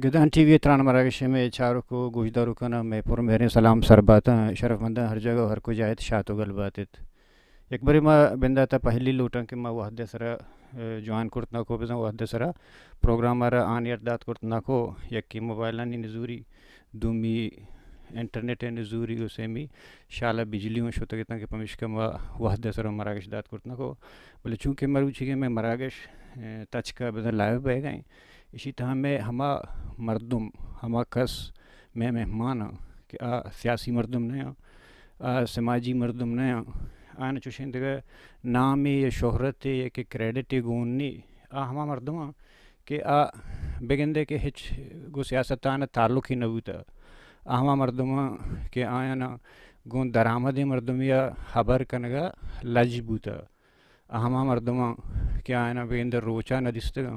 گدان T V تران مراکش میں چاروں کو گوشدارو کنا میں پر میرے سلام سرباتا شرف مندہ ہر جگہ ہر کو جایت شاتو گل باتت ایک بری ما بندہ تا پہلی لوٹن کہ ما وحدہ سرا جوان کرتنا کو بزن وحدہ سرا پروگرام مارا آن یرداد کرتنا کو یکی موبائلانی نزوری دومی انٹرنیٹ نزوری اسیمی شالا بجلیوں شو تکتا کہ پمشکا ما وحدہ سرا مراکش داد کرتنا کو بلے چونکہ مروچی کہ میں مراکش تچ کا بزن لائیو بے گئیں اسی طرح میں ہما مردم ہما کس میں مہمان کہ سیاسی مردم نہیں سماجی مردم نہیں آن چوشین دگا نامی یا شہرت یا کہ کریڈٹ گونی ہما مردم کہ بگندے کہ ہچ گو سیاستان تعلق ہی نبوتا ہما مردم کہ آیا گون درآمد مردم یا خبر کنگا لج بوتا ہما مردم کہ آیا بگندے روچا ندستگا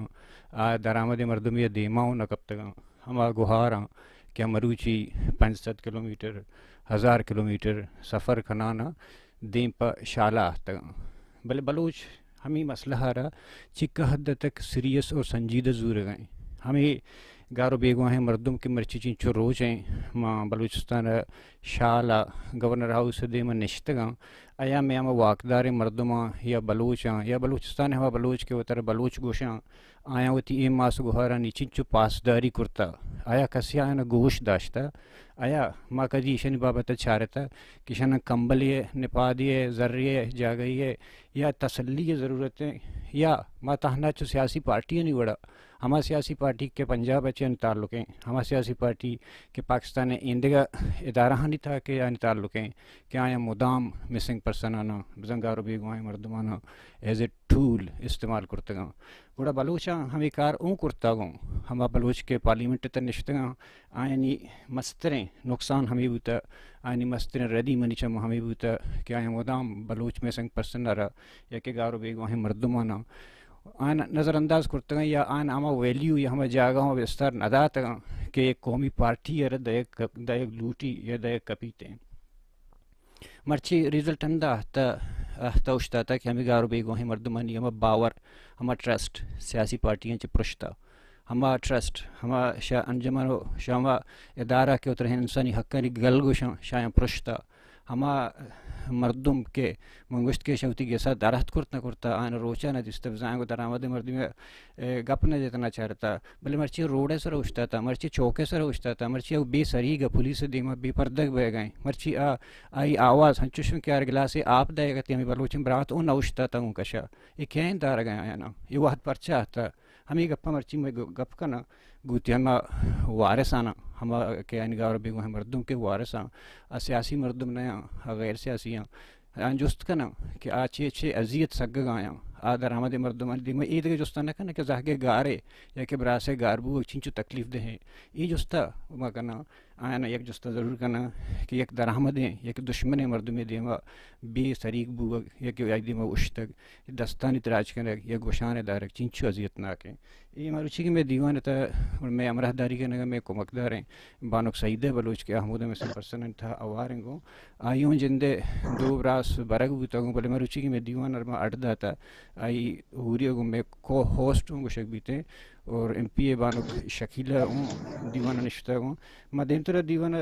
درآمد مردم یا دیماؤں نہ کب تک ہما گوہاراں کیا مروچی 500 کلومیٹر 1000 کلومیٹر سفر کھنانا دیم پا شالا تک بلے بلوچ ہمیں مسئلہ رہا چکہ حد تک سیریس اور سنجیدہ زور گئیں ہمیں گارو بیگو ہیں مردم کے مرچی چنچو روچیں ماں بلوچستان شالا گورنر ہاؤس دیما نشتگاں ایا میں ہم واقدار مردماں یا بلوچاں یا بلوچستان ہوا بلوچ کے اتر بلوچ گوشاں آیا ہوتی ایم ماس گوہارانی چنچو پاسداری کرتا آیا کسی آیا نا گوش داشتا آیا ماں کدی شنی بابت چارتا کشن کمبلیے نپادیے ذریعے جاگئیے یا تسلی ضرورتیں یا ماں تہنا چو سیاسی پارٹی نہیں بڑا ہما سیاسی پارٹی کے پنجاب اچھے تعلقیں ہما سیاسی پارٹی کے پاکستان اندگا ادارہ نہیں تھا کہ یعنی تعلقیں کہ آیا مدام مسنگ پرسن آنا بزنگارو بیگوائیں مردمانا ایز اے ٹول استعمال کرتے گا گوڑا بلوچاں ہمیں کار اون کرتا گوں ہما بلوچ کے پارلیمنٹ تا نشتگاں آئینی مستریں نقصان ہمیں بوتا آئینی مستریں ردی منی چم ہمیں بوتا کہ آیا مدام بلوچ مسنگ پرسن رہا یا کہ گارو بیگوائیں مردمانا آن نظر انداز کرتے ہیں یا آن ہما ویلیو یا ہما جاگاں وستار ندات کہ ایک قومی پارٹی یا دیکھ لوٹی یا دیکھ کپیتے ہیں مرچی ریزلٹ اندہ تا اشتا تا کہ ہمیں گارو بیگو ہیں مردمانی ہما باور ہما ٹرسٹ سیاسی پارٹیاں چی پرشتا ہما ٹرسٹ ہما شاہ انجمن شاہ ہما ادارہ کے اتر انسانی حقانی گلگو شاہ پرشتا ہما مردم کے منگوشت کے شوتی کے ساتھ درخت کرتا کرتا آن روچا نہ دستب زائیں کو درآمد مردم گپ نہ جتنا چاہتا بلے مرچی روڈے سر اوشتا تھا مرچی چوکے سر اوشتا تھا مرچی او بے سری گا پولیس دیما بے پردگ بے گئیں مرچی آئی آواز ہنچوشن کے گلاسے آپ دے گا ہمیں بلوچن برات اون اوشتا تھا اون کشا یہ کہیں دار گئے آیا نا یہ وقت پرچا تھا ہمیں گپا مرچی میں گپ کا نا گوتی ہما وارثانا ہما کہ یعنی گار بیگو ہیں مردم کے وارثاں سیاسی مردم نیا غیر سیاسیاں جست کنا کہ آچے اچھے اذیت سگ آیاں درآمد مردم دیما عید کے جستا نہ کنا کہ زاہگے گارے یا کہ براسے گاربو چنچو تکلیف دے ہیں یہ جستا ما کنا آیا نا یک جستا ضرور کنا کہ یک درآمدیں یک دشمن مردم دیما بے سریک بو یا کہ دیما اشتگ دستانی تراج کنا یا گوشان دارک چنچو اذیت ناکیں یہ مروچی کہ میں دیوان تا میں امرہ داری کے نگا میں کمک دار ہیں بانک سعید بلوچ کے احمود میں سے پرسن تھا اواریں گو آئیوں جندے دو براس برگ بوتا گوں بلے مروچی کہ میں دیوان ارما اٹھ داتا آئی ہوری گو میں کو ہوسٹ ہوں گو شک بیتے اور ایم پی اے بانک شکیلہ ہوں دیوان نشتا گوں ما دین طرح دیوان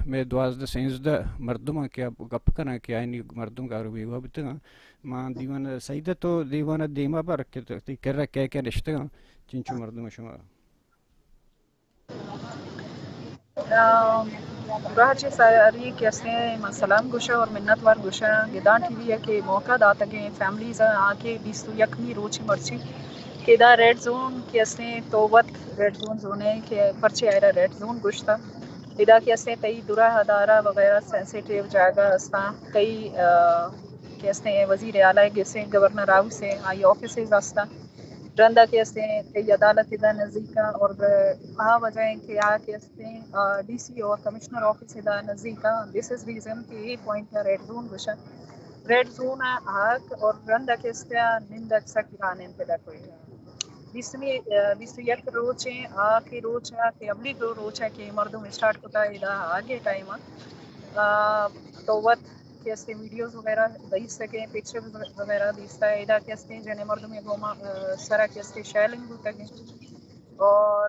میں 12 مردم کیا گپ کنا کہ آئینی مردم کارو بیگوا بیتے گا ما دیوان سعید تو دیوان دیما پر رکھتے کر رکھے کیا نشتا گا چنچو مردم شما راج ساری کے اسنے سلام گوشا اور منت وار گوشا گدان ٹی وی ہے کہ موقع داتا کہ فیملیز آ کے 21 روچ مرچی کہ دا ریڈ زون کے اسنے توبت ریڈ زون زونے کہ پرچے آئرہ ریڈ زون گوشتا ادا کے اسنے کئی درہ ہدارہ وغیرہ سینسیٹیو جاگا استا کئی کہ اسنے وزیر اعلیٰ کے گورنر ہاؤس سے آئی آفیسز استا رندا کے استے کئی عدالت دا نزدیکا اور وجہ کہ کے استے ڈی سی اور کمشنر آفس دا نزدیکا دس از ریزن کہ یہ پوائنٹ ریڈ زون گوشا ریڈ زون آگ اور رندا کے استے نندک سکران انتدا کوئی 21 روچیں کے روچا کہ ابلی دو روچا کہ مردم اسٹارٹ کتا ادا آگے ٹائم تو وقت کہ استے ویڈیوز وغیرہ دیس سکیں پکچر وغیرہ دیستا ہے ادا کہ استے جنے مردم گوما سرا کہ استے شیلنگ ہوتا گئے اور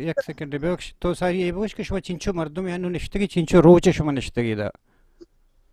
یک سکند بخش تو ساری ای بوش که شما چینچو مردم یعنی نشتگی چینچو روچ شما نشتگی دا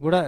گوڑا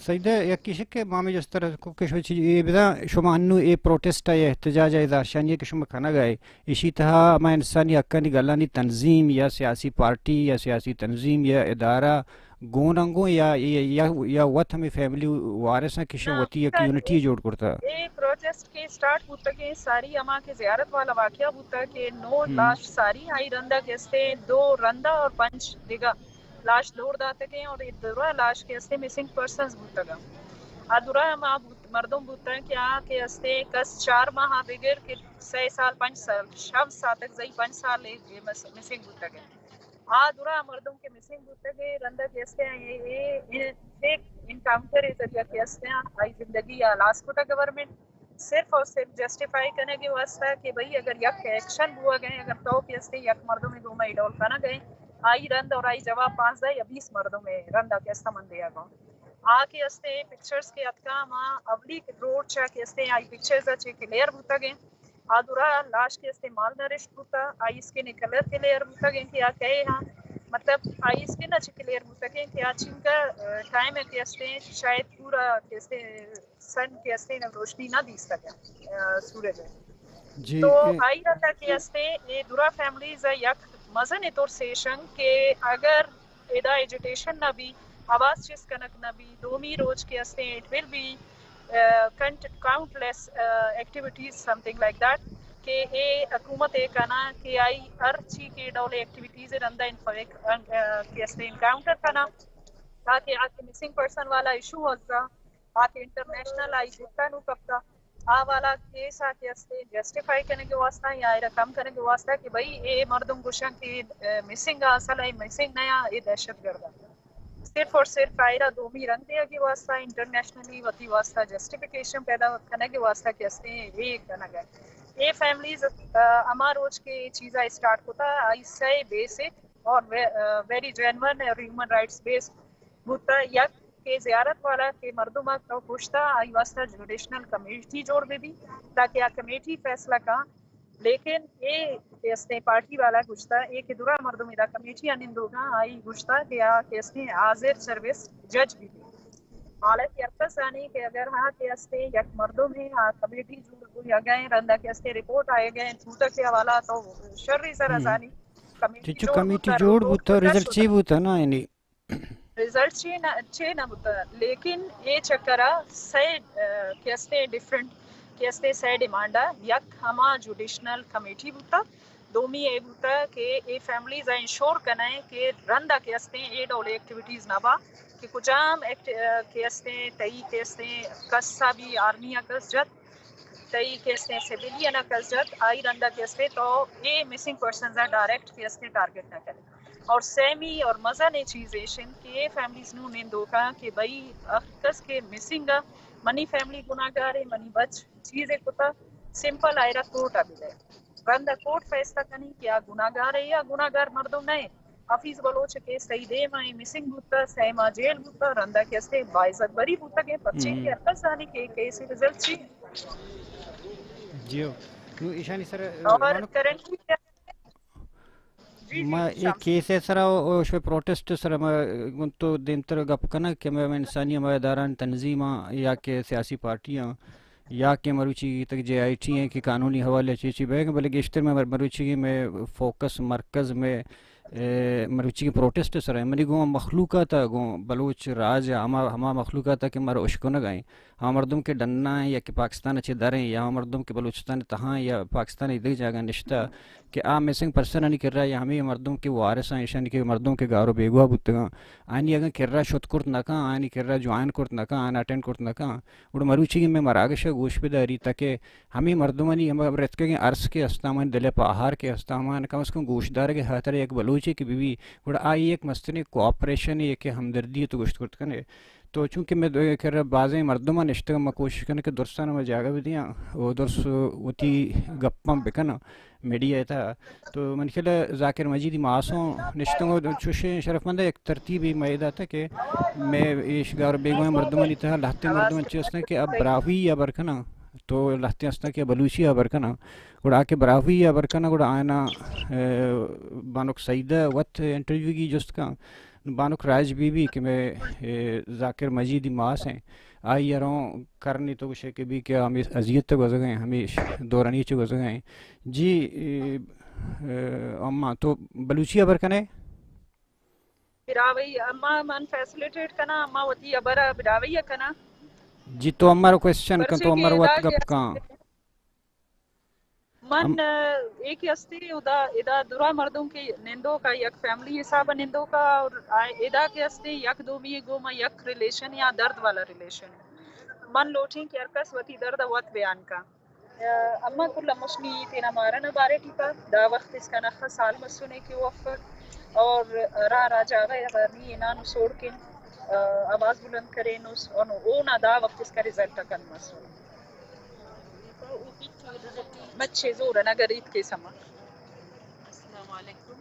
سیده یکی شکل مامی جس طرح کو کشو چی بدا شما انو ای پروٹسٹ یا احتجاج یا دارشانی که شما کنا گئے اسی طرح ما انسانی حقانی گلانی تنظیم یا سیاسی پارٹی یا سیاسی تنظیم یا ادارہ گوننگو یا وقت ہمیں فیملی وارث ہیں کشن وطی یا کیونٹی جوڑ کرتا یہ پروجیکٹ کے سٹارٹ ہوتا کہ ساری اما کے زیارت والا واقعہ ہوتا کہ نو لاش ساری آئی رندہ کیسے 2 رندہ اور 5 دیگا لاش دوڑ داتے گئے اور دورا لاش کے استے مسنگ پرسنز بوتا گا ادورا ما مردم بوتا ہے کہ کے استے کس 4 ماہ بغیر کہ 6 سال 5 سال شب ساتک زئی 5 سال مسنگ بوتا گئے دورا مردم کے مسنگ بوتا گئے رندہ کے استے یہ ایک انکاؤنٹر ذریعہ کے استے آئی زندگی یا لاسکوٹا گورنمنٹ صرف اور صرف جسٹیفائی کرنے کے واسطہ کہ بھئی اگر یک ایکشن ہوا گئے اگر تو کے استے یک مردوں میں گھوما ایڈول کھانا گئے آئی رند اور آئی جواب 15 یا 20 مردوں میں رندہ کے استا من دیا گا کے استے پکچرز کے اتکا ماں اولی روڈ چاہ کے استے آئی پکچرز اچھے کلیر بوتا گئے دورا لاش کے استے مال نرشت بوتا آئی اس کے کلر کلیر بوتا گئے کہ کہے ہاں مطلب آئی اس کے اچھے کلیر بوتا گئے کہ چین کا ٹائم ہے کہ استے شاید پورا کے استے سن کے استے روشنی نہ دی سکے سورج ہے تو آئی رہتا کہ استے یہ دورا فیملیز یک مزن طور سیشن کہ اگر ادا ایجوٹیشن نہ بھی آواز چیز کنک نہ بھی دومی روز کے استے it will be countless activities something like that کہ اے حکومت اے کنا کہ آئی ہر چی کے ڈولے ایکٹیویٹیز رندہ کے استے انکاؤنٹر کنا تاکہ آکے مسنگ پرسن والا ایشو ہوتا آکے انٹرنیشنل آئی جتا نو کپتا والا کیس آکے استے جسٹیفائی کرنے کے واسطہ یا رقم کرنے کے واسطہ کہ بھئی اے مردم گوشن کی مسنگ اصل ہے مسنگ نیا اے دہشت گردہ صرف اور صرف آئرہ دومی رنگ دیا کے واسطہ انٹرنیشنلی وطی واسطہ جسٹیفیکیشن پیدا کرنے کے واسطہ کہ استے اے کرنا گئے اے فیملیز اما روز کے چیزیں اسٹارٹ ہوتا آئی سے بیسک اور ویری جینون اور ہیومن رائٹس بیسڈ ہوتا یک کے زیارت والا کے مردمہ کو پوچھتا آئی واسطہ جوڈیشنل کمیٹی جوڑ دے بھی تاکہ آ کمیٹی فیصلہ کا لیکن یہ اسنے پارٹی والا گوشتا ایک دورا مردم ادا کمیٹی انندوگا آئی گوشتا کہ آکے اسنے حاضر سروس جج بھی دی حالت یرکس آنی کہ اگر ہاں کہ اسنے یک مردم ہے کمیٹی جوڑ یا گئے رندہ کہ اسنے رپورٹ آئے گئے چھوٹا کے حوالہ تو شرری سرزانی کمیٹی جوڑ بوتا ریزلٹ چی بوتا نا یعنی ریزلٹ چھ نہ ہوتا لیکن یہ چکرہ سائڈ کیستے ڈیفرنٹ کیستے سائڈ ڈیمانڈا یک ہما جوڈیشنل کمیٹی ہوتا دومی اے ہوتا کہ اے فیملیز انشور کنائیں کہ رندہ کیستے اے ڈولے ایکٹیویٹیز نہ با کہ کجام کیستے تئی کیستے کسا بھی آرمیا کس جت تئی کیستے سیویلین کس جت آئی رندہ کیستے تو اے مسنگ پرسنز ڈائریکٹ کیستے ٹارگٹ نہ کریں اور سیمی اور مزہ نے چیزیشن کہ فیملیز نو نیندوکا کہ بھئی کس کے مسنگا منی فیملی گناہگار ہے منی بچ چیزیں کتا سمپل آئرہ کوٹ ابھی لے رندہ کوٹ فیصلہ کنی کیا گناہگار ہے یا گناہگار مردم نہیں حفیظ بلوچ کے صحیح دے ماں مسنگ بوتا سیما جیل بوتا رندہ کیسے باعزت بری بوتا گئے پرچے کی ارکس آنی کہ کیسے رزلٹ چی جیو ایشانی سر اور کرنٹلی کیا ما ایک کیس ہے سر شو پروٹیسٹ سر ما تو دین تر گپ کنا کہ میں انسانی اداران تنظیماں یا کہ سیاسی پارٹیاں یا کہ مروچی تک جے آئی ٹی ہیں کہ قانونی حوالے چیچی بیگ بلکہ گشتر میں مروچی میں فوکس مرکز میں مروچی کی پروٹیسٹ سر ہے منی گو مخلوقات گو بلوچ راج ہما مخلوقات کہ مر اشکو نہ گائیں ہم مردم کے ڈننا ہے یا کہ پاکستان اچھے دریں یا ہم مردم کے بلوچستان تہاں یا پاکستان ادھر جاگا نشتہ کہ آ مسنگ پرسن نہیں کر رہا یا ہمیں مردوں کے وارث ہیں ایشان کے مردوں کے گارو بیگوا بتگا آنی اگر کر رہا شد کرت نہ کہاں آنی کر رہا جوان کرت نہ کہاں آن اٹینڈ کرت نہ کہاں اور مروچی کی میں مراگش گوش پہ داری تاکہ ہمیں مردوں منی ہم رت کے عرص کے استامان دل پہاڑ کے استامان کم از کم گوشت دار کے ہاتھ ایک بلوچی کی بیوی اور آئی ایک مستنی کوآپریشن ہے کہ ہمدردی تو گوشت کرت کنے تو چونکہ میں کر رہا بعضیں مردمہ نشتہ میں کوشش کرنے کہ درستان میں جاگا بھی دیا وہ درس ہوتی گپم بکنا میڈیا تھا تو من خیال ذاکر مجیدی معاسوں نشتوں چوشے شرف مند ایک ترتیبی معاہدہ تھا کہ میں ایشگار بیگویں مردمہ نہیں تھا لہتے مردمہ چیزیں کہ اب براوی یا برکنا تو لہتے ہستا کہ بلوچی یا برکنا گوڑا آ کے براوی یا برکنا گوڑا آئنا بانک سعیدہ وقت انٹرویو کی جست کا بانک راج بی بی کہ میں ذاکر مجیدی معاس ہیں آئی یاروں کرنی تو کچھ ہے کہ بھی کیا ہمیں اذیت تک گزر گئے ہمیں دورانی چ گزر گئے جی اما تو بلوچی ابر کنے براوی اما من فیسلیٹیٹ کنا اما وتی ابر براوی کنا جی تو ہمارا کوشچن کن برچے تو کے ہمارا ادا وقت کے گپ کہاں من ایک ہستی ادا درا مردوں کے نندوں کا یک فیملی حساب نندوں کا اور ادا کے ہستی یک دو بھی گو ما یک ریلیشن یا درد والا ریلیشن من لوٹیں کہ ارکس وتی درد وقت بیان کا اما کل مشنی تینا مارنا بارے ٹھیکا دا وقت اس کا نخ سال مسونے کی وفر اور را جاگا یغنی انانو سوڑ کے آواز بلند کرے نوس اونا دا وقت اس کا رزلٹ کن مسونے مچھے زور نگر عید کے سما السلام علیکم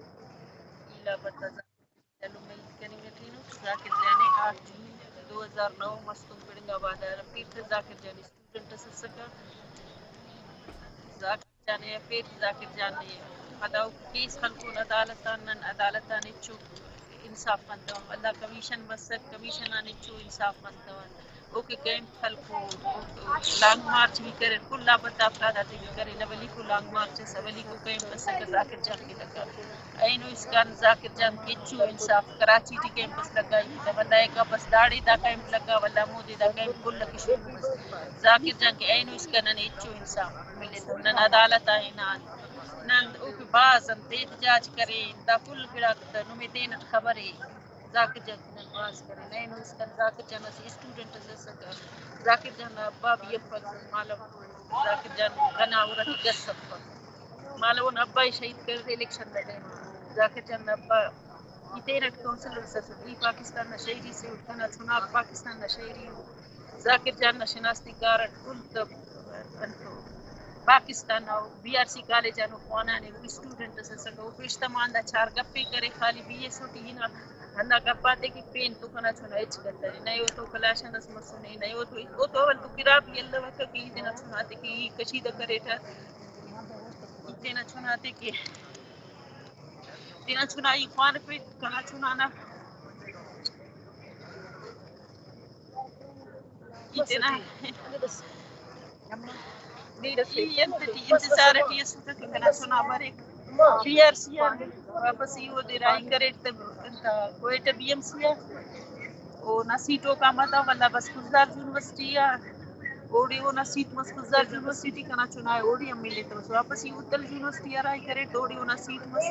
ایلا بتازا علومی کمیونٹینو ذاکر جانی 8 جون 2009 مستم پڑنگا بادا رپیٹ ذاکر جانی اسٹوڈنٹ سسکا ذاکر جانی پیٹ ذاکر جانی اداو کیس خلقون عدالتان چو انصاف منتو اللہ کمیشن بسک کمیشن آنے چو انصاف منتو اوکے کیمپ خلقو لانگ مارچ بھی کرے کل لابد افراد آتے بھی کرے لولی کو لانگ مارچ سولی کو کیمپ بسک ذاکر جان کی لگا اینو اس کا ذاکر جان کی چو انصاف کراچی ٹی کیمپس لگائی ولا ایک بس داڑی دا کیمپ لگا ولا مودی دا کیمپ کل لکی شروع بس ذاکر جان کی اینو اس کا نن چو انصاف ملے تو نن عدالت آئے نن اوک باز احتجاج کرے دا کل گڑا نمی دین خبر ہے ذاکر جان کی نن باز کرے اینو اس کا ذاکر جان اسی اسٹوڈنٹ سے سکا ذاکر جان ابا بھی افضل معلوم ذاکر جان غنا ورتی گسب معلوم ابا شہید کر دے الیکشن لڑے ذاکر جان ابا ایتینٹ کونسلر سے پاکستان نہ شہری سے اٹھنا سنا پاکستان نہ شہری ذاکر جان نہ شناستی کارڈ کل تب پاکستان او بی آر سی کالج انو خوانا نے اسٹوڈنٹ سے سکو پیشتمان دا چار گپے کرے خالی بی ایس او ٹی نا ہندا گپاتے کہ پین تو کنا چنا اچ گتا ہے نہیں تو کلاشن اس مسنے نہیں وہ تو اول تو کرا بھی اللہ وقت کی دن سناتے کہ کشیدہ کرے تھا دن سناتے کہ دن سنائی خوان پہ کہاں سنانا اتنا انتظار کی سوتا کہ کنا سنا بارے بی آر سی واپس یہ دے رائی کرے تا کوئٹہ بی ایم سی او نا سیٹوں کا متا ولا بس گزار یونیورسٹی اوڑی وہ نا سیٹ مس گزار یونیورسٹی کنا چنا اوڑی ہم ملے تو واپس یہ اتل یونیورسٹی رائی کرے اوڑی وہ نا سیٹ مس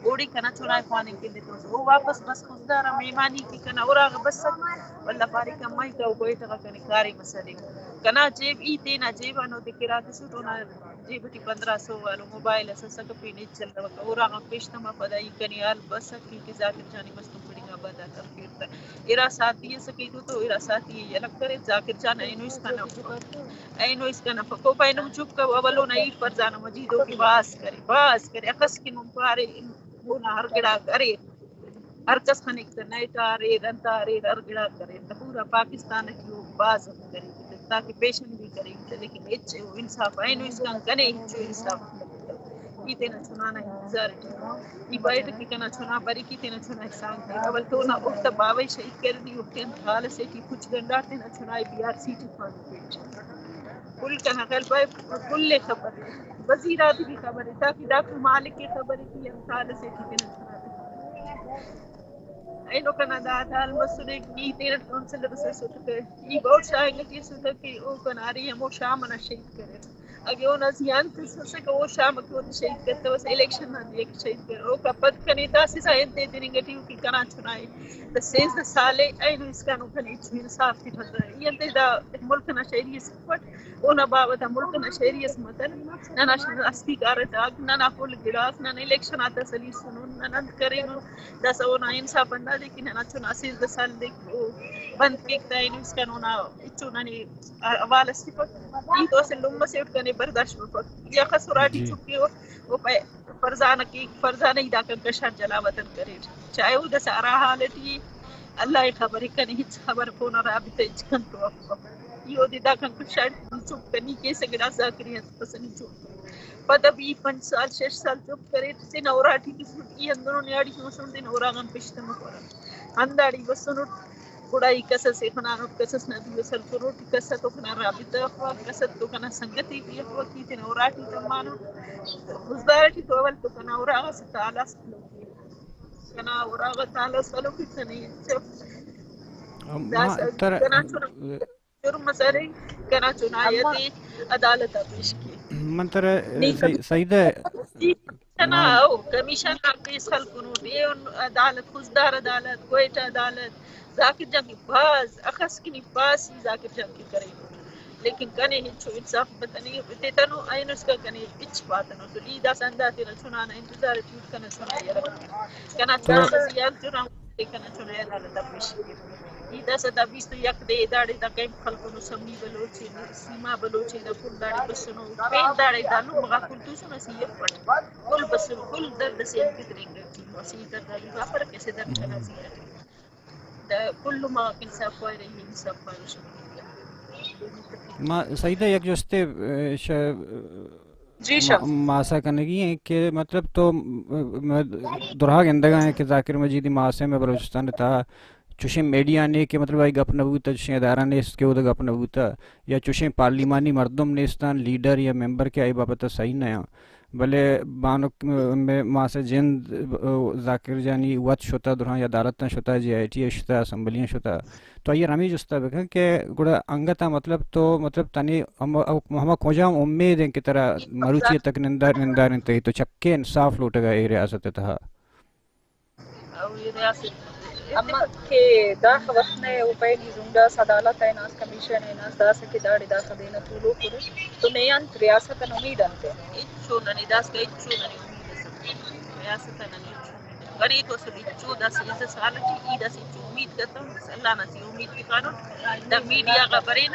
اوڑی کنا چنا پانے کے لیے تو وہ واپس بس گزار میمانی کی کنا اورا بس ولا پاری کمائی تو کوئٹہ کا کاری مسئلے کنا جیب ای دینا جیب انو دکرا دسو نا جیب تی 1500 والو موبائل اس سک پینی چل رہا اورا پیشتما پدائی کنیال بس کی ذاکر جانی مستو پڑی گا بدا کر پھرتا ایرا ساتھی سکی تو ایرا ساتھی الگ کرے ذاکر جان اینو اس کا نہ اینو اس کا نہ کو پینم چپ کا اولو نہیں پر جان مجیدو کی باس کرے اکس کی نم پارے ہونا ہر گڑا کرے ہر کس خنک نائٹا رے رنتا رے ہر گڑا کرے پورا پاکستان کی باز کرے تاکہ پیشن بھی کرے لیکن اچ انصاف اینو اس کا کنے انصاف کی تینا سنانا انتظار ای بائٹ کی کنا چنا بری کی تینا چنا احسان ہے اول تو نہ اخت باوی شہید کر دی اٹھن حال سے کی کچھ گنڈا تینا چنا بی آر سی ٹی فان پیچ کل کنا خل پائے کل خبر ہے وزیرات کی خبر ہے تاکہ ڈاکٹر مالک کی خبر ہے کہ حال سے کی تینا چنا اینو کنا دا حال مسئلے کی تیرا کونسلر سے سوٹ کے ای بہت شاہد کی سوٹ کے او کناری ہم شام نہ شہید کرے اگه اون از یان تسه که او شام کو شهید کرده واسه الیکشن نه یک شهید کرده او کپت کنی داسی ساین ته دینگټیو کی کنا چنای د سیز د ساله اینو اسکانو کني چې انصاف کی فضا ینته دا ملک نشری سپټ او نه باب د ملک نشری اسمتن نه نشن استی کار ته نه نه فول ګلاس نه الیکشن اته سلی سنون نه کرینو دا سو نه انصاف بندا لیکن نه چنا سیز د سال د بند کیکتا اینو اسکانو نه چونانی اواله سپټ ای تو سے لوم سے اٹھ کنے برداشت وفق یا خسراتی چکی وہ فرزانہ ادا کر کشار جلا وطن کرے چاہے وہ دسارا حالتی اللہ خبر کنے ہچ خبر کون رابط چکن تو یہ دیدا کن کشار چپ کنی کے سگڑا ذکری پسند چپ پتہ بھی 5 سال 6 سال چپ کرے سے نوراٹی کی سنی اندروں نیاڑی کی سن دین اوراغن پشتم کرا انداڑی وسنو کڑائی قصص خنانو قصص نبی وسل فروٹ قصص تو کنا رابطہ قصص تو کنا سنگتی بھی وقتی تن اوراٹی تمانو مزدارتی تو اول تو کنا اوراغ تعالی کنا اوراغ تعالی سلو کتنی کنا جرم مسئلے کنا چنایتی عدالت پیش کی منتر سعید ہے کنا او کمیشن پیس خلقنو دیون عدالت خزدار عدالت کوئٹہ عدالت ذاکر جنگ کی باز اخص کی باز ذاکر جنگ کی کرے لیکن کنے ہچو انصاف بتنی تنو اینس کا کنے اچ باتنو تو لیدا سنداتی نہ سنانا انتظار ٹوٹ کنا سنا یرا کنا چاہ زیاد جرم کنا چنا یرا دبش لیدا سدا 20 یک دے داڑی دا کیم خلقو سمی بلوچی سیما بلوچی دا کل داڑی بسنو پین داڑی دانو مغا کل تو سنا سی پٹ کل بسنو کل درد سے فکریں گے وسی درد دا پر کیسے درد کنا سی كل ما انصاف وایره انصاف وایره ما سعیدہ یک جستے جی شاہ ماسا کنگی ہیں کہ مطلب تو درہا گندگاں ہیں کہ ذاکر مجیدی ماسے میں بلوچستان تھا چوشیں میڈیا نے کہ مطلب آئی گپ نبوتا چوشیں ادارہ نے اس کے وہ گپ نبوتا یا چوشیں پارلیمانی مردم نیستان لیڈر یا ممبر کے آئی بابتا صحیح نیا بلے بانک میں ماں سے جند ذاکر جانی وط شتا درہاں یا دارتاں شتا جی آئی ٹی شتا اسمبلیاں شتا تو یہ رمی جستا بکن کہ گوڑا انگتا مطلب تو مطلب تانی ہما کھوجام امید ہیں کہ طرح مروچی تک نندار انتہی تو چکے انصاف لوٹے گا یہ ریاست تھا اما کہ دا وقت نے اوپے زندا عدالت ہے ناس کمیشن ہے ناس دا سے داڑی دا دینا تو لو کرے تو نیان ریاست نو امید انتے اچو ننی داس کا اچو ننی امید ریاست ننی غری تو سبھی چو داس اس سال کی عید سے امید کرتا ہوں اللہ نہ سی امید کی قانون دا میڈیا خبریں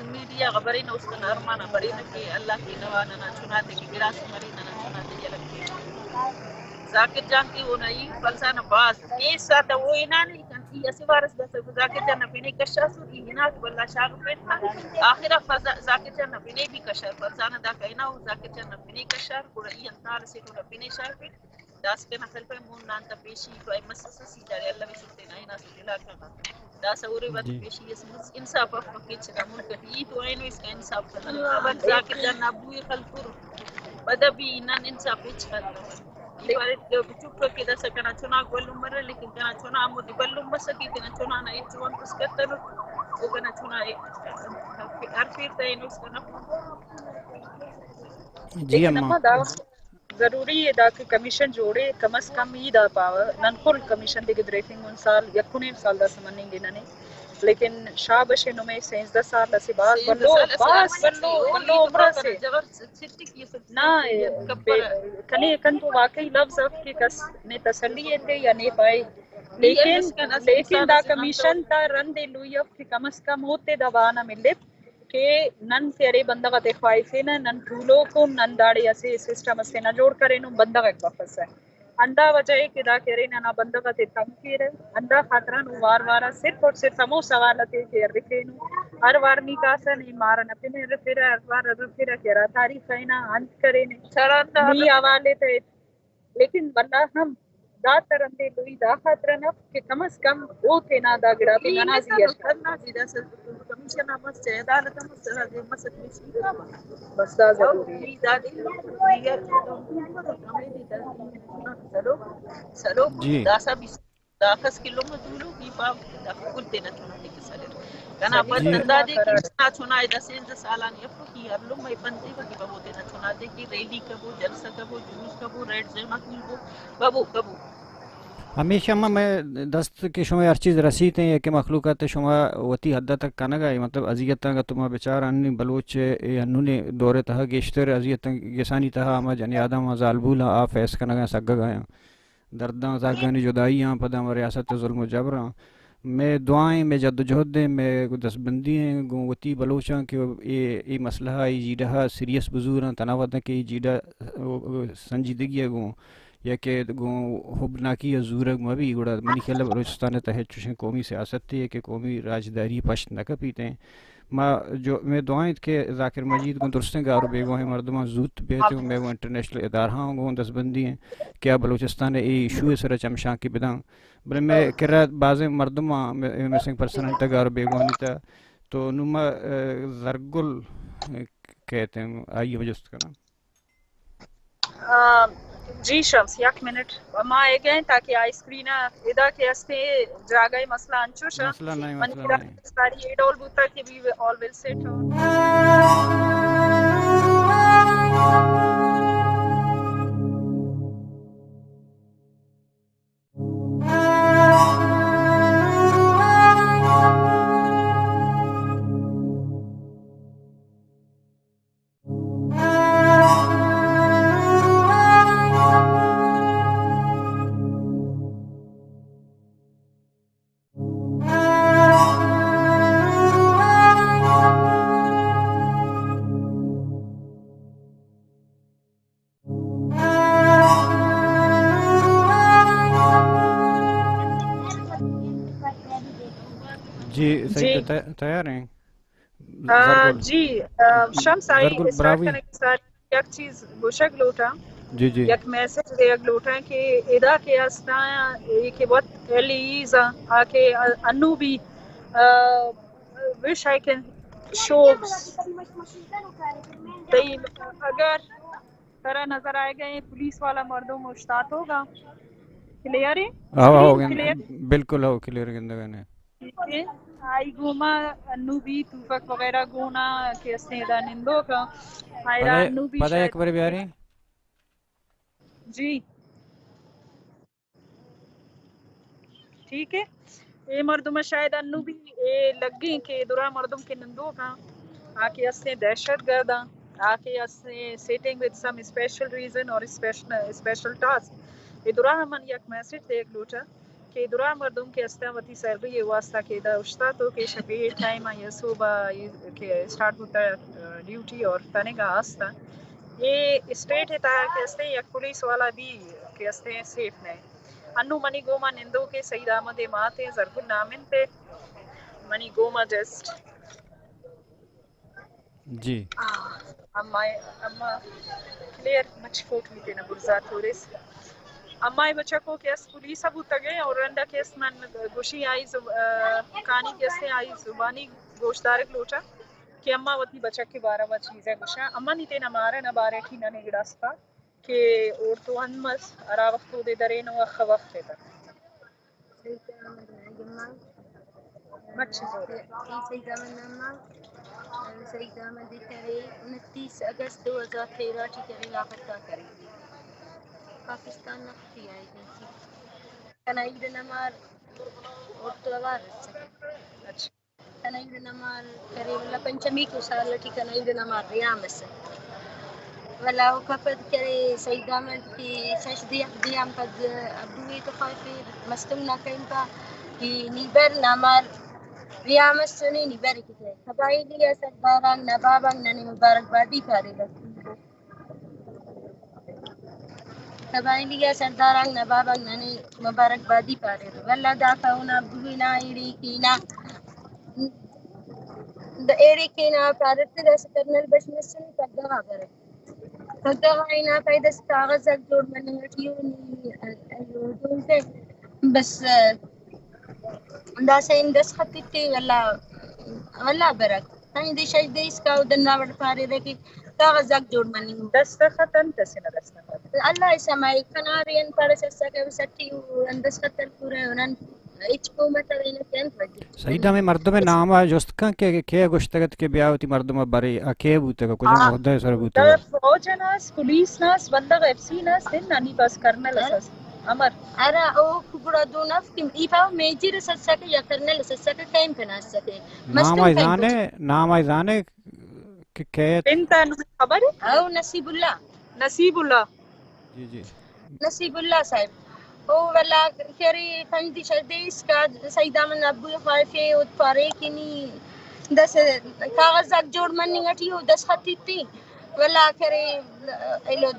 میڈیا خبریں اس کا ارمان خبریں کہ اللہ کی نوانا نہ چناتے کی گراس مری نہ چناتے یہ لگتی ذاکر جان کی وہ نہیں فلسانہ باز اس ساتھ وہ اینا نہیں کنتی اسی وارس دس ذاکر جان نے کشا سو اینا والله شاغ پیٹ اخر ذاکر جان نے بھی کشا فلسانہ دا کینا ذاکر جان نے کشا قرئی انتار سے کو نے شاغ پیٹ داس کے نسل پہ مون نان تا پیشی تو مسس سی دار اللہ بھی سنتے نہیں ناس دلا کا دا سورے بعد پیشی اس انصاف کے چنا ملک دی تو اینو اس کا انصاف کرنا بس ذاکر جان ابو خلفور بدبی نان انصاف اچ کرنا لیکن چپ کے دا سکنا چنا گول عمر لیکن کنا چنا مو دی بلم مسکی کنا چنا نہ اچ وان کس کرتن او کنا چنا ہر پھر تے اینو اس کنا جی اما ضروری ہے دا کہ کمیشن جوڑے کم از کم ہی دا پاو نن فل کمیشن دے گدریفنگ ان سال یکنے سال دا سمننگ گے ننے لیکن شابش نو میں 16 سال سے بعد بلو عمر سے نہ کنے کن تو واقعی لفظ کہ کس نے تسلی ہے یا نہیں پائے لیکن دا کمیشن تا رن دے لوی کہ کم از کم ہوتے دوانا ملت کہ نن تیرے بندہ کا خواہش ہے نا نن ٹولو کو نن داڑی ایسے سسٹم سے نہ جوڑ کرے نو بندہ کا واپس ہے اندا وجہ ہے کہ دا کرے نا بندہ کا تے کم کی رہے اندا خاطرہ نو وار صرف اور صرف ہمو سوالات کہ رکھے نو ہر وار نہیں کاسا نہیں مارن اپنے رفر ہر وار رفر کرا تاریخ ہے نا انت کرے نہیں حوالے تے لیکن واللہ ہم دا ترندے لوی دا خاطر نہ کہ کم از کم او تے نا دا گڑا تے نا زیہ کرنا زیدہ سے کمیشن مس سے عدالت مس سے مسک میں بس دا ضروری ہے دا دی سلو دا سب دا خس کلو مدلو کی پاو دا کل دینا چنا تے سالے kana صحیح جی banda اللہ de کرا ki na chuna ida se de salan ya ki arlo mai bande ki babu de na chuna de ki rally kabo jalsa kabo julus kabo red zema kabo babu ہمیشہ میں دست کہ شما ہر چیز رسیتے ہیں کہ مخلوقات شما وتی حد تک کنا گا مطلب اذیت کا تما بیچار ان بلوچ انو نے دورے تہ گیشتر اذیت گسانی تہ اما جن آدم زالبولا آ فیس کنا گا سگ گا درداں زاگانی جدائیاں پداں ریاست ظلم و جبراں میں دعائیں میں جد و جہد میں دس بندی ہیں گو وتی بلوچاں کہ یہ مسئلہ ای جیڈا سیریس بزوراں تناوت کہ جیڈا سنجیدگی ہے گو یا کہ گو حبناکی زورگ مبی گوڑا منی خیال بلوچستان تحت چوشیں قومی سیاست تھی ہے کہ قومی راجداری پشت نہ کپیتے ہیں ما جو میں دعائیں کہ ذاکر مجید کو درستیں گا اور بیگو ہیں مردمہ زود بیتے ہوں میں وہ انٹرنیشنل ادارہ ہوں گو دس بندی ہیں کیا بلوچستان ای ایشو سر چمشاں کی بداں بلے میں کہہ رہا بعض مردمہ مسنگ پرسن تگا اور بیگو ہنی تا تو نما زرگل کہتے ہیں آئیے وجست کرنا جی شمس یک منٹ ما اگین تاکہ آئی اسکرین ادا کے استے جاگای مسئلہ انچوشا مسئلہ نہیں من مسئلہ کی نہیں ساری ایڈ آل بوتا کہ we all will sit on جی جی صحیح تیار ہیں زرگل جی شمس آئی زرگل اسٹارٹ براوی کرنے کے ساتھ یک چیز گوشک لوٹا جی جی یک میسج دے یک لوٹا کہ ادا کے اسنا کہ what ایلیز آکے انو بھی wish I can show اگر طرح نظر آئے گئے پولیس والا مردوں مشتاط ہوگا کلیئر ہے آو اسکرین کلیئر بالکل ہو کلیئر گندگانے ٹھیک ہے آئی گوما انو بھی توفک وغیرہ گونا کہ اس نے دا نندو کا آئرا انو بھی پتہ ایک بار بیاری جی ٹھیک ہے اے مردم شاید انو بھی اے لگیں کہ درا مردم کے نندو کا آکے اس نے دہشت گرداں آکے اس نے setting with some special reason اور special task اے درا ہمن یک میسج دے ایک لوٹا کہ درا مردم کے استعمتی سیلری واسطہ کہ دا اشتا تو کہ شبیہ ٹائم یا صبح کہ سٹارٹ ہوتا ہے ڈیوٹی اور تنے کا آستا یہ اسٹیٹ ہے کہ اس نے یک پولیس والا بھی کہ اس نے سیف نہیں انو منی گوما نندو کے سعید احمد ماتے ضرب نامن تے منی گوما جسٹ جی اما کلیئر مچ فوٹ ہوئی تینا برزات ہوریس اما بچہ کو کیس پولیس ابو تگے اور رنڈا کیس من گوشی آئی کانی کیسے آئی زبانی گوشتارک لوٹا کہ اما وطنی بچہ کے بارہ وہ چیزیں گوشا اما نہیں تینا مارا نہ بارے تھی نہ نگڑاس کا کہ عورتوں انمس ارا وقتو دے درین و اخ وقت تک مچ زور سعید احمد کرے 29 اگست 2013 ٹھیکرے لاپتہ کرے پاکستان نفتی آئی گئی کنائی نمار اور تلوار اچھا کنائی نمار کرے ولا پنچمی کو سال کنائی نمار ریامس ولا وكفت كري سيد احمد في ساش دي عم قد ابوي تخافي مستمنا كيمبا في نيبر نامار ريام سني نيبر كده قبائل يا سرداران نبابان نني مبارك بادي كاري قبائل يا سرداران نبابان نني مبارك بادي كاري ولا دافعونا ابوي نايري كينا د ایری کینا پارت دس کرنل بشمسن تگا غره تگا اینا پیدس کاغذ جوړ منه کیو ني بس دا سين دس خطيتي ولا برك ثاني دي شيء دي اسكا ودنا ور فاري دكي کاغذ جوړ منه دستخطن تسنه دستخط الله يسمعي كناريان پارس سكه وسټي وندس خطر پورا ونن هیچ قومتا وینت انت ودی سیدہ میں مردم نام جست کا کہ گشتگت کے بیا ہوتی مردم بری اکے بوتے کا کجا مہدہ سر بوتے دا کا فوج ناس پولیس ناس بندغ اف سی ناس دن نانی بس کرنل اساس امر ارا او کبڑا دو نف کم ایفا میجر سسکے یا کرنل سسکے کہیں پناس سکے نام ایزانے نام ایزانے کہ بنتا خبر ہے او نصیب نصیب اللہ جی نصیب اللہ صاحب او والا کری فندی شدیس کا سیدہ من ابو خائفے او پارے کنی دس کاغذ جوڑ منی گٹی او 10 خطی تی ولا کرے ایلو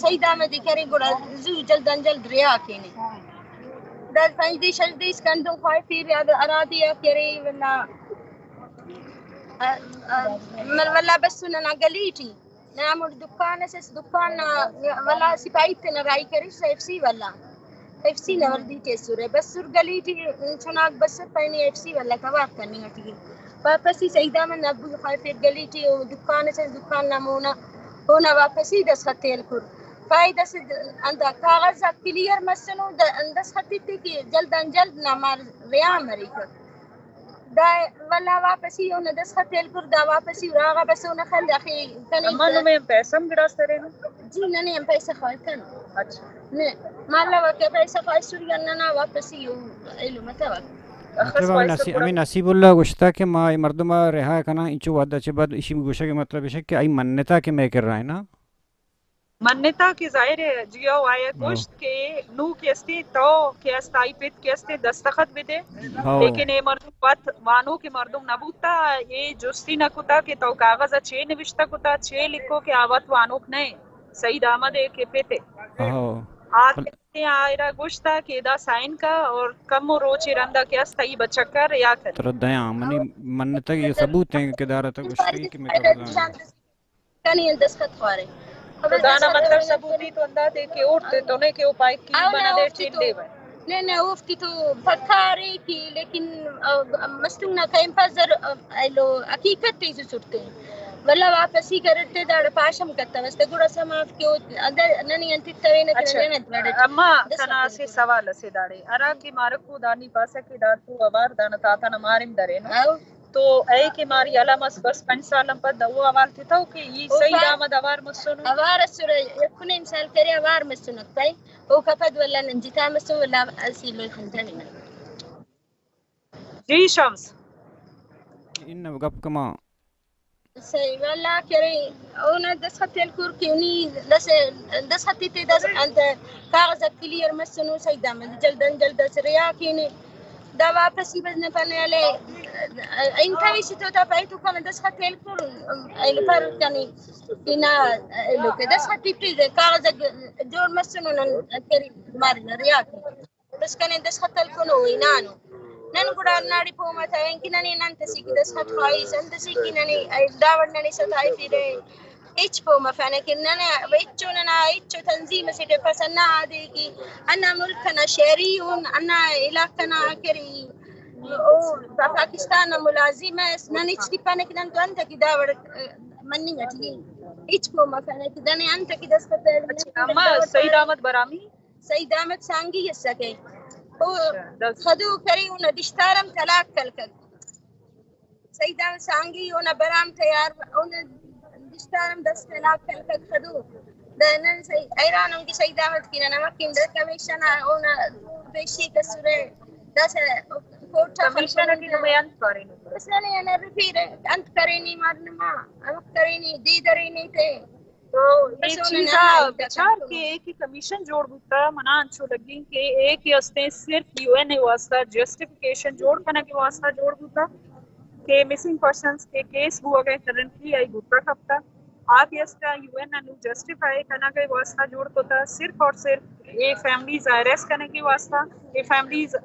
سیدہ میں کرے گڑا زو جلدن جلد ریا کینی دل فندی شدیس کندو خائفے ارادیا کرے ولا من ولا بس نہ گلیٹی نامر دکان اس دکان ولا سپایت نہ رائی کرش ایف سی ولا ایف سی نہ وردی کے سورے بس سر گلیٹی چناک بس پانی ایف سی ولا کباب کرنی ہٹی واپس ہی سیدہ من ابو خائف گلیٹی دکان سے دکان نمونا ہونا واپس ہی 10 خطیل کر فائدہ سے اندا کاغذ کلیئر مسنو 10 خطی کی جلدن جلد نہ مار ریا مری کر دا ولا واپس ہی انہوں 10 خطیل کر دا واپس ہی راغا بس انہوں خل اخی اما نو میں پیسم گڑا سرے نا جی ننے ہم پیسہ خواہ کن اچھا نے مالا وقت پیسہ خواہ سوری اننا واپس ہی ایلو مطلب مطلب امی نصیب اللہ گوشتا کہ ما مردم رہا کنا انچو وعدہ چے بعد اسی گوشتا کے مطلب ہے کہ ای منتا کہ میں کر رہا ہے نا منتا کے ظاہر ہے جیو آیا گوشت کے نو کیستے تو کیستا ای پیت کیستے دستخط بھی دے لیکن اے مردم وقت وانو کے مردم نبوتا یہ جستی نہ کتا کہ تو کاغذ چھے نوشتا کتا چھے لکھو کہ آوات وانوک نہیں سعید احمد ہے کہ پیتے آتے آئرہ گوشتا کہ دا سائن کا اور کم و روچی رندہ کیستا ای بچکر یا کر تردیاں منی منتا یہ ثبوت ہیں کہ دارتا گوشتی کہ میں کبزان کنی دستخط خوارے تو دانا مطلب ثبوتی تو اندہ دے کہ اوٹتے تو نہیں کہ او پائک کی بنا دے چین دے بھائی نہیں اوفتی تو پتھارے کی لیکن مستنگ نہ کہیں پازر ایلو حقیقت تیزی سٹتے ہیں ولا واپس ہی کرتے داڑ پاشم کرتا وستے گڑا سماف کے ننی انتی توینے کرنے اما کنا سے سوال سے داڑے ارا کی مارکو دانی پاسا کی دار تو اوار دانا تاتا نمارم درے نا تو اے کہ ماری علامس بس 5 سالم پر دو اوار تھی تھا کہ یہ سعید احمد اوار مسونو اوار سر یکنے مثال کرے اوار مسونک پائی او کپد ولا ننجتا مسو ولا اسیلو خندنی جی شمس ان گپ کما صحیح والا کرے اونا 10 خطیل کور کیونی 10 خطی تے 10 انت کاغذ کلیئر مسنو سعید احمد جلدن جلد سریا کینے دا واپس ہی بزنے پانے والے انتوی سی تو تا پائی تو کم 10 خطیل کور ایلو پر کنی اینا ایلو کے 10 خطی تے کاغذ جوڑ مسنو کری ماری ریا کی بس کنے 10 خطیل کنو اینانو نن گڑا ناڑی پوما تھا کہ ننی ننتسی کی 10 خط خواہی سنتسی کی ننی داور ننی ستائی پھرے ایچ پوما فانا کہ ننی ویچو ننا ایچو تنظیم سے پسنا آدھے کی انا ملکنا شہریون انا علاقنا کری او پاکستان ملازم ہے ننی چتی پانے کی نن تو انتا کی داور منی گٹی ایچ پوما فانا کہ ننی انتا کی 10 خط اما سعید احمد برامی سعید احمد سانگی اس سکے خدو کری اونا دشتارم طلاق کلکت سعید احمد سانگی اونا برام تیار اونا دشتارم 10 طلاق کلکت خدو دنن ایرانوں کی سعید احمد کی نمکین در کمیشن اونا بیشی کسورے 10 کمیشن کی نمیانت کریں اس نے انا رفیر انت کرینی مرنما امک کرینی دیدرینی تے تو یہ چیزا بچار کے ایک ہی کمیشن جوڑ بوتا منا انچو لگیں کہ ایک ہی ہستے صرف یو این واسطہ جسٹیفیکیشن جوڑ کنا کے واسطہ جوڑ بوتا کہ مسنگ پرسنس کے کیس ہوا گئے کرنٹلی آئی بوتا کھپتا آپ یستا یو این انو جسٹیفائی کنا کے واسطہ جوڑ بوتا صرف اور صرف یہ فیملیز آئریس کرنے کے واسطہ یہ فیملیز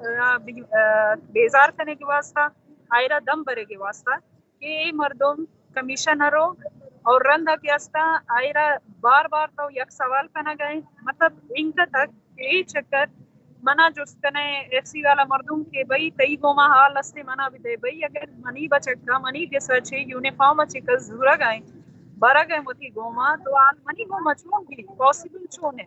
بیزار کرنے کے واسطہ آئرہ دم برے کے واسطہ کہ مردم کمیشنروں اور رندہ کیاستا آئرہ بار بار تو یک سوال کنا گئے مطلب ان کا تک یہ چکر منا جس کنے ایف سی والا مردم کے بھئی تئی گوما حال استے منا بھی دے بھئی اگر منی بچکا منی کے سچے یونیفارم اچھے کا زورا گئے بارا گئے متی گوما تو آن منی گوما چون گی پاسبل چون ہے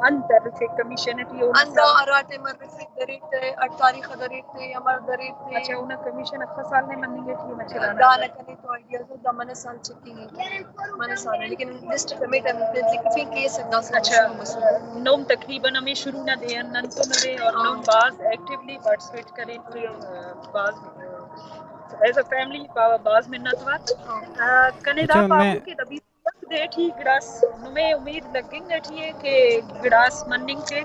انتر في كوميشنتي عندها أراتي مرة في دريت التاريخ دريت أمر دريت اچھا انہاں کمیشن اخا سال نے مننی گئی تھی مچلانا دانا کرنے تو آئیڈیاز دا من سال چکی من سال لیکن لسٹ کمیٹ في كيس الناس اچھا نوم تقریباً ہمیں شروع نہ دے نن تو نہ دے اور نوم بعض ایکٹیولی پارٹیسپیٹ کریں بعض ایز اے فیملی بعض منت وار کنے دا اچھا میں پاپو کے دبی دیٹھی گڑاس نمیں امید لگیں گٹھی ہے کہ گڑاس مننگ کے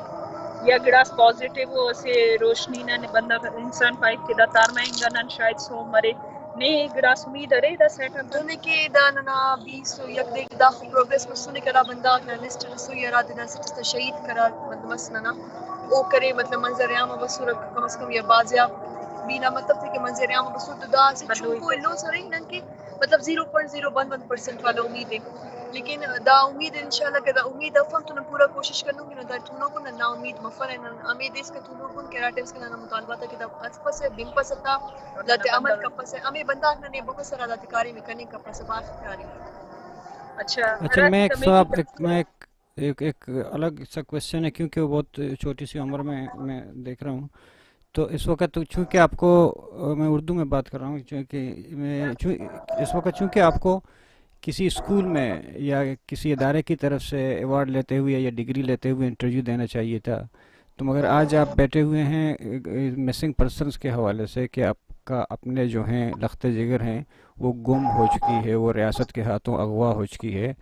یا گڑاس پازیٹیو ہو اسے روشنی نہ بندہ انسان پائپ کے دا تار مائیں گا نن شاید سو مرے نہیں گڑاس امید ارے دا سیٹ اپ دونوں کے دانا 20 یک دیکھ دا پروگریس مسونے کرا بندہ اپنا لسٹ رسو یا رات دن سے شہید کرا مطلب مسنا او کرے مطلب منظر عام بسور کم از کم یا بازیا بینا مطلب تھے کہ منظر عام بسور دا سے چھو لو سرے نن کے مطلب 0.011% والا امید ہے لیکن دا امید انشاءاللہ کہ دا امید افہم تو پورا کوشش کروں گی دا تھونو کو نا امید مفر ہے امید اس کا تھونو کو کہ راٹس کا نا مطالبہ تھا کہ دا پس ہے بن پس تھا ذات عمل کا پس ہے ہمیں بندہ نے بہت سارا ذاتکاری میں کرنے کا پس بات کاری اچھا میں ایک سوال ایک الگ سا کوشچن ہے کیونکہ وہ بہت چھوٹی سی عمر میں دیکھ رہا ہوں تو اس وقت چونکہ آپ کو میں اردو میں بات کر رہا ہوں اس وقت چونکہ آپ کو کسی اسکول میں یا کسی ادارے کی طرف سے ایوارڈ لیتے ہوئے یا ڈگری لیتے ہوئے انٹرویو دینا چاہیے تھا تو مگر آج آپ بیٹھے ہوئے ہیں مسنگ پرسنس کے حوالے سے کہ آپ کا اپنے جو ہیں لخت جگر ہیں وہ گم ہو چکی ہے وہ ریاست کے ہاتھوں اغوا ہو چکی ہے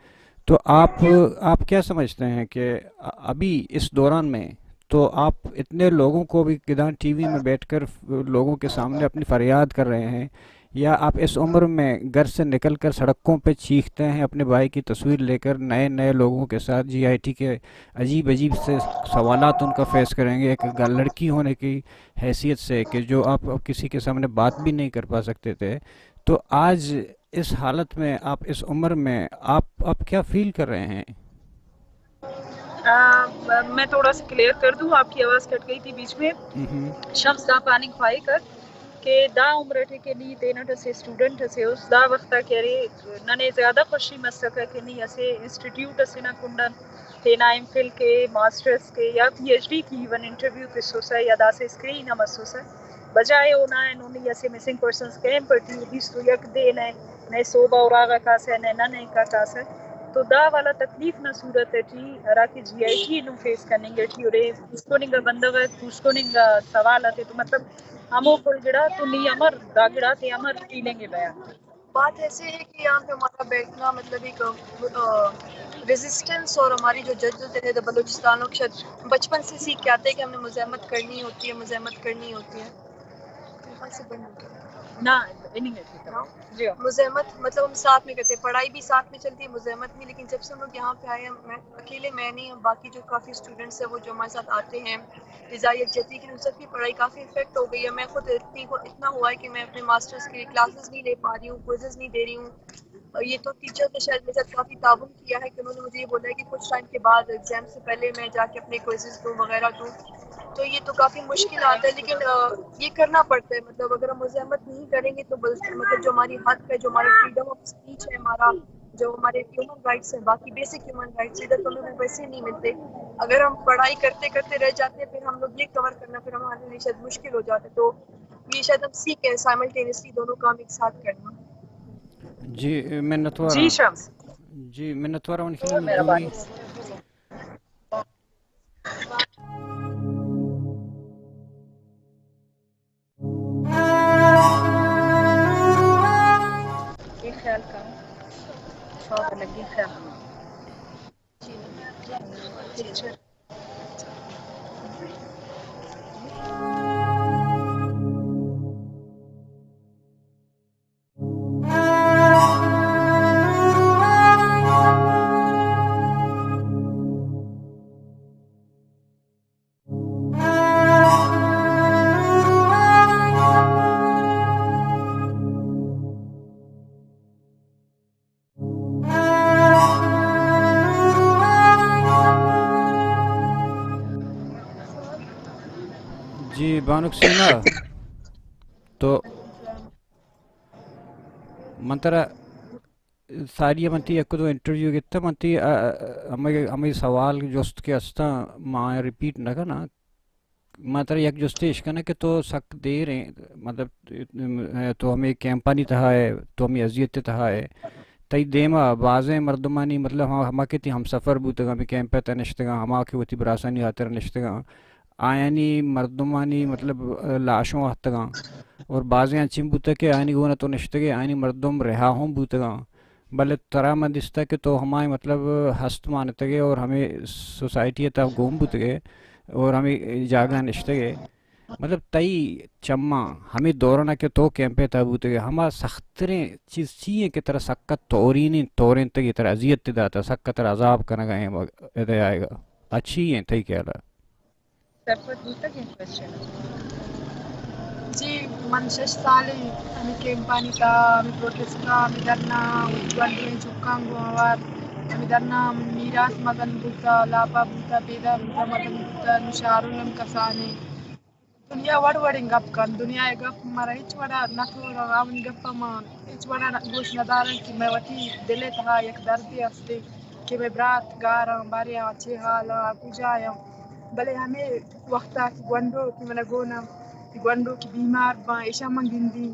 تو آپ کیا سمجھتے ہیں کہ ابھی اس دوران میں تو آپ اتنے لوگوں کو بھی گدان ٹی وی میں بیٹھ کر لوگوں کے سامنے اپنی فریاد کر رہے ہیں یا آپ اس عمر میں گھر سے نکل کر سڑکوں پہ چیختے ہیں اپنے بھائی کی تصویر لے کر نئے لوگوں کے ساتھ جی آئی ٹی کے عجیب سے سوالات ان کا فیس کریں گے ایک لڑکی ہونے کی حیثیت سے کہ جو آپ کسی کے سامنے بات بھی نہیں کر پا سکتے تھے تو آج اس حالت میں آپ اس عمر میں آپ کیا فیل کر رہے ہیں؟ میں تھوڑا سا کلیئر کر دوں آپ کی آواز کٹ گئی تھی بیچ میں شخص دا پانی کھوائی کر کہ دا عمر ٹھے کہ نہیں دینا سے اسٹوڈنٹ سے اس دا وقت کہہ رہے ننے زیادہ خوشی مسکا کہ نہیں اسے انسٹیٹیوٹ اسے نہ کنڈن تینا ایم فل کے ماسٹرز کے یا پی ایچ ڈی کی ایون انٹرویو کے سوسا یا دا سے اسکرین نہ مسوسا بجائے ہونا ہے انہوں نے ایسے مسنگ پرسنس کیمپ پر تھی بیس تو یک دین ہے نئے صوبہ اور آگا کاس ہے نئے نہ کا کاس ہے تو دا والا تکلیف نہ صورت ہے جی ارا کی جی آئی ٹی نو فیس کرنے گے ٹھی اور اس کو ننگا بندہ ہے اس کو ننگا سوال آتے تو مطلب ہموں پل گڑا تو نہیں امر دا گڑا تے امر پی لیں گے بیان بات ایسے ہے کہ یہاں پہ ہمارا بیٹھنا مطلب ایک ریزسٹنس اور ہماری جو جدت ہے بلوچستانوں کے شاید بچپن سے سیکھ کے آتے ہیں کہ ہم نے مزاحمت کرنی ہوتی ہے نہ جی مزاحمت مطلب ہم ساتھ میں کرتے ہیں پڑھائی بھی ساتھ میں چلتی ہے مزاحمت بھی لیکن جب سے ہم لوگ یہاں پہ آئے ہیں میں اکیلے میں نہیں ہم باقی جو کافی اسٹوڈنٹس ہیں وہ جو ہمارے ساتھ آتے ہیں فضائی یکجہتی کی نصرت کی پڑھائی کافی افیکٹ ہو گئی ہے میں خود اتنا ہوا ہے کہ میں اپنے ماسٹرز کے کلاسز نہیں لے پا رہی ہوں کوئزز نہیں دے رہی ہوں یہ تو ٹیچر نے شاید میرے ساتھ کافی تعاون کیا ہے کہ انہوں نے مجھے یہ بولا ہے کہ کچھ ٹائم کے بعد ایگزام سے پہلے میں جا کے اپنے کوئزز دوں وغیرہ دوں تو یہ تو کافی مشکلات ہے لیکن یہ کرنا پڑتا ہے مطلب اگر ہم مزاحمت نہیں کریں گے تو مطلب جو ہماری حق ہے جو ہماری فریڈم آف اسپیچ ہے ہمارا جو ہمارے ہیومن رائٹس ہیں باقی بیسک ہیومن رائٹس ادھر تو ہمیں ویسے نہیں ملتے اگر ہم پڑھائی کرتے کرتے رہ جاتے ہیں پھر ہم لوگ یہ کور کرنا پھر ہمارے لیے شاید مشکل ہو جاتا ہے تو یہ شاید ہم سیکھیں سائملٹینیسلی دونوں کام ایک ساتھ کرنا جی منتوارا جی شمس جی منتوارا ان خلال میرا دومی یہ خیال کروں شوق لگی خیال ٹیچر جی بانک سینا تو منترا ساری منتی ایک تو انٹرویو کیتا منتی ہمیں سوال جوست کے استا ماں ریپیٹ نہ کرنا مطلب یک جوستے اشکنا کہ تو سک دے رہے مطلب تو ہمیں کیمپانی تہا ہے تو ہمیں اذیت تہا ہے تئی دیما بعضیں مردمانی مطلب ہما کے تی ہم سفر بوتگا ہمیں کیمپہ تا نشتگا ہما کے وتی براسانی آتر نشتگا آیانی مردمانی مطلب لاشوں آتگا اور بعضیں اچھیں بوتا کہ آئینی گونا تو نشتگے آئینی مردم رہا ہوں بوتگا بلے ترا من دستا کہ تو ہمارے مطلب ہست مانتگے اور ہمیں سوسائٹی تا گوم بوتگے اور ہمیں جاگا نشتگے مطلب تئی چما ہمیں دورنا کہ تو کیمپے تابوت گئے ہما سختریں چیز چیئیں کہ طرح سکت تورینی تورین تک یہ طرح عذیت داتا سکت طرح عذاب کرنا گئے ادھے آئے گا اچھی ہیں تھی کہہ رہا سرپت بوتا کہ کوشچن جی من 6 سالی ہمیں کیمپانی کا ہمیں پروٹیسٹ کا ہمیں درنا ونڈیں چکانگو ہمار ہمیں درنا میراث مدن بوتا لاپا بوتا بیدا بوتا مدن بوتا نشارولم کسانے دنیا وڑ وڑیں گپ کن دنیا گپ مرا ہچ وڑا نتھورا راون گپ مان ہچ وڑا گوش ندارن کہ میں وتی دلے تہا یک دردی استے کہ میں برات گاراں باریا چے حالا کجایا بلے ہمیں وقتا کہ گونڈو کہ من گونا کہ گونڈو کی بیمار با ایشا من گندی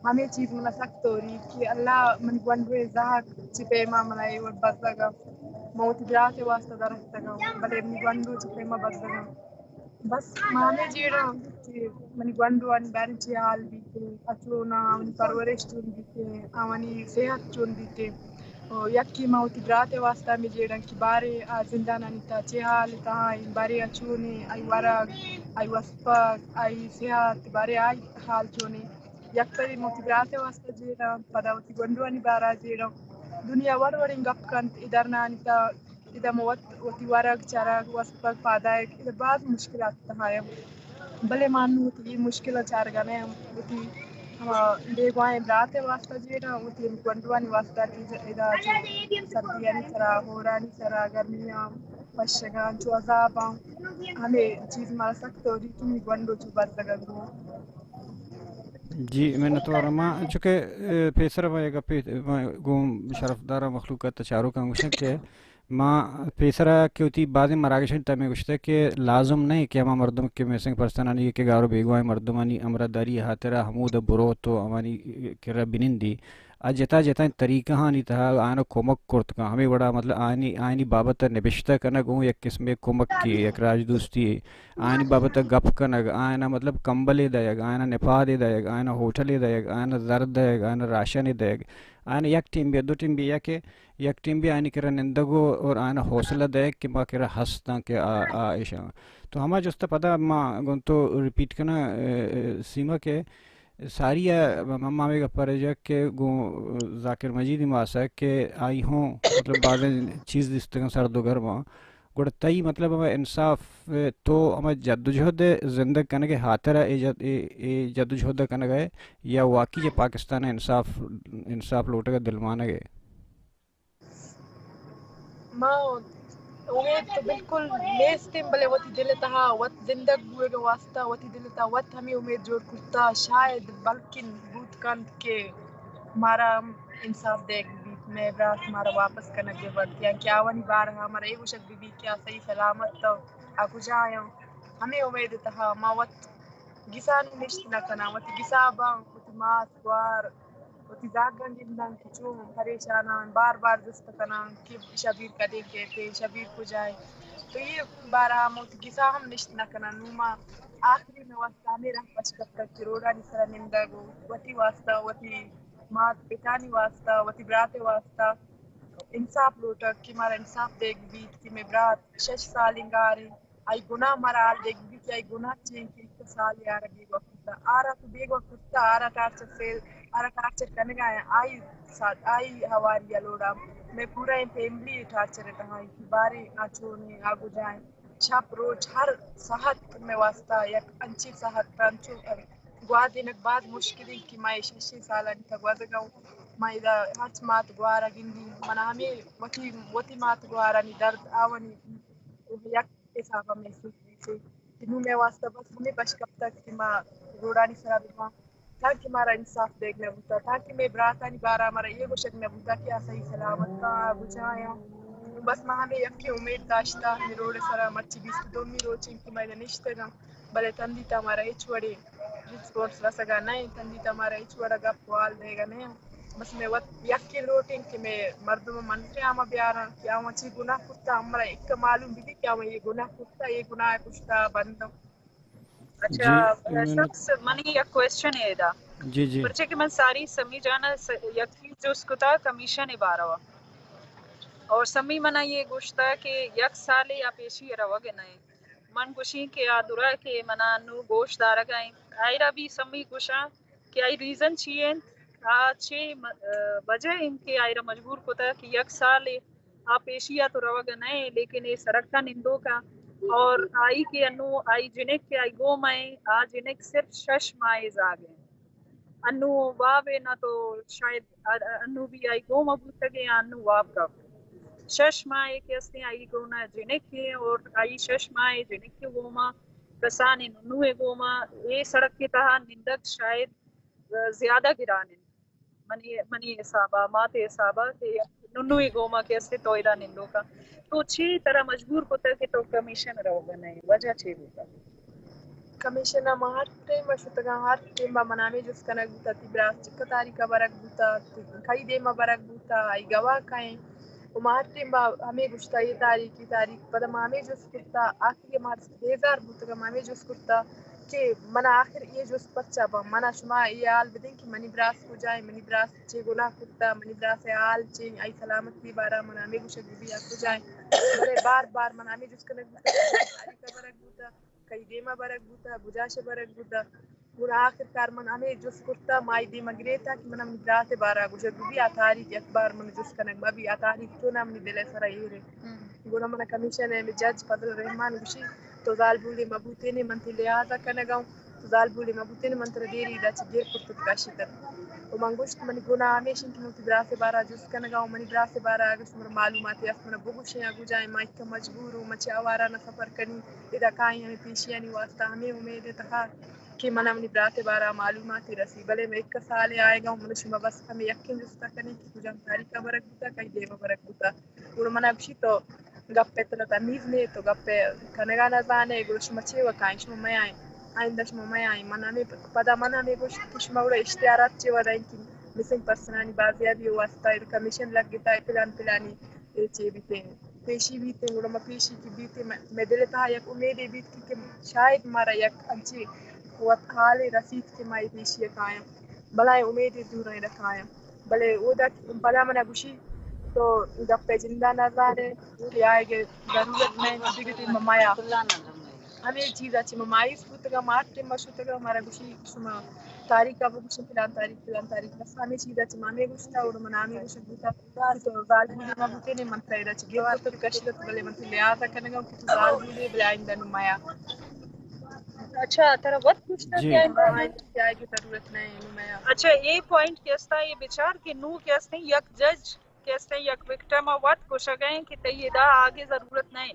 ہمیں چیز من سخت ہو رہی کہ اللہ من گونڈو زہاک چپے ما منائی وڑ بزگا موت برات واسطہ درستگا بلے من گونڈو چپے ما بزگا بس مانے جیڑا کہ منی گونڈو ان بینچی حال بیتے اچونا منی پرورش چون بیتے آوانی صحت چون بیتے یکی موتی براتے واسطہ میں جیڑن کی بارے زندہ نانیتا چے حال تہائی بارے اچونے آئی ورگ آئی وسپک آئی صحت بارے آئی حال چونے یک پری موتی براتے واسطہ جیڑا پدا وتی گونڈوانی بارا جیڑا دنیا وڑ وڑیں گپ کنت ادھر نانیتا ادھر موت وتی ورگ چرگ وسپک پادائک ادھر بعض مشکلات تہایا بلے مانو ہوتی مشکل چار گنے ہم ہوتی بیگوائیں براتے واسطہ جیڑا ہوتی گونڈوانی واسطہ ادا سردیانی سرا ہورانی سرا گرمیاں پشگان چو عذاباں ہمیں چیز مارا سخت ہو رہی تھی گونڈو چو برزگا گو جی میں نتوار ما چونکہ پیسر بھائی گا گوم شرف دارا مخلوقات تچارو کا گوشن کہ ماں پیسرا کی ہوتی بعض مراکشن تمہیں گوشتا کہ لازم نہیں کہ ہما مردم کے میسنگ پرستانانی کہ گارو بیگوائے مردمانی امرداری ہاترا حمود برو تو امانی کرا بنندی جتا جتا طریقہ ہانی تہا آنا کومک کرت کا ہمیں بڑا مطلب آئینی بابت نبشتہ کنگ گوں یک قسم کومک کی یک راج دوستی آئینی بابت گپ کنگ آئنا مطلب کمبلے دیگ آئنا نپادے دیگ آئنا ہوٹلے دیگ آئنا زرد دیگ آئنا راشن دیگ آئنا یک ٹیم بھی دو ٹیم بھی یک ٹیم بھی آئینی کرا نندگو اور آئنا حوصلہ دیگ کہ ما کرا ہستا کہ آئیشا تو ہما جستا پتا ما گون تو ریپیٹ کنا سیما کے ساری مامے کا پرجا کہ ذاکر مجید ماسا کہ آئی ہوں مطلب بعض چیز دستگاں سرد و گرما گوڑا تئی مطلب ہمیں انصاف تو ہمیں جدوجہد زندگ کنگے ہاتھرا جدوجہد کنگے یا واقعی جو پاکستان انصاف لوٹے گا دلمانا گئے ماں امید تو بالکل نیستیم بلے وتی دل تہا وت زندگ بوئے گا واسطہ وتی دل تہا وت ہمیں امید جوڑ کرتا شاید بلکن بوت کند کے مارا انصاف دیکھ بھی میں برات مارا واپس کرنا کے وقت یا کیا ونی بار ہمارا ایک شک بھی کیا صحیح سلامت تو اکو جایا ہمیں امید تہا ما وت گسان نشت نہ کنا وتی گساباں وتی مات گوار وتی زاگن گندان کچو پریشانان بار بار دست کنان کہ شبیر کدے کہتے شبیر کو جائے تو یہ بارہ موت گسا ہم نشت نہ کنا نوما آخری میں واسطہ میرا پشکت کر روڑا نسرا نندگو وتی واسطہ وتی مات پتانی واسطہ وتی براتے واسطہ انصاف لوٹا کہ مارا انصاف دیکھ بھی کہ میں برات 6 سال انگاری آئی گناہ مرا آل دیکھ بھی کہ آئی گناہ چین کہ 1 سال یارا بیگ وقتا آرا تو بیگ وقتا آرا ٹارچر کرنے گا آئی ہواری لوڑا میں پورا فیملی ٹارچر رہتا ہوں کہ بارے آچونے آگو جائیں چھپ روچ ہر صحت میں واسطہ یک انچی صحت پرنچو گواد دینک بعد مشکلی کہ مائی 6 سالانی تک وزگاؤں مائی دا ہچ مات گوارا گندی منا ہمیں وتی مات گوارا نی درد آوانی یک حسابہ محسوس بھی سے تنوں میں واسطہ بس ہمیں پشکب تک کہ ماں روڑانی سرا بھی ماں تاکہ ہمارا انصاف دیکھنا ہوتا تاکہ میں براتانی بارہ ہمارا یہ گوشت میں ہوتا کیا صحیح سلامت کا بجایا بس میں ہمیں یکی امید داشتا ہمیں روڈ سرا مچی بیس دومی روچیں کہ میں نشتگا بلے تندیتا ہمارا ایچوڑی سپورٹس رسگا نہیں تندیتا ہمارا ایچوڑا گا پوال دے گا نہیں بس میں یکی روٹیں کہ میں مردم منتری آما بیارا کہ آما چی گناہ کتا ہمارا ایک معلوم بھی کہ آما یہ گناہ کتا یہ گناہ کشتا بندم. اچھا جی شخص منی یک کوشچن ہے دا جی جی پرچے کہ من ساری سمی جانا یکی جو اس کو تا کمیشن بارا ہوا اور سمی منا یہ گوشتا کہ یک سال یا پیشی روا گے نئے من گوشی کہ آدورا کہ منا نو گوشت دارا گئیں آئیرا بھی سمی گوشا کہ آئی ریزن چیئے آچے وجہ ان کے آئیرا مجبور کو تا کہ یک سال آ پیشیا تو روا گے نئے لیکن یہ سرکتا نندو کا اور آئی کے انو آئی جنک کے آئی گو مائیں آ جنک صرف شش مائیں زاگیں انو واب ہے نہ تو شاید انو بھی آئی گو مبوتا گے انو واب کا شش مائیں کے اسنے آئی گو نہ جنک ہے اور آئی شش مائیں جنک کے گوما کسانے ننوے گوما یہ سڑک کے تہا نندک شاید زیادہ گرانے منی حسابہ ماتے حسابہ کہ ننوے گوما کے اسے توئیدہ نندو کا تو چھی طرح مجبور ہوتا ہے کہ تو کمیشن رہو گا نہیں وجہ چھی ہوتا کمیشن ہر ٹائم شتگا ہر ٹائم منامی جس کنک بوتا تی براس چکا تاریخ برک بوتا کئی دیما برک بوتا آئی گواہ کہیں ہر ٹائم ہمیں گشتا یہ تاریخ پدا ہمیں جس کرتا آخری ہمارے بیزار بوتا ہمیں جس کرتا کہ منا آخر یہ جس پچا با منا شما یہ حال بدیں کہ منی براس کو جائے منی براس چے گناہ کرتا منی براس حال چے آئی سلامتی بارا منا ہمیں گوشت بھی کو جائے بڑے بار بار منا ہمیں جس کنک بوتا تاریخ برک بوتا کئی دیما برک بوتا بجاش برک بوتا پورا آخر کار من ہمیں جس کرتا مائی دیما گریتا کہ من ہمیں برات بارا گوشت بھی تاریخ ایک بار من جس کنک مبی تاریخ تو نام نی دلے سرا ایرے گونا من کمیشن ہے جج فضل الرحمن گوشی تو زال بولی مبوتے نے منتی لہذا کنگاؤں تو زال بولی مبوتے نے منتر دیری دا چی دیر کرتت کاشی کر و من گوشت منی گناہ ہمیشہ کہ منتی برات بارا جس کنگاؤں منی برات بارا اگر سمر معلوماتی اس من بگوشیں اگو جائیں مائکہ مجبور ہوں مچے آوارا نہ سفر کنی ادا کائیں ہمیں پیشیاں نہیں واسطہ ہمیں امید ہے تھا کہ من منی برات بارا معلوماتی رسی بلے میں ایک سال آئے گا من شما بس ہمیں یقین رستا کنی کہ کجا تاریخ برک بوتا کئی دیو برک بوتا اور من ابشی تو گپے تو تمیز نہیں تو گپے کنگا نہ زانے گوش مچے و کائیں شما میں آئیں آئندہ شما میں آئیں من ہمیں پدا من ہمیں گوش شما وڑا اشتہارات چے ودائیں کہ مسنگ پرسنانی بازیابی واسطہ کمیشن لگ گتا ہے پلان چے بھی تے پیشی بھی تے گوڑا ما پیشی کی بھی تے میں دل تھا یک امید بھی تھی کہ شاید مارا یک انچی وقت حال رسید کے مائی پیشی کائیں بلائے امید دور نہیں رکھائیں بلے وہ دا بلا منا گوشی تو گپے زندہ نہ زانے کہ آئے گے ضرورت نہیں دیگتی ممایا ہمیں چیز اچھی ممائز بوتگا مارتے مشوتگا ہمارا گوشی شما تاریخ ابو گوشی پلان تاریخ بس ہمیں چیز اچھی مامی گوشتا اور منامی گوشت بوتا تو زال بولی ما بوتے نے منتا ہے رچ گیوا تو کشلت بلے منتی لہذا کنگا کہ تو زال بولی بلے آئندہ نمایا اچھا ترا وقت پوچھتا جی کیا ہے آئے کی ضرورت نہیں نمایا اچھا یہ پوائنٹ کیستا یہ بیچار کہ نو کیستے یک جج کیستے یک وکٹم وقت کو شگئیں کہ تی دا آگے ضرورت نہیں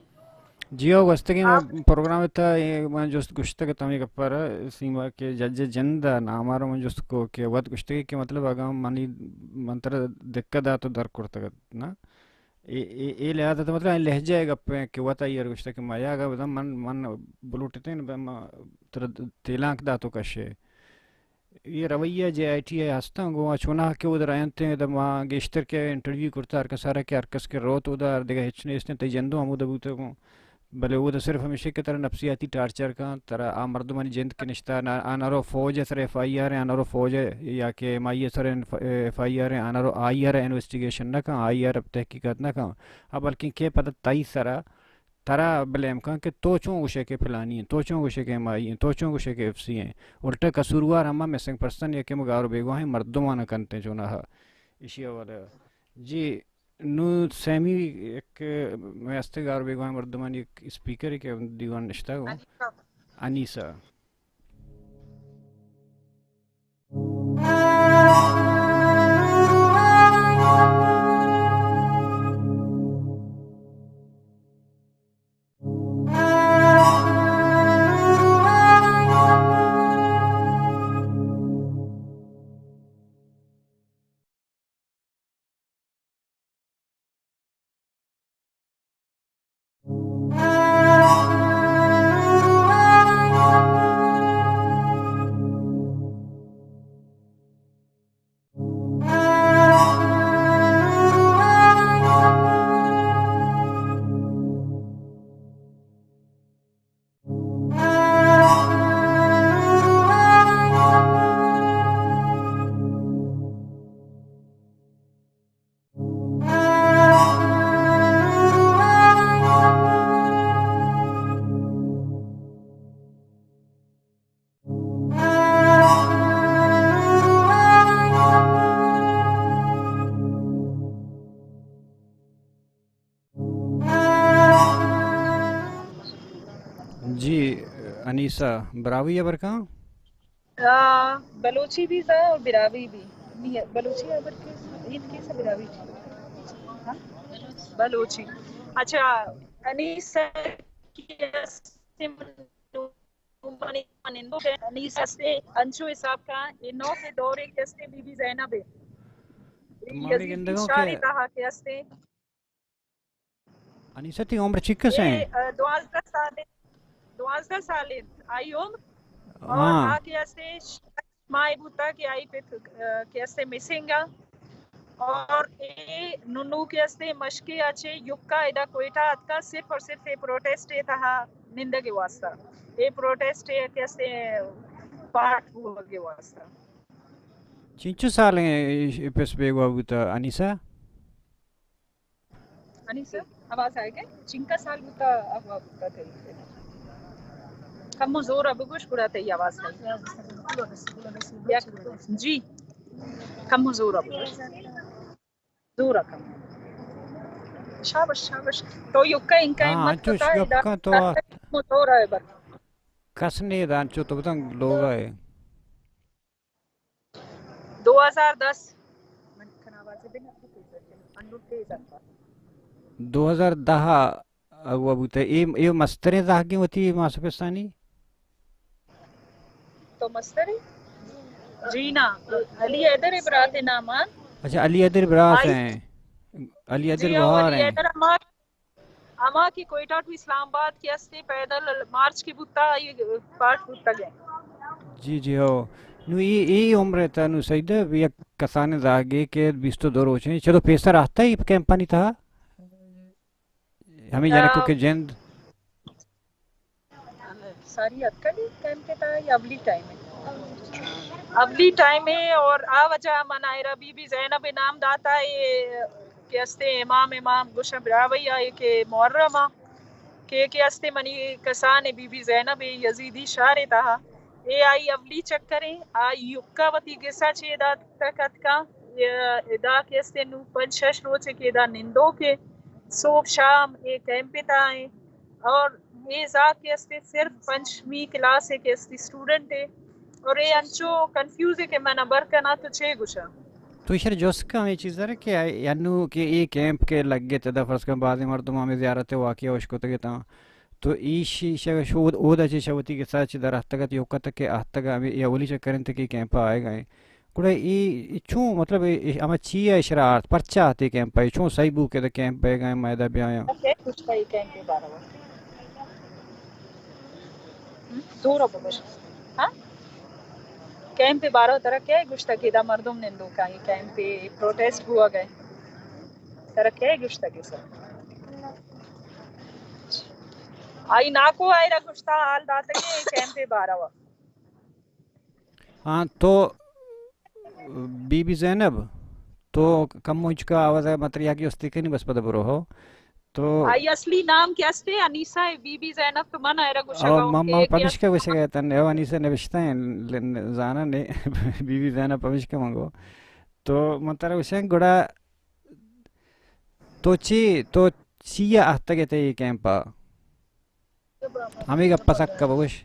جیو وستگی آپ پروگرام تا من جست گشتگ تمی گپر سیما کے جج جند نامارو من جست کو کہ ود گشتگی کے مطلب اگام منی منتر دقت تو در کرتگ نا اے لہذا تو مطلب لہجہ گپے کہ وتا یہ گشتگ مایا گا بدم من بلوٹتین تر تیلانک دا تو کشے یہ رویہ جے آئی ٹی ہستا گو چونا کہ ادھر آئنتے دم گیشتر کے انٹرویو کرتا ہر کسارا کہ ہر کس کے روت ادھر دیکھا ہچنے اس نے تی جندو ہم ادھر بوتے گو بلے وہ تو صرف ہمیشہ کی طرح نفسیاتی ٹارچر کا طرح آ مردمانی جند کے نشتہ آنارو فوج ہے سر ایف آئی آر ہے آنارو فوج ہے یا کہ ایم آئی سر ایف آئی آر ہے آنارو آئی آر ہے انویسٹیگیشن نہ کہاں آئی آر اب تحقیقات نہ کہاں اب بلکہ کہ پتہ تائی سرا ترا بلیم کہاں کہ تو چوں گوشے کے فلانی ہیں تو چوں گوشے کے ایم آئی ہیں تو چوں گوشے کے ایف سی ہیں الٹا قصوروار ہما مسنگ پرسن یا کہ مگارو بیگو ہیں مردمانہ کنتے جو نہ اشیاء والا جی نو سیمی ایک میں استگار بیگو ہیں مردمانی ایک اسپیکر ہے کہ دیوان نشتا ہو انیسا انیسہ براوی ابر کہاں بلوچی بھی تھا اور براوی بھی نہیں بلوچی ابر کے عید کے سے براوی تھی ہاں بلوچی اچھا انیسہ انیسہ سے انشو حساب کا انو کے دورے کے استے بی بی زینب تمہاری یزید کی گندگوں کے شاری تہا کے استے انیسہ تی عمر چکس ہیں یہ 12 سال آئی عمر اور ہاں آگے استے مائی بوتا کہ آئی پہ کہ استے مسنگا اور اے ننو کے استے مشکی اچھے یکا ایڈا کوئٹا اتکا صرف اور صرف اے پروٹیسٹ تہا نندگی واسطہ اے پروٹیسٹ کے استے پارٹ ہوگے واسطہ چینچو سال ہیں پس بیگوا بوتا انیسہ انیسہ آواز آئے گا چنکا سال بوتا آواز بوتا تھے کم زور اب کچھ پورا تھی آواز جی کم زور اب زور کم شابش شابش تو یکا انکا ہاں ہمت انچو کتا شگپ کا تو زور ہے بر کس نہیں دا انچو تو بتاں لوگ آئے 2010 2010 اگوا بوتا یہ مستریں داگیں ہوتی ہے ماسپستانی تو مستری جی نا علی حیدر برات نامان اچھا علی ادر براس ہیں علی ادر جی بہار علی ہیں حیدر اما کی کوئٹہ ٹو اسلام آباد کے استے پیدل مارچ کی بوتا یہ پارٹ بوتا گئے جی جی ہو نو یہ عمر تا نو سیدہ یا کسانے داگے کہ 22 روچیں چلو پیسر آتا ہی کیمپانی تھا ہمیں جانے کو کہ جند ساری اتکلی ٹائم کے تا یا اولی ٹائم ہے اولی ٹائم ہے اور آ وجہ منائرہ بی بی زینب نام داتا ہے کہ استے امام گوشہ براوی آئے کہ محرمہ کہ استے منی کسان بی بی زینب یزیدی شار تہا اے آئی اولی چکریں آئی یکا وطی گسا چھے دا تکت کا ادا کے استے نو 5-6 روچے کے دا نندو کے صبح شام اے کیمپتا آئیں اور یہ ذات کے استے صرف 5ویں کلاس ہے کہ استی اسٹوڈنٹ ہے اور یہ انچو کنفیوز ہے کہ میں نبر کرنا تو چھے گوشا تو اشار جوس کا ہمیں چیز ہے کہ یعنی کہ یہ کیمپ کے لگ گئے تدا فرض کا بعضی مردم ہمیں زیارت واقعہ وشکو تگے تا تو ایشی شود اودا چی شوتی کے ساتھ در احتگت یوکا تک کہ احتگا ہمیں یہ اولی چکرن تک یہ کیمپا آئے گئے کڑا یہ چون مطلب ہمیں چیئے اشرارت پرچہ آتے کیمپا ہے چون صحیح بو کے دا کیمپ بے گئے مائدہ بھی آیا کچھ کا یہ کیمپ کے بارے میں دور ہو بش ہاں کیمپ پہ 12 طرح کیا ہے گشتگی دا مردم نندو کا یہ کیمپ پہ پروٹیسٹ ہوا گئے طرح کیا ہے گشتگی سر آئی ناکو آئی را گشتا حال داتا کہ یہ کیمپ پہ 12 ہاں تو بی بی زینب تو کم مجھ کا آواز ہے مطریا کی استی کے نہیں بس پتہ برو ہو تو آئی اصلی نام کیا استے انیسہ بی بی زینب تو من آئے را گوشا او گاؤں ماما پمش کا گوشا گیا تن او انیسہ نوشتا ہیں زانا نے بی بی زینب پمش کا منگو تو منترہ گوشا ہیں گوڑا تو چی آہتا گیا تھا یہ کیمپا ہمیں گا پسک کا بگوش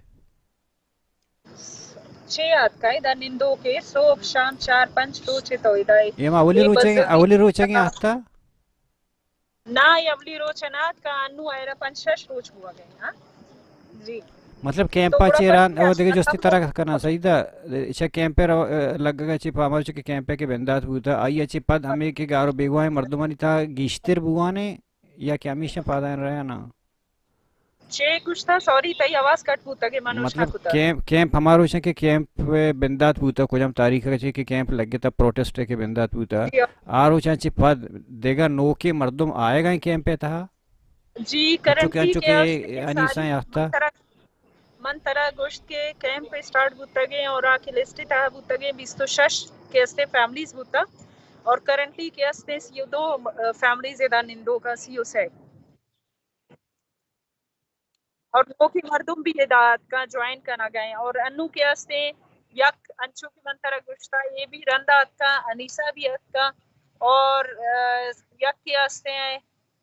6 آت کا دا نندو کے صبح شام 4-5 روچے تو ادائی یہ ما اولی روچے گیا آہتا نا یہ اولی روچنات کا انو آئے را 5-6 روچ ہوا گئے ہاں جی مطلب کیمپا چیران او دیکھے جو اس طرح کرنا صحیح دا اچھا کیمپے لگا گا چی پامر چکے کیمپے کے بندات بوتا آئی اچھی پد ہمیں کہ گارو بیگوائیں مردمانی تا گیشتر بوانے یا کیا ہمیشہ پادائن رہا نا چے کچھ تھا سوری تای آواز کٹ بوتا کہ منوش نہ مطلب کتا کیمپ ہمارو چاہ کہ کیمپ بندات بوتا کچھ ہم تاریخ کا چاہ کہ کیمپ لگے تا پروٹیسٹ کے بندات بوتا آرو چاہ چی پد دیگا نو کے مردم آئے گا کیمپے تھا جی کرنٹلی کے انیسا یافتا من طرح گوشت کے کیمپ پہ سٹارٹ بوتا گئے اور آکے لسٹی تاہ بوتا گئے 26 کے استے فیملیز بوتا اور کرنٹلی کے استے سیو 2 فیملیز دا نندو کا سیو سیٹ اور وہ کی مردم بھی ہدایت کا جوائن کرنا گئے اور انو کے استے یک انچو کی من طرح گوشتا یہ بھی رندات کا انیسا بھی ات کا اور یک کے استے ہیں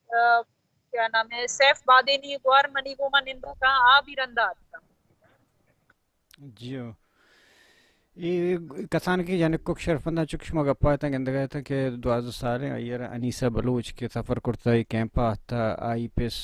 کیا نام ہے سیف بادینی گوار منی گوما نندو کا بھی رندات کا جی کسان کی جانب کو شرفندہ چکش مگا پاتا گند گیا تھا کہ 12 سال ایئر انیسا بلوچ کے سفر کرتا ہے کیمپا آتا آئی پیس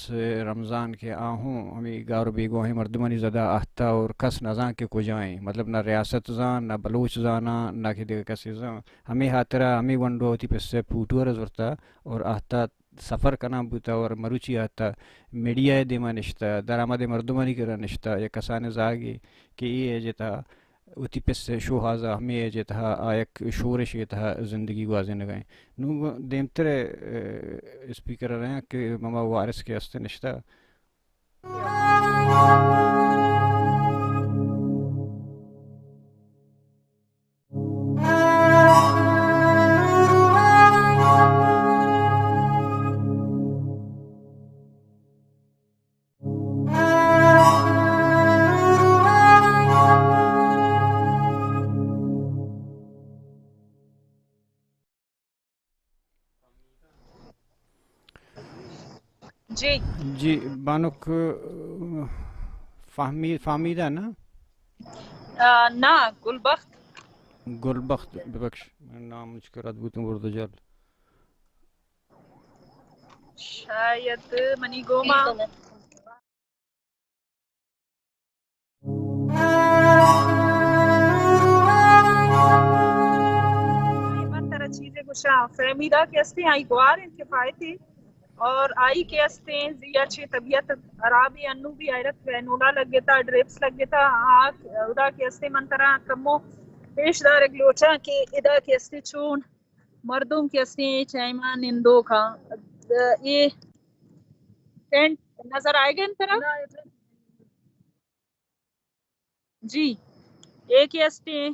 رمضان کے آہوں ہمیں گار بیگو ہیں مردمانی زدہ آتا اور کس نزان کے کو جائیں مطلب نہ ریاست زان نہ بلوچ زانا نہ کہ دیگر کسی زان ہمیں ہاترا ہمیں ونڈو ہوتی پس سے پوٹو رزورتا اور آتا سفر کا نام بوتا اور مروچی آتا میڈیا دیما نشتا درآمد مردمانی کرا نشتا یا کسان زاگی کہ یہ جتا اوتی پس شو ہازا ہمیں جتہا آیک شورش جتہا زندگی گوازے نگائیں نو دیمتر اسپیکر رہے ہیں کہ مما وارث کے ہستے نشتا جی جی بانک فاہمیدہ نا نا گلبخت گلبخت ببخش نام مجھ کر ادبوتوں برد جل شاید منی گوما چیزیں کچھ فہمیدہ کے ہستے آئی گوار ان کے فائدے اور آئی کے ہستے زیا چھے طبیعت عرابی انو بھی آئرت وینولا لگ گیتا ڈریپس لگ گیتا آگ ادا کے ہستے منترہ کمو پیش دار گلوچا کے ادا کے ہستے چون مردم کے ہستے چائمان اندو کا یہ ٹینٹ نظر آئے گا ان طرح جی ایک ہستے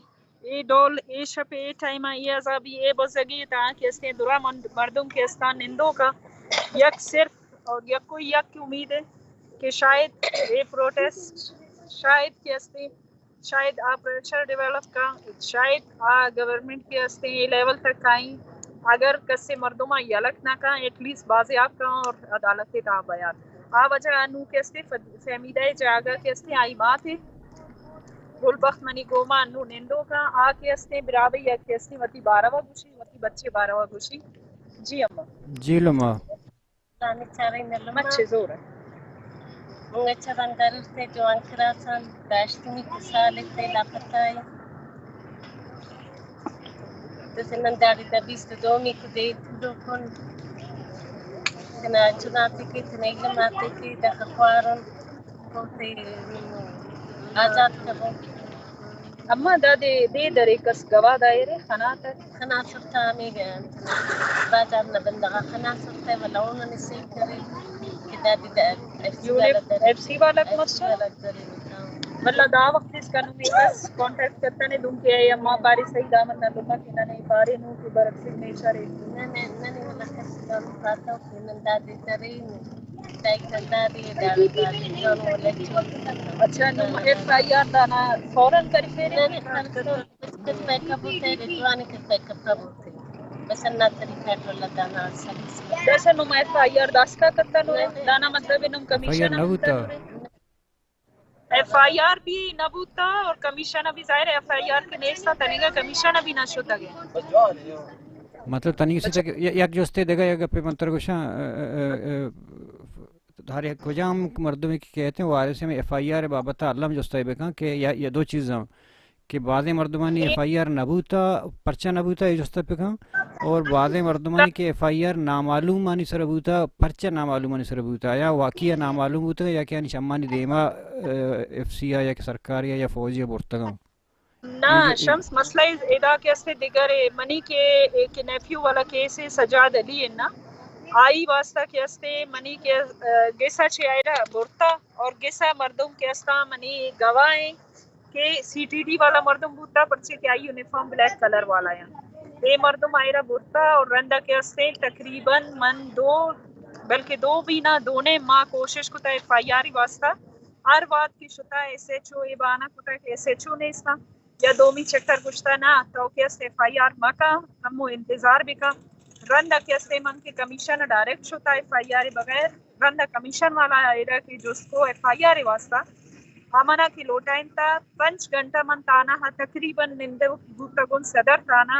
اے ڈول اے شپ اے ٹائما اے عذابی اے بزگی تا کہ اس نے درا مردم کے استان نندوں کا یک صرف اور یک کوئی یک کی امید ہے کہ شاید اے پروٹیسٹ شاید کے استے شاید آ پریشر ڈیولپ کا شاید آ گورنمنٹ کے استے اے لیول تک آئیں اگر کسے مردمہ یلک نہ کا ایٹ لیسٹ بازیاب کا اور عدالت تا بیان آ وجہ انو کے استے فہمیدہ جاگا کے استے آئی بات ہے گلبخت منی گوما انو نندو کا آ کے استے برابی یا کے استے وتی 12واں گوشی وتی بچے 12واں گوشی جی اما جی لما مچھے زور ہے Ungecha bandaruste Joan Krasan, Dashtini Kusalete Lapatai. Desde Nandari da Vista Domi Kude Tudokon. Kana Chunati ki Tanaila Mate ki da Kakwaron. Kote Azad Kabo. اما دا دے در کس گوا دائرے خناتا خناستا میگا بازار نبندغا خناستا ولونا نسي كري كده دي ایف سی والا کمسا مطلع دا وقت اس کا نمی بس کانٹیکٹ کرتا نے دوں کہ اما باری صحیح دامت نہ لما کہ نہ نہیں باری نو کہ برکسی نہیں شارے نني ولا كسر فاتو من دادي ترين دايك دادي دادي كانوا ولا اچھا نو ایف آئی آر دانا فوراً کری پھیرے نني كنت بايكا بوتي رجواني كنت بايكا بوتي بس انا تريكات ولا دانا سلس جیسے نو ایف آئی آر داس کا کرتا نو دانا مطلب نم کمیشن ایف آئی آر بھی نبوتا اور کمیشن بھی ظاہر ایف آئی آر کے نیستا تنگا کمیشن بھی نہ شوتا گیا مطلب تنیگ سے تک یک جوستے دے گا یک پہ منتر گوشاں ہر کجام مردوں میں کہتے ہیں وارث میں ایف آئی آر بابتا علم جوستا ہے بکاں کہ یہ دو چیزاں کہ بعض مردمانی ایف آئی آر نبوتا پرچہ نبوتا ہے جوستا پکاں اور بعض مردمانی کے ایف آئی آر نامعلوم مانی سر بوتا پرچہ نامعلوم مانی سر بوتا یا واقعہ نامعلوم ہوتا یا کہ نشمانی دیما ایف سی یا کہ سرکاری یا فوجی بورتگاں نا شمس مسئلہ ادا کے اسے دیگر منی کے ایک نیفیو والا کیس ہے سجاد علی ہے نا آئی واسطہ کے استے منی کے گیسا چھے آئے رہا بورتا اور گیسا مردم کے استا منی گواہیں کہ سی ٹی ڈی والا مردم بورتا پرچے کے آئی یونیفارم بلیک کلر والا ہے اے مردم آئے رہا بورتا اور رندہ کے استے تقریباً من دو بلکہ دو بھی نہ دونے ماں کوشش کتا ایف آئی آری واسطہ ہر بات کی شتا ایس ایچ او ایبانا کتا کہ ایس ایچ او نے اس کا یا دومی چکر کچھتا نا تو کہ اس ایف آئی آر مکا ہمو انتظار بکا رندہ کے استے من کے کمیشن ڈائریکٹ شتا ایف آئی آر بغیر رندہ کمیشن والا آئے رہا کہ جو اس کو ایف آئی آر واسطہ Amana ki lotainta 5 ganta man tana ha takriban ninde butagun sadar tana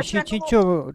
işi çiço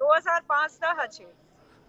2005 ਦਾ ਹਜੇ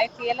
ITL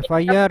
FIR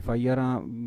FIR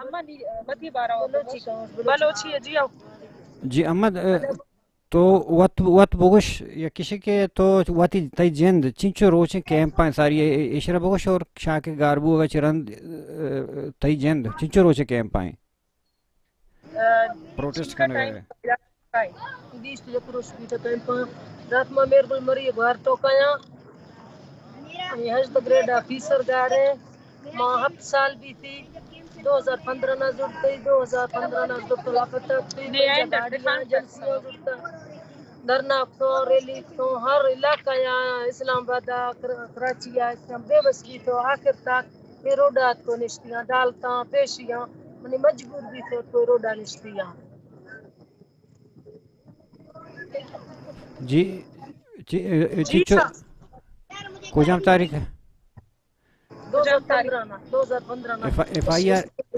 اما بدی بارا بلوچی کا بلوچی جی او جی احمد تو وات بوگش یا کسی کے تو واتی تای جند چنچو روچ کیمپائن ساری اشرا بوگش اور شاہ کے گاربو گا چرند تای جند چنچو روچ کیمپائن پروٹیسٹ کرنے گئے دیش تو جکروش بیٹا کیمپا رات میں میر بل مری بار تو کایا یہ ہج تک گریڈ آفیسر گارے ماں 7 سال بھی تھی 2015 نہ جڑتے 2015 نہ جڑتے لاپتہ تھی گاڑیاں ایجنسیاں جڑتا دھرنا تو ریلی تو ہر علاقہ یا اسلام آباد کراچی یا بے بس کی تو آخر تک یہ روڈات کو نشتیاں ڈالتا پیشیاں منی مجبور بھی تو کوئی روڈا نشتیاں جی چنچو کجام تاریخ ہے 2015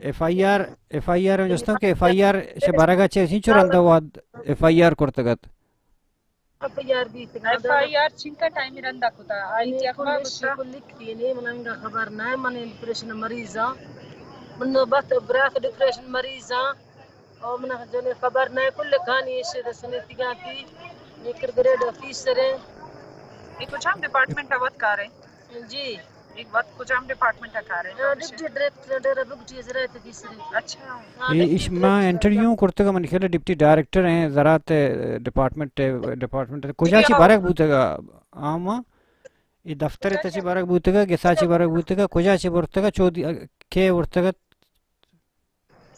ایف آئی آر میں جستوں کہ ایف آئی آر سے بارگا چے چنچو رندہ واد ایف آئی آر کرتگت ایف آئی آر بھی ایف آئی آر چنکا ٹائم رندا کتا آئی تی اخبار بتا کو لکھتی نہیں مننگا خبر نہ من ڈپریشن مریضاں من بات براک ڈپریشن مریضاں اور من جنے خبر نہ کل کہانی سے رسنے تیگاتی نیکر گریڈ آفیسر ہیں یہ کچھ ہم ڈپارٹمنٹ اوت کار ہیں جی ایک بات کچھ ہم ڈپارٹمنٹ کار ہیں ڈپٹی ڈائریکٹر بک چیز رہتے تیسرے اچھا اس میں انٹرویو کرتے گا من خیال ڈپٹی ڈائریکٹر ہیں زراعت ڈپارٹمنٹ کجا چی بارک بوتے گا عام یہ دفتر تچی بارک بوتے گا گسا چی بارک بوتے گا کجا چی بورتے گا چودی کے بورتے گا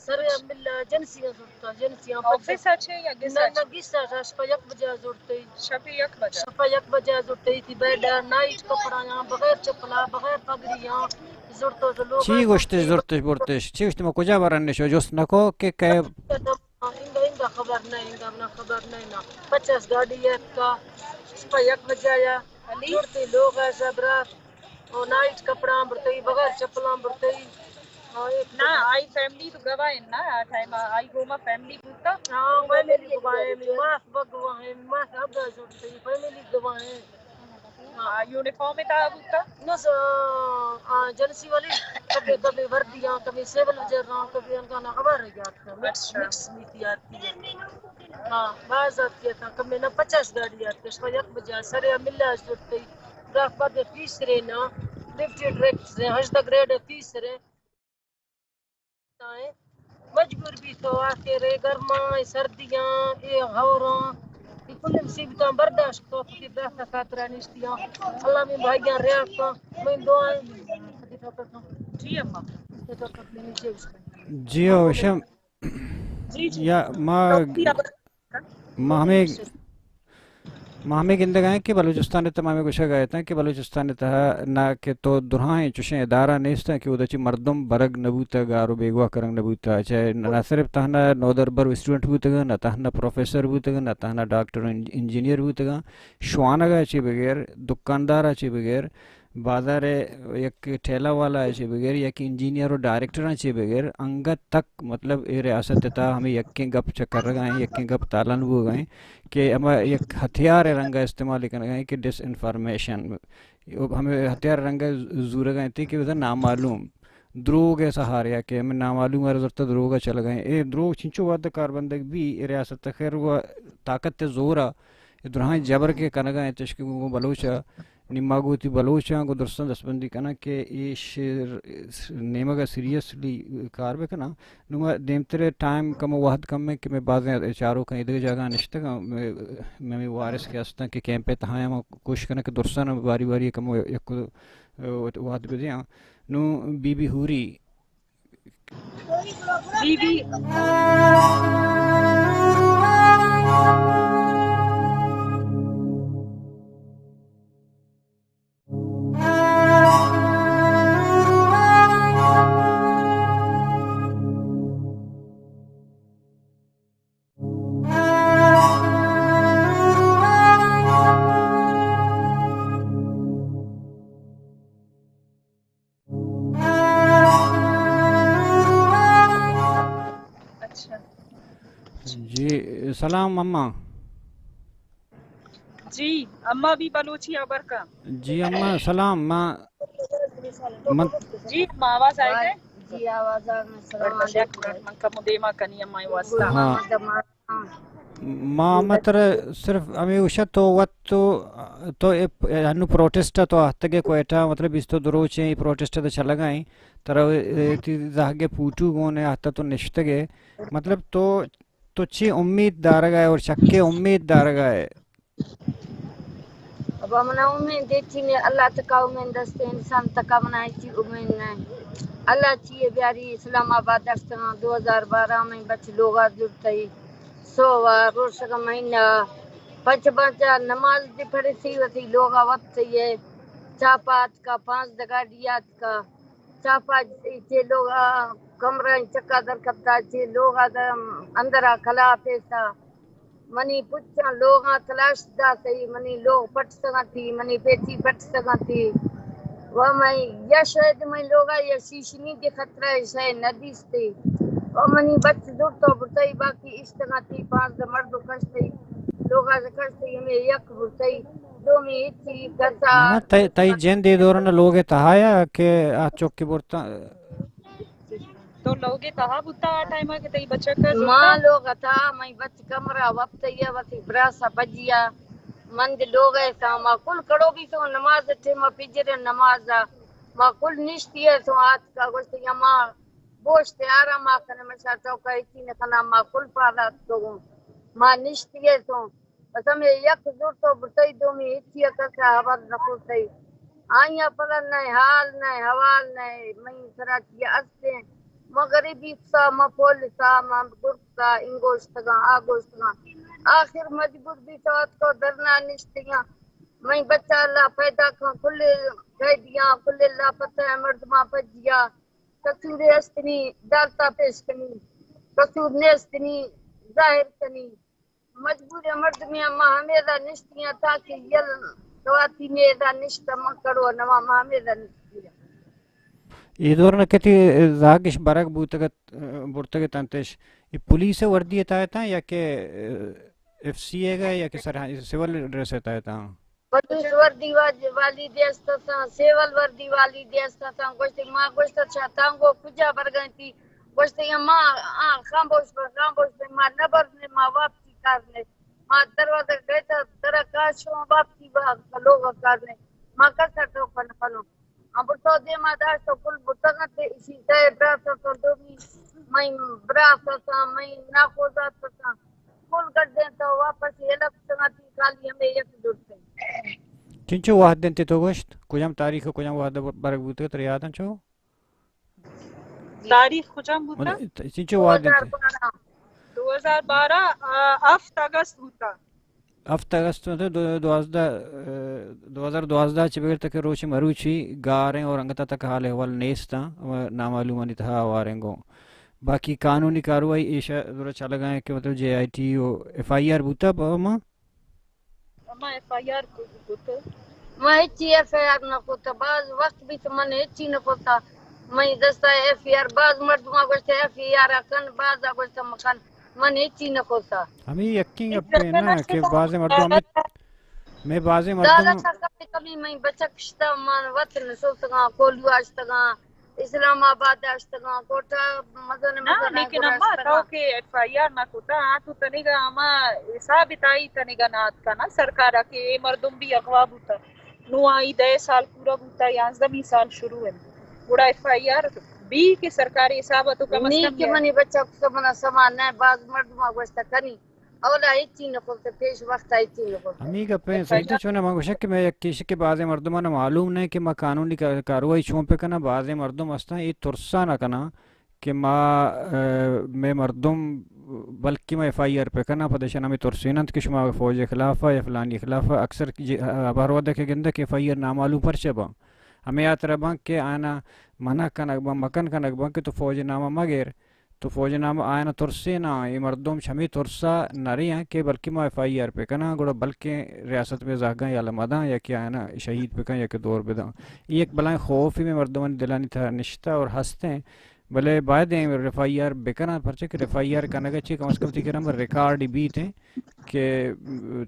سر بالله جنسية زرتها جنسية آفیس اچھے یا گسا نہ گسا شفا یک بجا زرتي شبی یک بجا شفا یک بجا زرتي تھی بیڈ نائٹ کپڑا یہاں بغیر چپلا بغیر پگڑیاں زرتو لوگ چی گوشتش زرتش بورتش چی گوشت ما کجا برنش جوست نکو کہ انگا خبر نہیں انگا خبر نہیں نا 50 گاڑی ایک کا شفا یک بجا یا زرتی لوگ ہے زبرات اور نائٹ کپڑا برتئی بغیر چپلا برتئی نا آئی فیملی تو گواہ نا ٹائم آئی گوما فیملی بوتا ہاں فیملی گواہ ہے ماس بگواہ ہے ماس ابا زرتی فیملی گواہ ہے یونیفارم تا بوتا نس جنسی والی کبھی کبھی وردیاں کبھی سیول وجراں کبھی ان کا نا خبر ہے جاتا مکس میٹی آتی ہے ہاں بعض آتی ہے کبھی نا 50 گاڑی آتی ہے اس یک بجا سرے ملا زرتی گراف پا تیسرے نا ڈپٹی ڈائریکٹر ہج تک گریڈ تیسرے مجبور بھی تو آخر گرما سردیاں یہ ہوراں یہ کل مصیبتاں برداشت کو کی بہتا خاطرہ نشتیاں اللہ میں بھائیاں ریاکاں میں دعائیں جی اما جی اوشم یا ہمیں گندگاہ ہیں کہ بلوچستان تمام گوشہ گئے تھے کہ بلوچستان تہا نہ کہ تو درہائیں چوشیں ادارہ نیستا کہ ادھا چی مردم برگ نبوتا گارو بیگوا کرنگ نبوتا چاہے نہ صرف تہنا نودر بر اسٹوڈنٹ بوتا گا نہ تہنا پروفیسر بوتا گا نہ تہنا ڈاکٹر انجینئر بوتا گا شوانگا چی بغیر دکاندارا چی بغیر بازار یک ٹھیلا والا چی بغیر یک انجینئر و ڈائریکٹر چی بغیر انگت تک مطلب اے ریاست تا ہمیں یکیں گپ چکر گئے یکیں گپ تالن ہو گئے کہ ہمیں یک ہتھیار رنگا استعمال کرنے گئے کہ ڈس انفارمیشن ہمیں ہتھیار رنگا زور گئے تھے کہ وہ نامعلوم دروگ ہے سہاریا کہ ہمیں نامعلوم رضرت دروگا چل گئے اے دروگ چنچو وعدہ کاربندگ بھی ریاست خیر وہ طاقت زورا درہائیں جبر کے کنگا تشکیل کو بلوچا نماگو تی بلوچاں کو درستان دستبندی کنا کہ یہ نیمگا سیریسلی کار بے کنا نما دیمتر ٹائم کم وحد کم ہے کہ میں بعضیں چاروں کہیں ادھر جگہ نشتا گا میں وارث کے ہستا کہ کیمپے تہاں ہم کوشش کرنا کہ درستان باری باری کم یک وحد بدیاں نو بی بی ہوری بی بی جی سلام اماں جی اما بھی بلوچی ابر کا جی اماں سلام ماں جی اما آواز آئے گئے جی آوازان السلام برکشک علیکم من کم دیما کنی امای واسطہ ہاں ما متر صرف ہمیں اشت تو وقت تو انو پروٹیسٹ تو ہتگے کوئٹہ مطلب اس تو دروچے پروٹیسٹ تو چلا گئیں ترا زاہگے پوٹو گونے ہتا تو نشتگے مطلب تو چی امید دار گئے اور چکے امید دار گئے اب منا امید دیتی نے اللہ تکا امید دستے انسان تکا منائی چی امید نہیں اللہ چیئے بیاری اسلام آباد دستنا 2012 میں بچ لوگا جڑتائی سووار روش کا مہینہ بچا نماز دی پڑھی سی وتی لوگا وقت یہ چاپات کا 5 دگاڑیات کا چاپات چے لوگا کمرہ چکا در کتا چے لوگا اندرا کلا پیسا منی پچھا لوگاں تلاش دا سی منی لوگ پٹ سکا تھی منی پیٹی پٹ سکا تھی وہ میں یا شاید میں لوگا یا شیشنی کے خطرہ ہے شاید ندیس تھی وہ منی بچ دور تو بتائی باقی اس طرح تھی 5 مرد کشتی لوگا سے کشتی ہمیں یک بتائی دو میں اتھی کسا نہ تئی جن دے دورن لوگ تہایا کہ آ چوکی بورتا تو لوگے تہا بتا ٹائم کے تئی بچہ کر ماں لوگ تھا میں بچ کمرہ وقت یہ وتی براسا بجیا مند لوگ ایسا ما کل کڑو بھی تو نماز تھے ما پجر نماز ما کل نشتی ہے تو آج کا گوشت یا ما گوشت آرام آکھنے مشا چوکا ایتی نکنا ما کل پالا تو ما نشتی ہے تو بس ہمیں یک زور تو بتائی دو میں ایتی کسا حبر نکو سی آئیا پلن نہیں حال نہیں حوال نہیں میں سراتی استے مغربی سا مپول سا گرسا انگوشتگاں آگوشتگاں آخر مجبور بھی سوات کو درنا نشتیاں میں بچہ اللہ پیدا کھاں کھلے گئے دیاں کھلے اللہ پتہ ہے مردماں پجیا کسور استنی دالتا پیش کنی کسور نیستنی ظاہر کنی مجبور مردمیاں ماں ہمیدہ نشتیاں تاکہ یل دواتی میدہ نشتہ مکڑو نما ماں ہمیدہ نشتیاں یہ دورن کتی زاگش برگ بوتگت بورتگت تنتش یہ پولیس وردی اتایتا یا کہ ایف سی اے گا یا کہ سیول ڈریس اتایتا پولیس وردی والی دیستا تھا سیول وردی والی دیستا تھا گوشتی ماں گوشتا چھاتانگو کجا برگئی تھی گوشتی ماں خامبوش پر ماں نبر نے ماں واپسی کرنے ماں دروازہ گئتا ترہ کاشوں واپسی لوگا کرنے ماں کسا ٹوپن پنو اب تو دے ماں داشتا کل بطنہ تے اسی دائے براسا تو دومی میں براسا تھا میں ناکوزا تھا کل کر دیں تو واپس یہ لگ سنا تھی کالی ہمیں یک جڑتے چنچو واحد دن تے تو گوشت کجام تاریخ کجام واحد برگ بوتگت ریادن چو تاریخ کجام بوتا چنچو واحد دن تے 2012 7 اگست بوتا 7 اگست 2012 چی بغیر تک روچی مروچی گاریں اور انگتا تک حال احوال نیستا نامعلومانی تہا آواریں گو باقی قانونی کاروائی ایشا دورا چلا گئے کہ مطلب J I T F I آئی آر بوتا ماں اما ایف آئی آر بوتا میں ہچی ایف آئی آر نہ کوتا بعض وقت بھی تو من ہچی نہ کوتا میں دستا ایف آئی آر بعض مردمہ گوشتا ایف آئی آر کن بعض گوشتا مکان من ہچی نہ کوتا ہمیں یقین اپنے نا کہ بعض مردوں میں بعض مردوں دالا کا کبھی میں بچکشتا من وطن سوسگاں کولیو آشتگاں اسلام آباد آشتگاں کوٹا مدن مدن لیکن اما تو کہ ایف آئی آر نہ کوتا تو تنگا اما ثابت آئی تنگا نات کا نا سرکارہ کے مردم بھی اغوا بوتا نو آئی 10 سال پورا بوتا 11 سال شروع ہے بڑا ایف آئی آر بھی کہ سرکاری حسابتوں کا نہیں کہ منی بچہ کو منا سامان ہے بعض مردمہ گوشتا کنی اولا ہچی نہ کوتا پیش وقت ہچی نہ کوتا ہمیں کا پہ صحیح تو چونا مانگو شک کہ میں یک کیش کے بعض مردمان معلوم نہیں کہ ما قانونی کاروائی چون پہ کنا بعض مردم استا یہ ترسا نہ کنا کہ میں مردم بلکہ میں ایف آئی آر پہ کنا پدشن ہمیں ترسینت کہ شما فوج خلافہ یا فلانی خلافہ اکثر باروا دیکھے گندہ کہ ایف آئی آر نامعلوم پرچے با ہمیں یاد رہا کہ آنا منع کنک با مکن کنک با کہ تو فوج نامہ مگر تو فوج نامہ آنا ترسے نہ یہ مردم شمی ترسا نہ رہی ہیں کہ بلکہ ما ایف آئی آر پہ کنا گوڑا بلکہ ریاست میں زاگاں یا لمداں یا کہ آنا شہید پہ کنا یا کہ دور بداں یہ ایک بلائیں خوف ہی میں مردمان دلانی تھا نشتہ اور ہستے ہیں بلے بعد رفائی بکنا پرچے کہ رفائی کنگا چی کم از کم تی کرم ریکارڈ بھی تھے کہ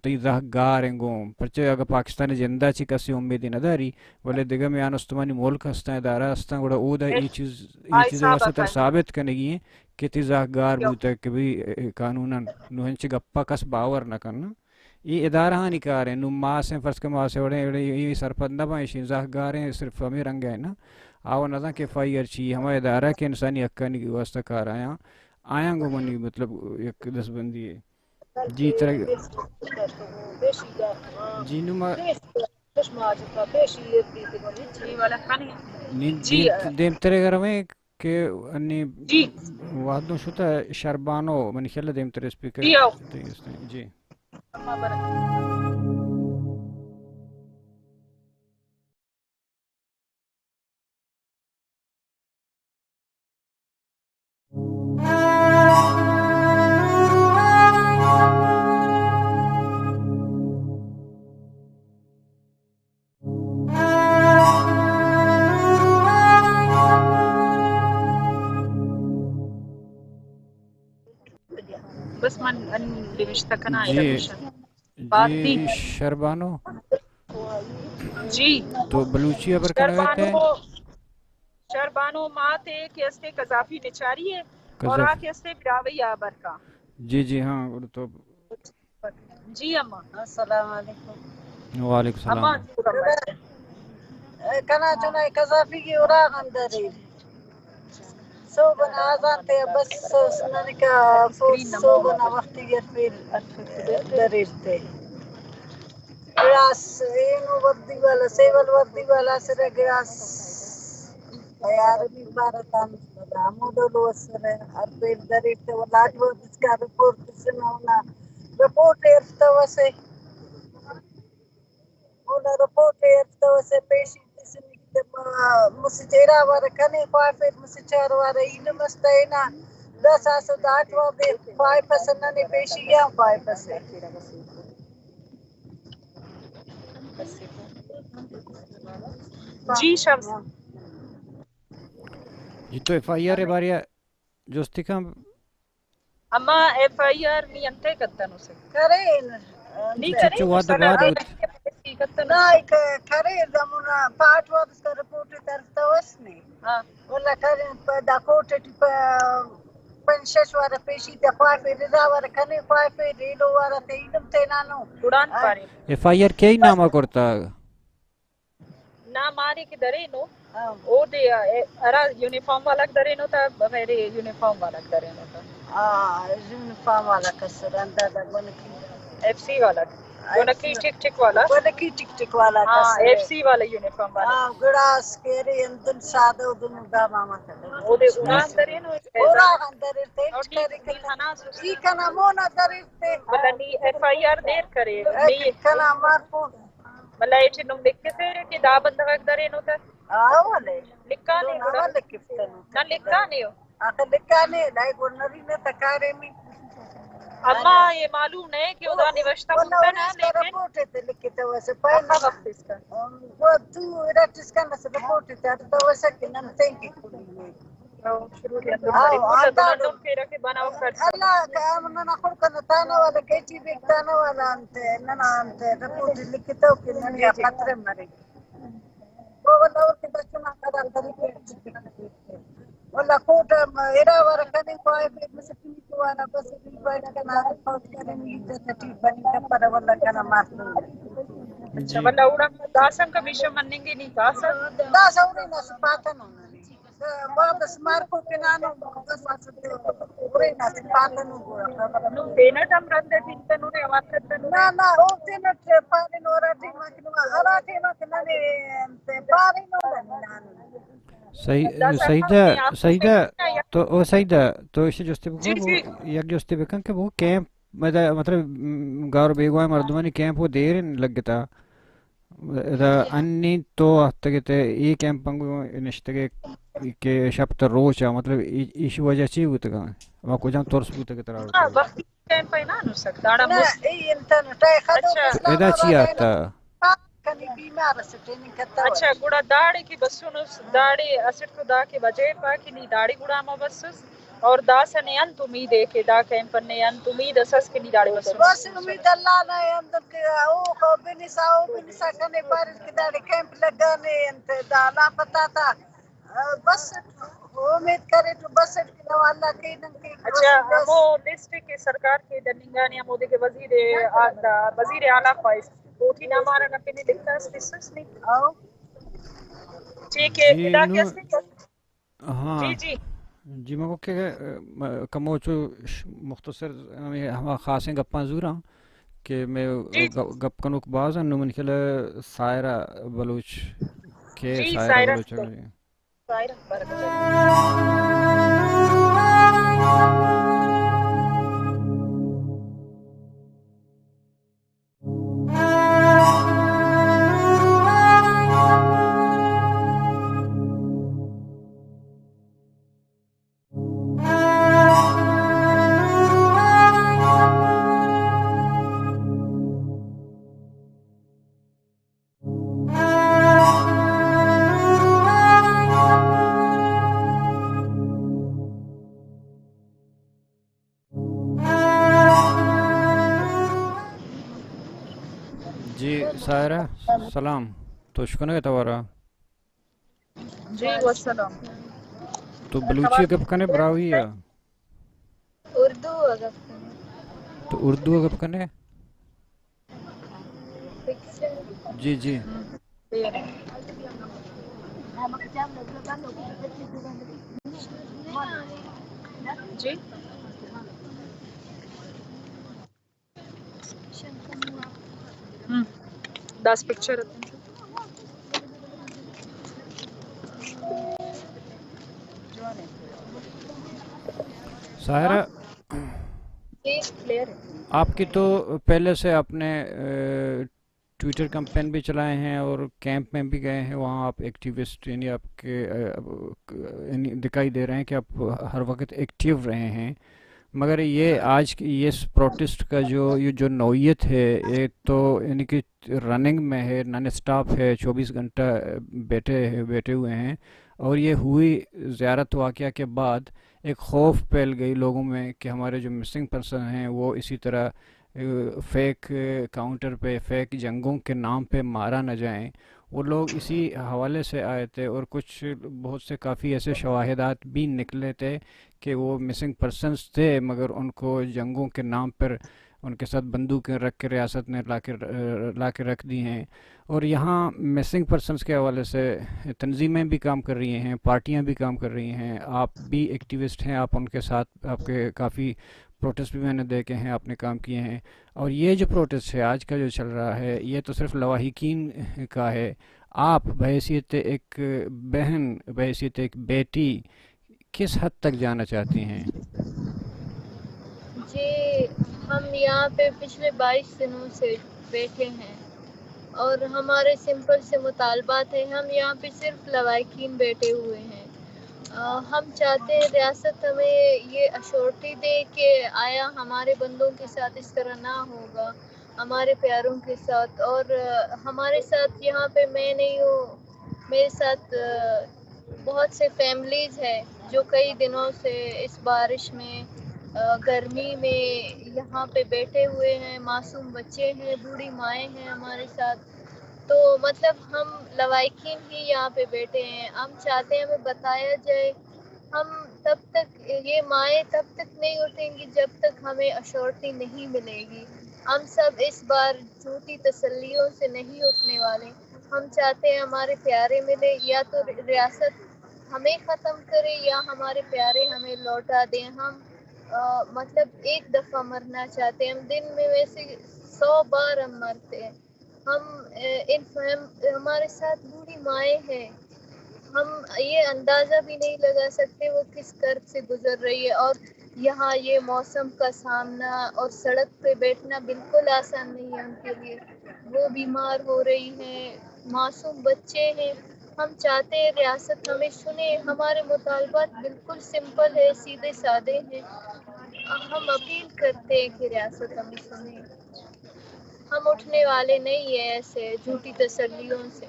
تی زہ گار گو پرچے اگر پاکستان زندہ چی کسی امیدی نداری بلے دیگه میں آنستمانی ملک ہستان ادارہ ہستان گوڑا او دا ای چیز واسطہ تر ثابت کرنے گی کہ تی زہ گار بوتا کہ بھی قانونا نو ہنچ گپا کس باور نہ کرنا یہ ادارہ ہانی کار ہیں نو ماس ہیں فرض کے ماس وڑے یہ سرپد نہ بائیں زہ گار ہیں صرف ہمیں رنگ ہے نا آو نہ کہ فائر چی ہمارا ادارہ کے انسانی حقانی کی واسطہ کار آیا گو منی مطلب ایک دس بندی ہے جی طرح جی نما دیم ترے گھر میں کہ انی وادوں شتا شربانو منی خیال دیم ترے سپیکر جی بس من لمشتكنا جی شربانو جی تو بلوچیا پر کہنا کہتے ہیں شربانو ماتے کہ استے قذافی نچاری ہے اور آکے استے براوی آبر کا جی جی ہاں تو جی اما السلام علیکم وعلیکم السلام کنا چنائی قذافی کی اوراق اندری صوبنا آزان تے بس سننے کا صوبنا وقتی گر پھر دریرتے گراس اینو وردی والا سیول وردی والا سر گراس عربی بارتان مودلو سر ارپیر دریرتے ولاج وہ اس کا رپورٹ سنونا رپورٹ ارفتا وسے اونا رپورٹ ارفتا وسے پیشی مسجرا ورکنے فائفر مسجر ورین مستینا 10 و 8 5 ننے پیشی گیا 5 جی شمس جی تو ایف آئی آر بارے جوستی کا اما ایف آئی آر نہیں انتے کتنو سے کرین نہیں کریں واد بعد نائی کرین دمونا پاٹ واد اس کا رپورٹ طرف توسنی ولا کرین دا کوٹی پنشش وارا پیشی تا فائفر رضا وارا کنے فائفر ریلو وارا تینم تینانو اڑان پاری ایف آئی آر کیا نامہ کرتا نا ماری کی درے نو او دے ارا یونیفارم والا درے نو تا بغیر یونیفارم والا درے نو تا یونیفارم والا کسر اندر دا گونکی ایف سی والا گونکی ٹک ٹک والا گونکی ٹک ٹک والا کسر ایف سی والا یونیفارم والا گڑاس کیرے اندن سادہ دنو دا ماما کدر او دے اڑان درے نو اورا اندر تیج کرے ای کنا مونا درتے بلنی ایف آئی آر دیر کرے کنا مارپو ملا ایچے نم لکھتے سے کہ دا بندہ درے نو تا آوالے لکھا نہیں نہ لکھفتنو نہ لکھا نہیں ہو آخر لکھا نہیں لائی گونری نے تکارے میں اما یہ معلوم ہے کہ ادا نوشتہ ہوتا نا لیکن رپورٹ تے لکھتے ویسے پہلا وقت اس کا وہ تو رٹس کرنا سے رپورٹ تے تو ویسے کہ نم تینکی کھولی ہوئی شروع کیا تمہاری مدد دونوں پھیرا کے بناو کر اللہ کا امنا خلقنا تانا والا کیچی بیک تانا والا انتے ننا انتے رپورٹ لکھتے ہو کہ ننیا خطرے مرے وہ والا اور کی بچنا کرا طریقے والله خوتا إذا وركني قايف مسكني وانا بس في بايد كان عارف فوت كان يجي تتي بني كبر والله كان ماسك اچھا والله اورا داسم کا بیشم مننگے نہیں داسم لا سوري ناس پاتن بعض سماركو كنانو بس سوري ناس پاتن نو بینٹ ہم رندے تنو نے وقت نا نا او تنت پارن وراتي ما كنوا غراتي ما كناني پارن نو سیدہ تو او سیدہ تو اسے جوستی بکن یک جوستی بکن کہ وہ کیمپ مطلب گار بیگوائے مردمانی کیمپ وہ دیر لگتا انی تو ہفتگتے ای کیمپ پنگو نشتگے کہ شب تر روچا مطلب ایشی وجہ چی ہوتا گا وہاں کو جان تورس بوتا کہ ترار ہوتا وقتی کیمپ ہے نا نو سکتا ای انتن ٹای خدو ایدہ چی آتا کنی بیمار سے ٹریننگ کرتا اچھا گوڑا داڑی کی بسونس داڑی اسٹ کو دا کے وجہ پا کی نی داڑی گوڑا ما بسس اور دا سنے انت امید ہے کہ دا کہیں پر نے انت امید اسس کی نی داڑی بس بسونس امید اللہ نے اندر کے او بنسا کنے پر کے داڑی کیمپ لگانے انت دالا پتا تھا بس امید کرے تو بس کے نو اللہ کے نن کے اچھا ہمو لسٹ کے سرکار کے دنگانی مودی کے وزیر اعلی فائز اوٹھی نہ مارا نہ پنے لکھتا اس قصص نہیں او ٹھیک ہے جی خدا نو کیسے ہاں جی جی جی میں کہ کموچو مختصر ہم خاصیں گپاں زوراں کہ میں جی گپ کنوک باز نو من کھل سائرہ بلوچ کے جی سائرہ سائرہ بلوچ سائرہ برکت جی سائرہ سلام تو شکنے توارا جی والسلام تو بلوچی گپ کنے براوی ہے اردو اگر تو اردو گپ کنے جی جی جی 10 پکچر سائرہ کلیئر ہے آپ کی تو پہلے سے آپ نے ٹویٹر کمپین بھی چلائے ہیں اور کیمپ میں بھی گئے ہیں وہاں آپ ایکٹیوسٹ یعنی آپ کے دکھائی دے رہے ہیں کہ آپ ہر وقت ایکٹیو رہے ہیں مگر یہ آج کی یہ پروٹیسٹ کا جو نوعیت ہے یہ تو یعنی کہ رننگ میں ہے نان اسٹاپ ہے 24 گھنٹہ بیٹھے ہوئے ہیں اور یہ ہوئی زیارت واقعہ کے بعد ایک خوف پھیل گئی لوگوں میں کہ ہمارے جو مسنگ پرسن ہیں وہ اسی طرح فیک کاؤنٹر پہ فیک جنگوں کے نام پہ مارا نہ جائیں وہ لوگ اسی حوالے سے آئے تھے اور کچھ بہت سے کافی ایسے شواہدات بھی نکلے تھے کہ وہ مسنگ پرسنس تھے مگر ان کو جنگوں کے نام پر ان کے ساتھ بندوقیں رکھ کے ریاست نے لا کے رکھ دی ہیں اور یہاں مسنگ پرسنس کے حوالے سے تنظیمیں بھی کام کر رہی ہیں پارٹیاں بھی کام کر رہی ہیں آپ بھی ایکٹیوسٹ ہیں آپ ان کے ساتھ آپ کے کافی پروٹیسٹ بھی میں نے دیکھے ہیں آپ نے کام کیے ہیں اور یہ جو پروٹیسٹ ہے آج کا جو چل رہا ہے یہ تو صرف لواحقین کا ہے آپ بحیثیت ایک بہن بحیثیت ایک بیٹی کس حد تک جانا چاہتی ہیں جی ہم یہاں پہ پچھلے 22 دنوں سے بیٹھے ہیں اور ہمارے سمپل سے مطالبات ہیں ہم یہاں پہ صرف لواحقین بیٹھے ہوئے ہیں ہم چاہتے ہیں ریاست ہمیں یہ ایشورٹی دے کہ آیا ہمارے بندوں کے ساتھ اس طرح نہ ہوگا ہمارے پیاروں کے ساتھ اور ہمارے ساتھ یہاں پہ میں نہیں ہوں میرے ساتھ بہت سے فیملیز ہیں جو کئی دنوں سے اس بارش میں گرمی میں یہاں پہ بیٹھے ہوئے ہیں معصوم بچے ہیں بوڑھی مائیں ہیں ہمارے ساتھ تو مطلب ہم لواحقین ہی یہاں پہ بیٹھے ہیں ہم چاہتے ہیں ہمیں بتایا جائے ہم تب تک یہ مائیں تب تک نہیں اٹھیں گی جب تک ہمیں ایشورٹی نہیں ملے گی ہم سب اس بار جھوٹی تسلیوں سے نہیں اٹھنے والے ہم چاہتے ہیں ہمارے پیارے ملے یا تو ریاست ہمیں ختم کرے یا ہمارے پیارے ہمیں لوٹا دیں ہم مطلب ایک دفعہ مرنا چاہتے ہیں ہم دن میں ویسے 100 بار ہم مرتے ہیں ہمارے ساتھ بوڑھی مائیں ہیں ہم یہ اندازہ بھی نہیں لگا سکتے وہ کس کرب سے گزر رہی ہے اور یہاں یہ موسم کا سامنا اور سڑک پہ بیٹھنا بالکل آسان نہیں ہے ان کے لیے وہ بیمار ہو رہی ہیں معصوم بچے ہیں ہم چاہتے ہیں ریاست ہمیں سنے ہمارے مطالبات بالکل سمپل ہے سیدھے سادے ہیں ہم اپیل کرتے ہیں کہ ریاست ہمیں سنے ہم اٹھنے والے نہیں ہیں ایسے جھوٹی تسلیوں سے.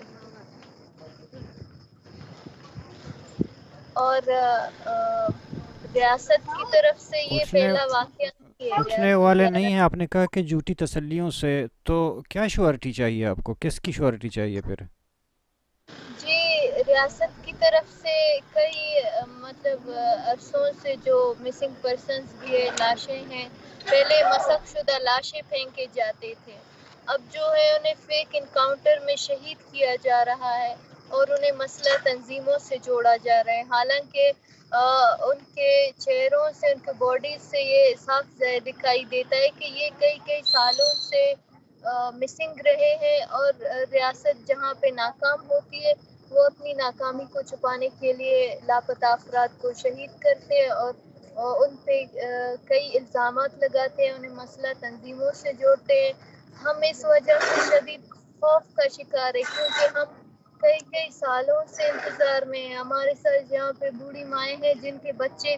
اور ریاست کی طرف سے یہ اٹھنے پہلا واقعہ نہیں ہے اٹھنے والے ریاست. نہیں ہیں. آپ نے کہا کہ جھوٹی تسلیوں سے، تو کیا شیورٹی چاہیے آپ کو؟ کس کی شیورٹی چاہیے پھر؟ جی ریاست کی طرف سے کئی مطلب عرصوں سے جو مسنگ پرسنز کی لاشیں ہیں، پہلے مسخ شدہ لاشیں پھینکے جاتے تھے، اب جو ہے انہیں فیک انکاؤنٹر میں شہید کیا جا رہا ہے اور انہیں مسلح تنظیموں سے جوڑا جا رہا ہے. حالانکہ ان کے چہروں سے، ان کے باڈیز سے یہ صاف دکھائی دیتا ہے کہ یہ کئی سالوں سے مسنگ رہے ہیں، اور ریاست جہاں پہ ناکام ہوتی ہے وہ اپنی ناکامی کو چھپانے کے لیے لاپتہ افراد کو شہید کرتے ہیں اور ان پہ کئی الزامات لگاتے ہیں، انہیں مسلح تنظیموں سے جوڑتے ہیں. ہم اس وجہ سے شدید خوف کا شکار ہے کیونکہ ہم کئی سالوں سے انتظار میں ہیں. ہمارے ساتھ یہاں پہ بوڑھی مائیں ہیں جن کے بچے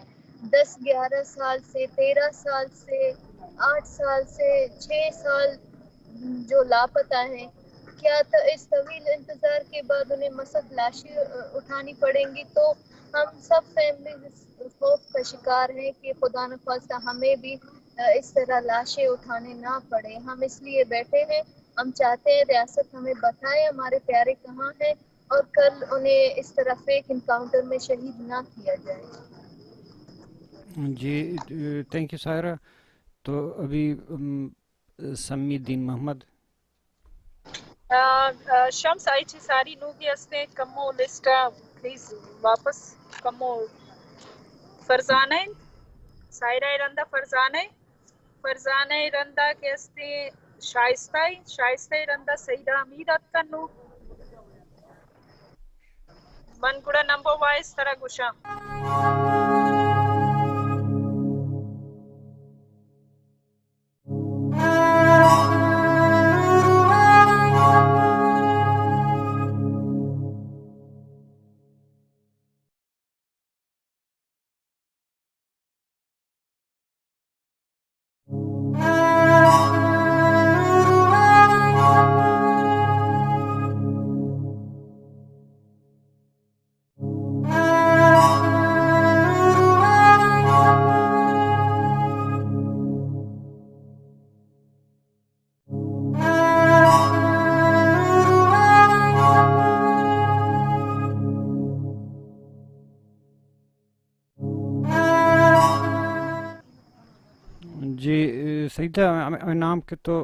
10-11 سال سے، 13 سال سے، 8 سال سے، 6 سال جو لاپتہ ہیں. کیا اس طویل انتظار کے بعد انہیں مسخ لاشیں اٹھانی پڑیں گی؟ تو ہم سب فیملیز خوف کا شکار ہیں کہ خدا نخواستہ ہمیں بھی اس طرح لاشیں اٹھانے نہ پڑے. ہم اس لیے بیٹھے ہیں، ہم چاہتے ہیں ریاست ہمیں بتائے ہمارے پیارے کہاں ہیں اور کل انہیں اس طرح فیک انکاؤنٹر میں شہید نہ کیا جائے. جی تھینک یو سائرہ. تو ابھی سمی الدین محمد. شمس آئی تھی ساری نوگی ہستے کمو لسٹا پلیز واپس کمو فرزانہ سائرہ رندہ فرزانہ رندہ کے ہستے شائستہ رندہ سیدہ حمیدت کنو من گڑا نمبر وائز طرح گوشا. جی سیدہ نام کے تو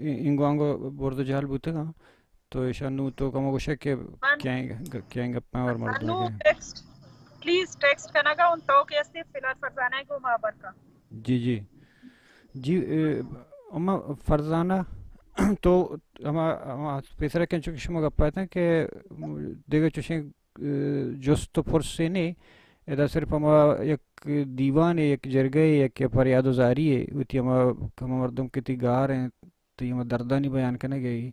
انگوانگو بورد جہل بوتے گا تو شانو تو کم گوشے کہ کیا گپاں اور مردوں انو کے. ٹیکسٹ پلیز ٹیکسٹ کرنا گا ان تو کے ہستے فی الحال فرزانہ کو مابر کا. جی اما فرزانہ تو ہما پیسرا کن چکش مگا پاتا ہے کہ دیگر چوشیں جست پرسے نے ادا صرف ہما یک دیوان ہے، یک جرگہ ہے، یک فریاد و زاری ہے، وتی ہما مردم کے تی گار ہیں تو ہما دردانی بیان کرنے گئی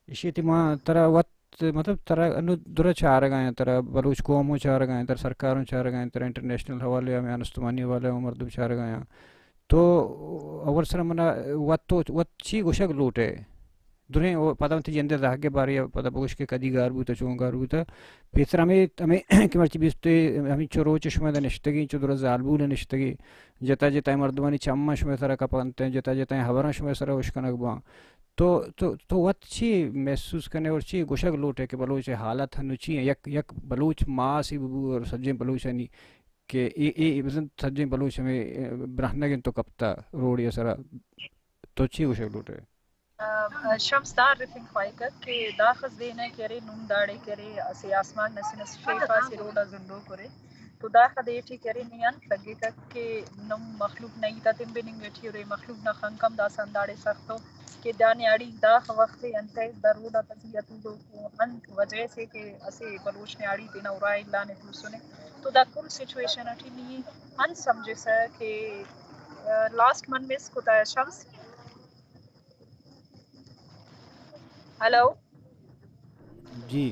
اسی تی ما ترا وقت مطلب ترا انو درا چار گئے ترا بلوچ قوموں چار گئے ترا سرکاروں چار گئے ترا انٹرنیشنل حوالے میں انستمانی حوالے مردم چار گئے تو اول سر منا وات چی گوشک لوٹے دنیں پتہ تھی جندے رہ کے بارے پتہ بگوش کے کدی گار بوتا چون گار بوتا پیسر ہمیں کہ مرچی بیستے ہمیں چورو چشمہ دا نشتگی چودرا زالبول نشتگی جتا جتا مردمانی چمہ شمہ سرا کپانتے ہیں جتا جتا حوران شمہ سرا وشکنک بان تو وات چی محسوس کرنے اور چی گوشک لوٹے کہ بلوچ حالت ہنو چی ہیں یک بلوچ ماں سی ببو اور سجیں بلوچ ہنی کہ ای مثلا سجیں بلوچ ہمیں برہنگن تو کپتا روڑی سرا تو چی گوشک لوٹے. شمس دار رفنگ فائقت کہ داخذ دینے کرے نم داڑے کرے اسی آسمان نسنس شیفا سی روڈا زندو کرے تو داخذ ایٹھی کرے نیان لگے تک کہ نم مخلوق نہیں تا تم بننگ ایٹھی اور مخلوق نہ خنکم دا سنداڑے سختو کہ دانے آڑی داخ وقت انتے دروڈا تزیتو دو انت وجہ سے کہ اسے بلوچ نے آڑی دینا اورائے اللہ نے تو سنے تو دا کل سچویشن اٹھی نہیں ان سمجھے سا کہ لاسٹ من مس کو تا شمس ہلو جی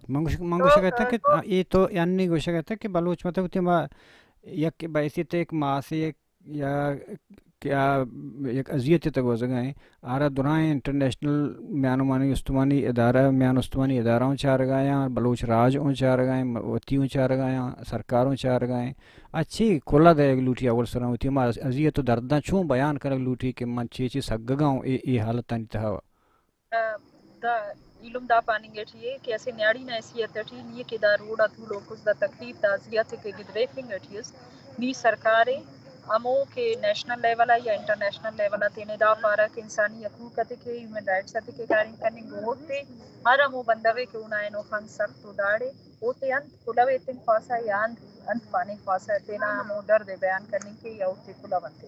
منگوشا کہتا ہے کہ یہ تو یعنی گوشا کہتا ہے کہ بلوچ مطلب تیما یک باعثیت ایک ماں سے یا کیا ایک اذیت تک وزگائیں آرا دورائیں انٹرنیشنل میانمانی استمانی ادارہ میان استمانی اداروں چار گایاں بلوچ راج اون چار گائیں وتیوں چار گایاں سرکاروں چار گائیں اچھی کھلا دے لوٹی اول سروں ہوتی ما اذیت و درداں چوں بیان کر لوٹی کہ من چیچی سگگاؤں یہ حالت انتہا دا علم دا پانی گٹھیے کہ ایسے نیاڑی نہ ایسی اتٹھی نہیں کہ دا روڑا تو لوکس دا تکلیف دا ازیات کے گدرے فنگٹھیس نی سرکاریں امو کے نیشنل لیول یا انٹرنیشنل لیول تینے دا پارا کہ انسانی حقوق کے ہیومن رائٹس کے کارن کرنے ہوتے ہر امو بندوے کہ انہیں نو فن سخت داڑے ہوتے انت کلوے تن فاسا یا انت پانی فاسا تینا امو درد بیان کرنے کے یا ہوتے کلا بنتے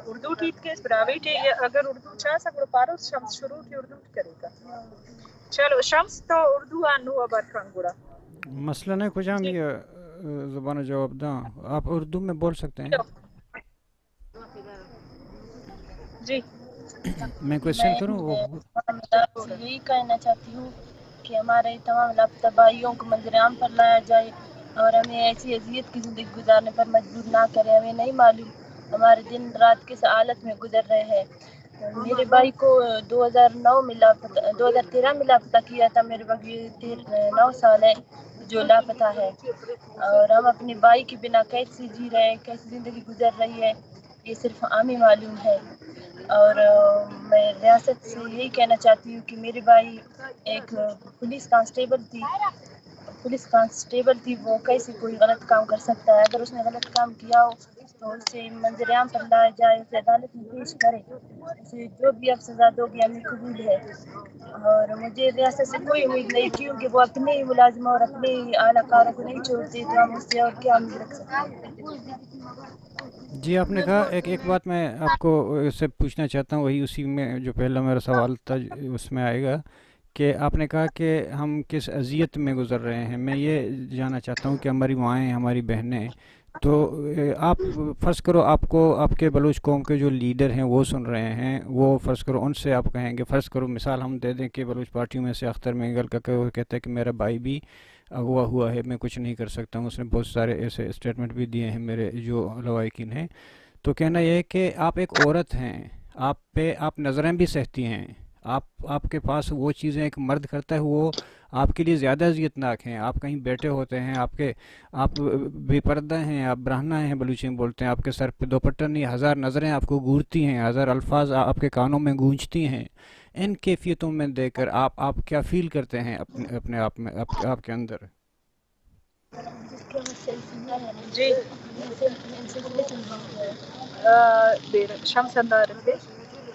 اردو ٹھیک کے براویٹ ہے اگر اردو چاہ سکو پارو شمس شروع کی اردو کرے گا چلو شمس تو اردو آنو ابر کنگوڑا مسئلہ نہیں کچھ ہم یہ زبان جواب داں آپ اردو میں بول سکتے ہیں جی میں کوشچن کروں وہ یہی کہنا چاہتی ہوں کہ ہمارے تمام لاپتہ بھائیوں کو منظر عام پر لایا جائے اور ہمیں ایسی اذیت کی زندگی گزارنے پر مجبور نہ کرے. ہمیں نہیں معلوم ہمارے دن رات کس حالت میں گزر رہے ہیں. میرے بھائی کو 2013 میں لاپتہ کیا تھا. میرے بھائی 9 سال ہے جو لاپتہ ہے اور ہم اپنے بھائی کے بنا کیسے جی رہے ہیں, کیسی زندگی گزر رہی ہے, یہ صرف ہمیں معلوم ہے. اور میں ریاست سے یہی کہنا چاہتی ہوں کہ میرے بھائی ایک پولیس کانسٹیبل تھی, وہ کیسے کوئی غلط کام کر سکتا ہے؟ اگر اس نے غلط کام کیا ہو تو اسے منظر عام پر لایا جائے, اسے عدالت میں پیش کرے, اسے جو بھی اب سزا دو گی ہمیں قبول ہے. اور مجھے ریاست سے کوئی امید نہیں کیونکہ وہ اپنے ہی ملازموں اور اپنے ہی اعلیٰ کاروں کو نہیں چھوڑتے, تو ہم اس سے اور کیا امید رکھ سکتے ہیں. جی آپ نے کہا ایک بات میں آپ کو اس سے پوچھنا چاہتا ہوں, وہی اسی میں جو پہلا میرا سوال تھا اس میں آئے گا کہ آپ نے کہا کہ ہم کس اذیت میں گزر رہے ہیں. میں یہ جاننا چاہتا ہوں کہ ہماری مائیں ہماری بہنیں, تو آپ فرض کرو آپ کو آپ کے بلوچ قوم کے جو لیڈر ہیں وہ سن رہے ہیں, وہ فرض کرو ان سے آپ کہیں گے, فرض کرو مثال ہم دے دیں کہ بلوچ پارٹیوں میں سے اختر مینگل کا وہ کہتا ہے کہ میرا بھائی بھی اغوا ہوا ہے, میں کچھ نہیں کر سکتا ہوں, اس نے بہت سارے ایسے اسٹیٹمنٹ بھی دیے ہیں میرے جو لوائقین ہیں. تو کہنا یہ ہے کہ آپ ایک عورت ہیں, آپ پہ آپ نظریں بھی سہتی ہیں, آپ کے پاس وہ چیزیں ایک مرد کرتا ہے وہ آپ کے لیے زیادہ اذیتناک ہیں. آپ کہیں بیٹھے ہوتے ہیں, آپ بے پردہ ہیں, آپ برہنہ ہیں, بلوچی میں بولتے ہیں, آپ کے سر پہ دوپٹہ نہیں, 1000 نظریں آپ کو گورتی ہیں, 1000 الفاظ آپ کے کانوں میں گونجتی ہیں. ان کیفیتوں میں دیکھ کر آپ کیا فیل کرتے ہیں اپنے آپ میں, آپ کے اندر؟ جی شمس اندار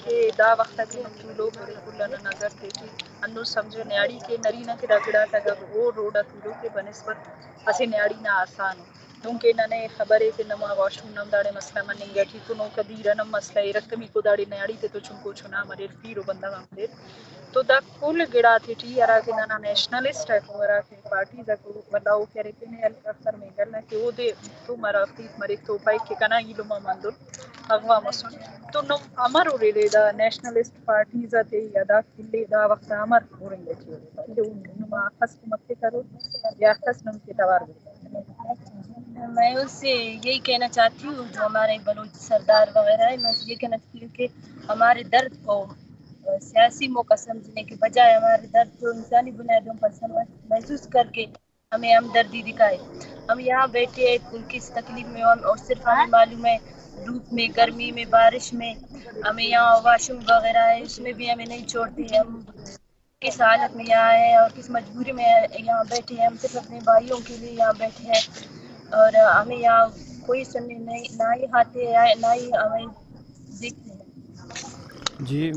کہ دا وقت کے مطلوب کرے کلنا نظر تھے کہ انو سمجھو نیاڑی کے نری نہ کدا گڑا تگا وہ روڈا تولو کے بنسبت اسے نیاڑی نہ آسان ہو کیونکہ انہوں نے خبر ہے کہ نما واش روم نم داڑے مسئلہ منیں گا ٹھیک نو کبیر نم مسئلہ ہے رقمی کو داڑے نیاڑی تے تو چنکو چنا مرے پیرو بندہ مامدے تو دا کل گڑا تھی ٹی ارا کے نانا نیشنلسٹ ہے کو ارا کے پارٹی دا کو بندہ وہ کہہ رہے کہ نے اکثر میں کرنا کہ وہ دے تو مرا فیت مرے تو پائی کہ کنا گیلو مامندو اغوا مسن تو نو امر ہو رہے دا نیشنلسٹ پارٹیز تے یا دا کلے دا وقت امر ہو رہے تھے کہ نما خاص مکے کرو یا خاص نم کے توار. میں اس سے یہی کہنا چاہتی ہوں جو ہمارے بلوچ سردار وغیرہ ہے, میں اس سے یہ کہنا چاہتی ہوں کہ ہمارے درد کو سیاسی موقع سمجھنے کے بجائے ہمارے درد کو انسانی بنیادوں پر محسوس کر کے ہمیں ہمدردی دکھائے. ہم یہاں بیٹھے کس تکلیف میں اور صرف ہمیں معلوم ہے دھوپ میں, گرمی میں, بارش میں, ہمیں یہاں واش روم وغیرہ ہے اس میں بھی ہمیں نہیں چھوڑتے. ہم کس حالت میں یہاں ہیں اور کس مجبوری میں یہاں بیٹھے ہیں. ہم صرف اپنے بھائیوں کے لیے یہاں بیٹھے ہیں اور ہمیں یہاں کوئی سننے نہیں, نہ ہی آتے ہیں نہ ہی ہمیں دیکھتے ہیں. جی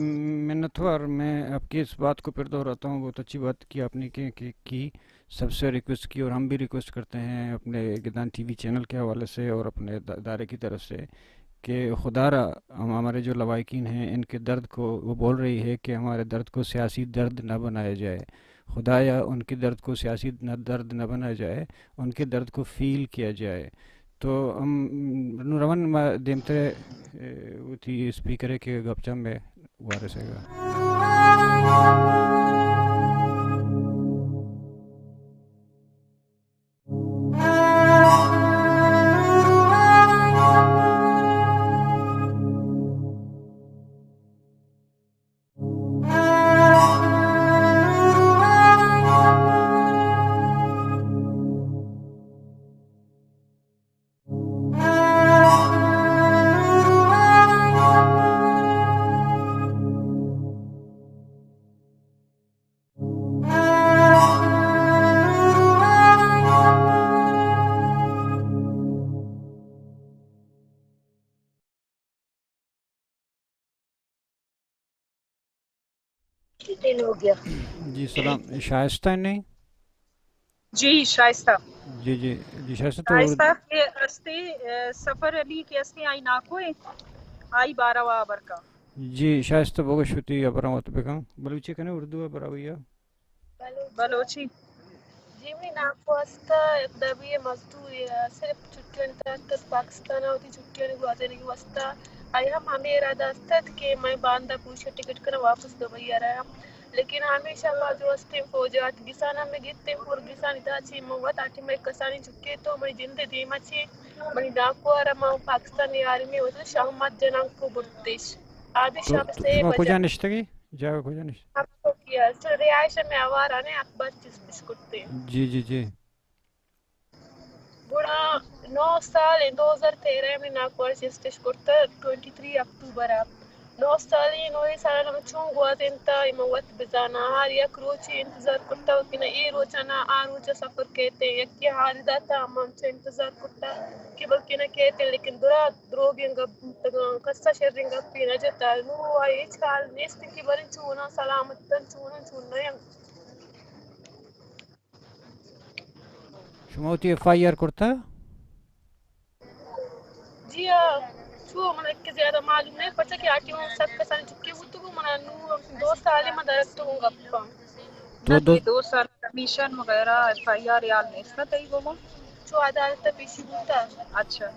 منتوار, میں آپ کی اس بات کو پھر دہراتا ہوں, بہت اچھی بات کی آپ نے کی سب سے ریکویسٹ کی, اور ہم بھی ریکویسٹ کرتے ہیں اپنے گدان ٹی وی چینل کے حوالے سے اور اپنے ادارے کی طرف سے کہ خدا را ہمارے جو لوائقین ہیں ان کے درد کو, وہ بول رہی ہے کہ ہمارے درد کو سیاسی درد نہ بنایا جائے. خدایا ان کے درد کو سیاسی درد نہ بنایا جائے, ان کے درد کو فیل کیا جائے. تو ہم روان دیمتے تھی اسپیکر کے گپچا میں وارث ہے گا. دن ہو گیا. جی سلام شائستہ نہیں. جی شائستہ جی جی جی شائستہ تو شائستہ کے استے سفر علی کے استے آئی ناکوئے آئی بارہ وابر کا. جی شائستہ بہت شکریہ برامت بکم بلوچی کنے اردو ہے براویہ بلوچی. جی میں ناکو ہستا دبی مزدوری صرف چھٹیاں تک پاکستان ہوتی چھٹیاں گواتے نہیں واسطہ آئی ہمیں ارادہ تھا کہ میں باندھا پوچھا ٹکٹ کر واپس دبئی آ رہا لیکن ہمیشہ جو استے فوجات گسانا میں گتے پور گسانی تاچی موت آٹی میں کسانی چکے تو میں جند دیما چی میں ناکو آرہا پاکستانی آرمی ہوتا شاہمات جنان کو برتش آبی تو شام سے شما بجا کجا نشتگی جاگہ کجا نشت ہم کو کیا رہائش میں آوار آنے اکبر چیز بسکتے جی جی جی بڑا 9 سال 2013 میں ناکوار سسٹش کرتا 23 اکتوبر آپ 9 سال 9 سال ہم چون گوازن تا موت بزانا ہر یک روچی انتظار کرتا وکینا ای روچانا آ روچا سفر کہتے یک کی حال داتا ہم سے انتظار کرتا کہ بلکینا کہتے لیکن درا دروگین گب قصہ شرین گب پینا جتا نو آئی اچ حال نیست کی برن چونا سلامتن چونا یم شما ہوتی ایف آئی آر کرتا جی ہاں چھو من ایک زیادہ معلوم نہیں پچا کہ آٹی ہوں سب کسانی چکے ہوتو کو منا نو 2 سال میں درست ہوں گپا نہ تو تی 2 سال کمیشن وغیرہ ایف آئی آر یال نیست نا تی گومو. چھو عدالت پیشی ہوتا اچھا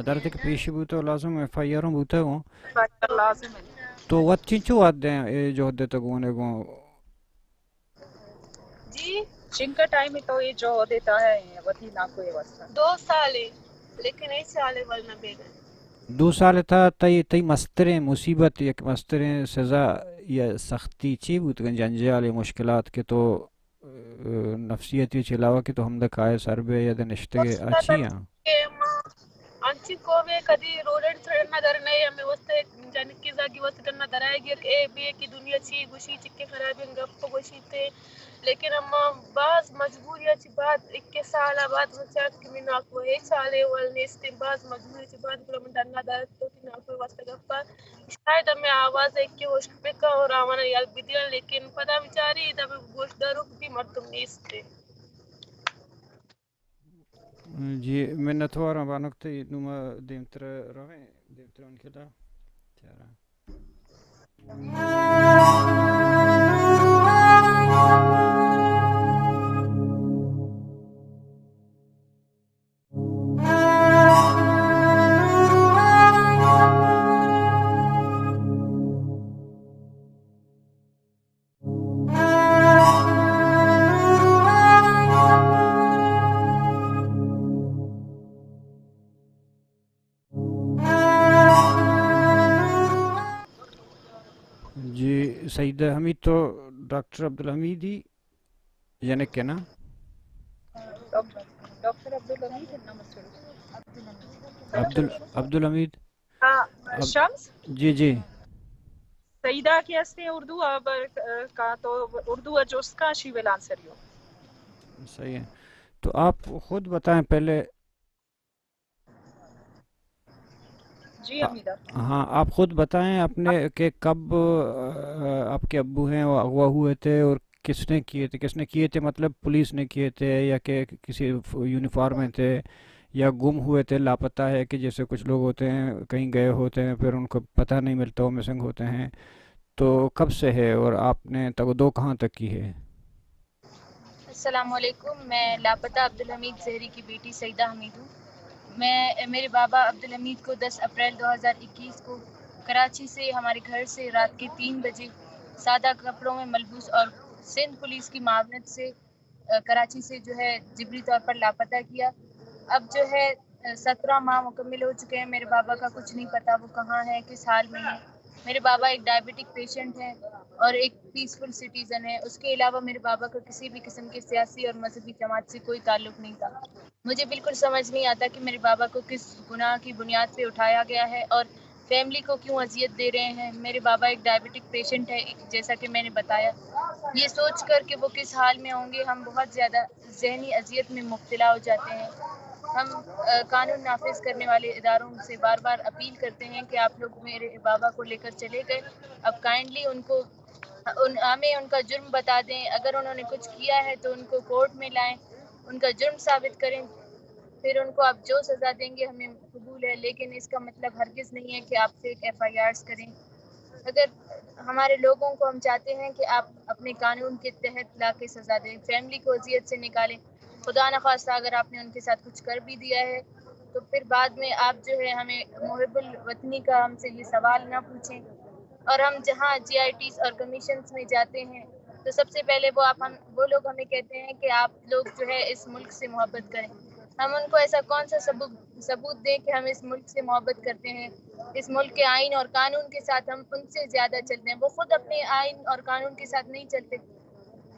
عدالت کے پیشی بوتا لازم ایف آئی آر بوتا ہوں ایف آئی آر لازم ہے. تو وقت چنچو وات دیں جو حد تک ہونے کو جی جن کا ٹائم ہے تو یہ جو دیتا ہے وہی ناکوئے واسطہ 2 سال لیکن ایک سال ورنہ بیگن 2 سال تھا تی مستریں مصیبت یک مستریں سزا یا سختی چی بود گن جنجال مشکلات کے تو نفسیتی چی علاوہ کی تو ہم دکھائے سر بے یا دنشتگے اچھی ہیں انچی کو میں کدی روڈن چھڑنا در نہیں ہمیں واسطے جانک کی زاگی واسطے کرنا درائے گی کہ اے بی کی دنیا چی گوشی چکے خرابی گپ گوشی تے لیکن اما بعض مجبوریاں چی بعد 21 سال بعد مچات کی میں ناکو ایک سالے والنیستے بعض مجبوری چی بعد بلا من درنا دارت تو کی ناکو واسطے گپا شاید ہمیں آواز ایک کی ہوش پکا اور آوانا یال بدیا لیکن پدا بچاری دب گوش دروک بھی مردم نیستے جی میں نتوارا بانکتے نوما دیمتر رویں دیمتر ان کے دا چارا جی سعید حمید تو ڈاکٹر عبدالحمید ہی یعنی کہ نا ڈاکٹر عبدالحمید نام عبدالحمید ہاں شمس جی جی سیدہ کے استے اردو کا تو اردو جو اس کا شیول آنسر یو صحیح ہے تو آپ خود بتائیں پہلے جی حمیدہ ہاں آپ خود بتائیں اپنے کہ کب آپ کے ابو ہیں وہ اغوا ہوئے تھے اور کس نے کیے تھے مطلب پولیس نے کیے تھے یا کہ کسی یونیفارم میں تھے یا گم ہوئے تھے لاپتہ ہے کہ جیسے کچھ لوگ ہوتے ہیں کہیں گئے ہوتے ہیں پھر ان کو پتہ نہیں ملتا وہ مسنگ ہوتے ہیں تو کب سے ہے اور آپ نے تگدو کہاں تک کی ہے السلام علیکم میں لاپتہ عبدالحمید زہری کی بیٹی سعیدہ حمید ہوں میں میرے بابا عبدالحمید کو 10 اپریل 2021 کو کراچی سے ہمارے گھر سے رات کے 3 بجے سادہ کپڑوں میں ملبوس اور سندھ پولیس کی معاونت سے کراچی سے جو ہے جبری طور پر لاپتہ کیا اب جو ہے 17 ماہ مکمل ہو چکے ہیں میرے بابا کا کچھ نہیں پتا وہ کہاں ہے کس حال میں ہے میرے بابا ایک ڈائبٹک پیشنٹ ہیں اور ایک پیسفل سٹیزن ہے اس کے علاوہ میرے بابا کا کسی بھی قسم کے سیاسی اور مذہبی جماعت سے کوئی تعلق نہیں تھا مجھے بالکل سمجھ نہیں آتا کہ میرے بابا کو کس گناہ کی بنیاد پہ اٹھایا گیا ہے اور فیملی کو کیوں اذیت دے رہے ہیں میرے بابا ایک ڈائبٹک پیشنٹ ہے جیسا کہ میں نے بتایا یہ سوچ کر کہ وہ کس حال میں ہوں گے ہم بہت زیادہ ذہنی اذیت میں مبتلا ہو جاتے ہیں ہم قانون نافذ کرنے والے اداروں سے بار بار اپیل کرتے ہیں کہ آپ لوگ میرے بابا کو لے کر چلے گئے اب کائنڈلی ان کو ہمیں ان کا جرم بتا دیں. اگر انہوں نے کچھ کیا ہے تو ان کو کورٹ میں لائیں, ان کا جرم ثابت کریں, پھر ان کو آپ جو سزا دیں گے ہمیں قبول ہے. لیکن اس کا مطلب ہرگز نہیں ہے کہ آپ فیک FIRs کریں. اگر ہمارے لوگوں کو ہم چاہتے ہیں کہ آپ اپنے قانون کے تحت لا کے سزا دیں, فیملی کو اذیت سے نکالیں. خدا نخواستہ اگر آپ نے ان کے ساتھ کچھ کر بھی دیا ہے تو پھر بعد میں آپ جو ہے ہمیں محب الوطنی کا ہم سے یہ سوال نہ پوچھیں. اور ہم جہاں GITs اور کمیشنز میں جاتے ہیں تو سب سے پہلے وہ لوگ ہمیں کہتے ہیں کہ آپ لوگ جو ہے اس ملک سے محبت کریں. ہم ان کو ایسا کون سا ثبوت دیں کہ ہم اس ملک سے محبت کرتے ہیں, اس ملک کے آئین اور قانون کے ساتھ ہم ان سے زیادہ چلتے ہیں. وہ خود اپنے آئین اور قانون کے ساتھ نہیں چلتے.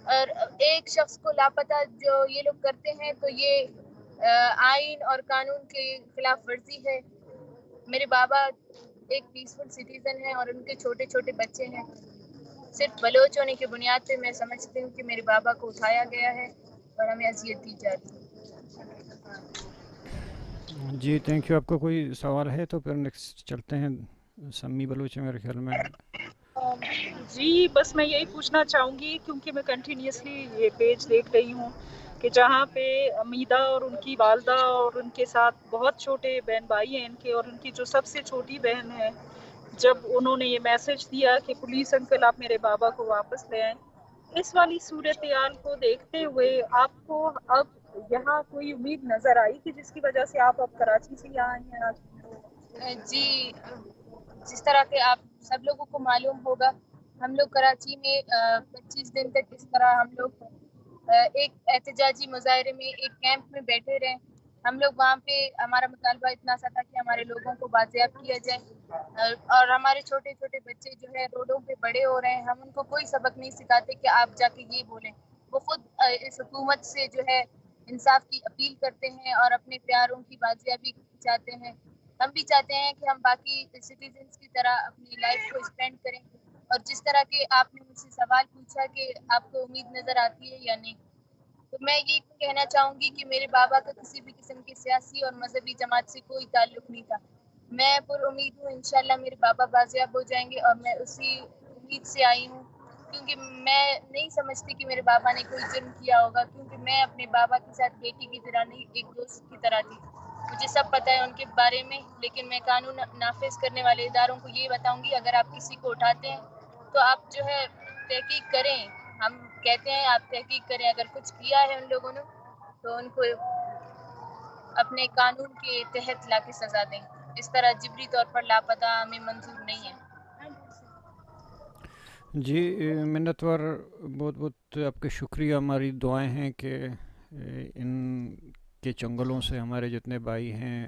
اور ایک شخص کو لاپتہ جو یہ لوگ کرتے ہیں تو یہ آئین اور قانون کے خلاف ورزی ہے. میرے بابا ایک پیسفل سٹیزن ہیں اور ان کے چھوٹے چھوٹے بچے ہیں. صرف بلوچ ہونے کی بنیاد پہ میں سمجھتی ہوں کہ میرے بابا کو اٹھایا گیا ہے اور ہمیں اذیت دی جا رہی ہے. جی تھینک یو. آپ کو کوئی سوال ہے تو پھر نیکسٹ چلتے ہیں. سمی بلوچ ہے میرے خیال میں. جی بس میں یہی پوچھنا چاہوں گی کیونکہ میں کنٹینیوسلی یہ پیج دیکھ رہی ہوں کہ جہاں پہ امیدہ اور ان کی والدہ اور ان کے ساتھ بہت چھوٹے بہن بھائی ہیں ان کے, اور ان کی جو سب سے چھوٹی بہن ہے, جب انہوں نے یہ میسج دیا کہ پولیس انکل آپ میرے بابا کو واپس لے آئیں, اس والی صورتحال کو دیکھتے ہوئے آپ کو اب یہاں کوئی امید نظر آئی کہ جس کی وجہ سے آپ اب کراچی سے یہاں آئی ہیں آج؟ جی جس طرح کہ آپ سب لوگوں کو معلوم ہوگا, ہم لوگ کراچی میں 25 دن تک اس طرح ہم لوگ ایک احتجاجی مظاہرے میں ایک کیمپ میں بیٹھے رہے. ہم لوگ وہاں پہ ہمارا مطالبہ اتنا سا تھا کہ ہمارے لوگوں کو بازیاب کیا جائے, اور ہمارے چھوٹے چھوٹے بچے جو ہے روڈوں پہ بڑے ہو رہے ہیں. ہم ان کو کوئی سبق نہیں سکھاتے کہ آپ جا کے یہ بولیں. وہ خود اس حکومت سے جو ہے انصاف کی اپیل کرتے ہیں اور اپنے پیاروں کی بازیابی چاہتے ہیں. ہم بھی چاہتے ہیں کہ ہم باقی سٹیزنز کی طرح اپنی لائف کو اسپینڈ کریں. اور جس طرح کہ آپ نے مجھ سے سوال پوچھا کہ آپ کو امید نظر آتی ہے یا نہیں, تو میں یہ کہنا چاہوں گی کہ میرے بابا کا کسی بھی قسم کی سیاسی اور مذہبی جماعت سے کوئی تعلق نہیں تھا. میں پر امید ہوں انشاءاللہ میرے بابا بازیاب ہو جائیں گے, اور میں اسی امید سے آئی ہوں کیونکہ میں نہیں سمجھتی کہ میرے بابا نے کوئی جرم کیا ہوگا, کیونکہ میں اپنے بابا کے ساتھ بیٹی کی طرح نہیں, ایک دوست کی طرح تھی. مجھے سب پتہ ہے ان کے بارے میں, لیکن میں قانون نافذ کرنے والے اداروں کو یہ بتاؤں گی اگر آپ کسی کو اٹھاتے ہیں تو آپ جو ہے تحقیق کریں. ہم کہتے ہیں آپ تحقیق کریں, اگر کچھ کیا ہے ان لوگوں نے تو ان کو اپنے قانون کے تحت لا کے سزا دیں. اس طرح جبری طور پر لاپتہ ہمیں منظور نہیں ہے. جی منتور, بہت بہت آپ کے شکریہ. ہماری دعائیں ہیں کہ ان کے چنگلوں سے ہمارے جتنے بھائی ہیں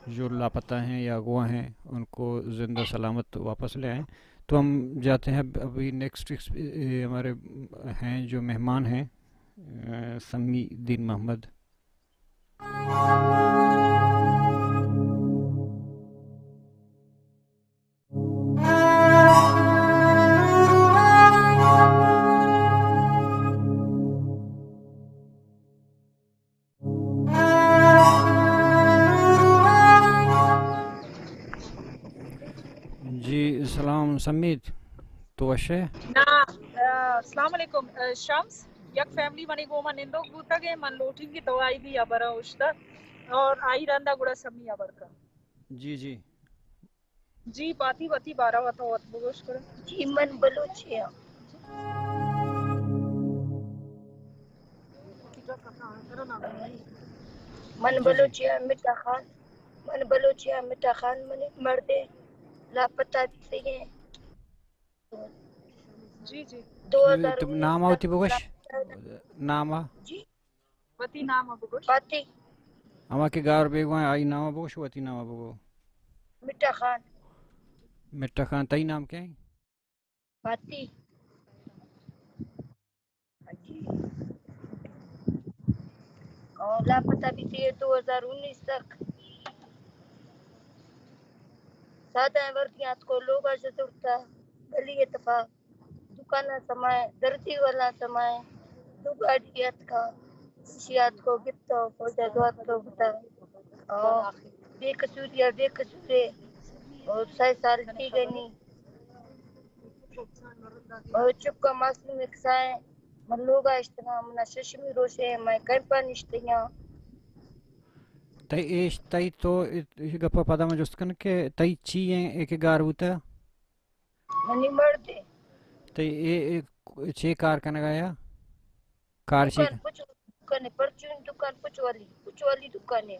جو لاپتہ ہیں یا اغوا ہیں ان کو زندہ سلامت واپس لے آئیں. تو ہم جاتے ہیں ابھی نیکسٹ ہمارے ہیں جو مہمان ہیں سمی الدین محمد. جی السلام سمید تو وشه نا السلام علیکم شمس. یک فیملی منی گو من اندوک بوتا گے من لوٹنگ کی دوائی دی ابرا اشتا اور آئی رندا گڑا سمی ابر کا. جی جی جی باتی باتی بارہ وطا وط بگوش کرے. جی من بلوچیا من جی جی بلوچیا مٹا خان, من بلوچیا مٹا خان من ایک مرد لاپتہ تھے ہیں جی جی تم 2019 نام آوتی تک بگوش لاپتہ. نام جی وتی نام بگوش فاتح اما کے گار بیگوائیں آئی نام بگوش وتی نام بگو مٹا خان مٹا خان تئی نام کیا ہے؟ فاتح. جی اور لاپتہ بھی تھے 2019 تک. سادہ وردیاں کو لوگ سے اڑتا گلی اتفاق دکانہ سمائے درجی والا سمائے دو گاڑیات کا شیات کو گفت کو جذبات کو بتا اور بے قصوریہ بے قصورے اور سائے سال کی گنی Chupka masli miksae maluga ishtanga mna shishmi roshe mai kaipa nishtinya تاي ايش تاي تو gappa padama jostkan ke tai chi ek gar buta mani marde tai e che kar kanagaya kar chi dukan puch dukan perchun dukan puchwali dukan hai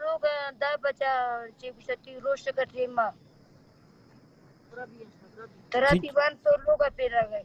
loga da bacha che bisati rosh katrema tarati ban to loga pera gai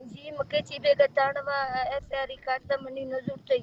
ji make chi be gatanwa fr karta mani nazur tai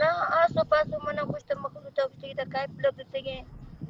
na aso paso mana kushta makhlu tafti ta kai plug te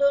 2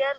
4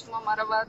شما مرا وعد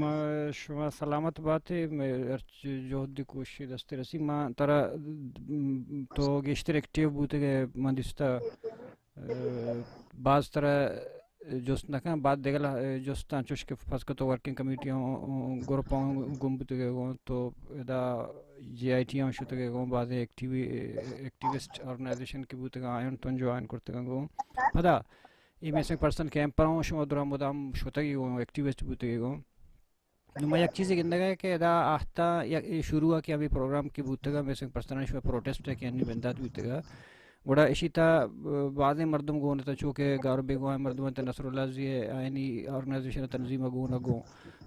ما شما سلامت باته جو دی کوشش دسته رسی ما ترا تو گشتر اکتیو بوده که من دیستا باز ترا جست نکن بعد دیگه جستان چوش که پس که تو ورکینگ کمیتی گروپان گم بوده که تو ادا GIT هم شده که بعض اکتیویست ارگنایزیشن کی بوده که آیون تون جوائن کرده که پدا این میسنگ پرسن کیمپ پرام شما دوران مدام شده که اکتیویست بوده که نما یک چیزی گنده ہے کہ ادا آہتا شروع ہوا کہ ابھی پروگرام کی بوتے گا میسنگ پرسنش میں پروٹیسٹ ہے کہ انی بندات بوتے گا بڑا اسی تا بعض مردم گون تا چونکہ گارو بیگو مردم تا نصر اللہ زی آئینی آرگنائزیشن تنظیم گون گو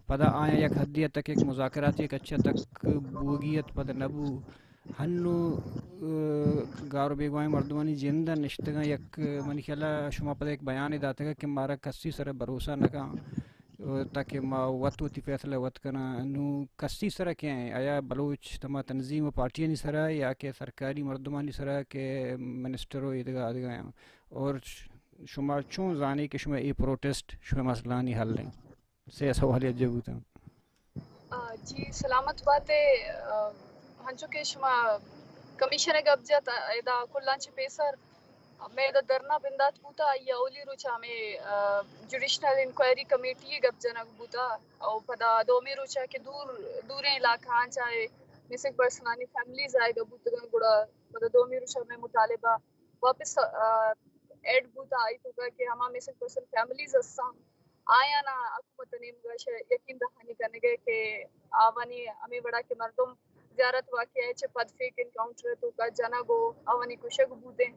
پدا آیا یک حدیت تک ایک مذاکرات ایک اچھا تک بوگیت پدا نبو ہنو گارو بیگو مردمانی زندہ نشتگا یک منی خیالہ شما پدا ایک بیان داتا گا کہ مارا کسی سر بھروسہ نکا تاکہ ما وقت ہوتی فیصلہ وقت کرنا نو کسی سرا کیا ہیں آیا بلوچ تما تنظیم و پارٹیاں نہیں سرا یا کہ سرکاری مردمانی سرا کہ منسٹروں ادگا آدگا ہیں اور شما چون زانی کہ شما ای پروٹیسٹ شما مسئلانی حل لیں سے سوالیت جب ہوتا جی سلامت بات ہے ہنچو کہ شما کمیشن گبجا ادا کلانچ پیسر میں دا درنا بندات بوتا یا اولی روچا میں جوڈیشنل انکوائری کمیٹی گب جنگ بوتا او پدا دومی روچا کہ دوریں علاقہ چاہے مسک پرسنانی فیملیز آئے گا بوتا گڑا پدا دومی روچا میں مطالبہ واپس ایڈ بوتا آئی تو کہ ہما مسنگ پرسن فیملیز ہستا آیا نا حکومت نیم گش یقین دہانی کرنے گئے کہ آوانی امی بڑا کے مردم زیارت واقع ہے پد فیک انکاؤنٹر تو کا جنا گو آوانی کشک بودیں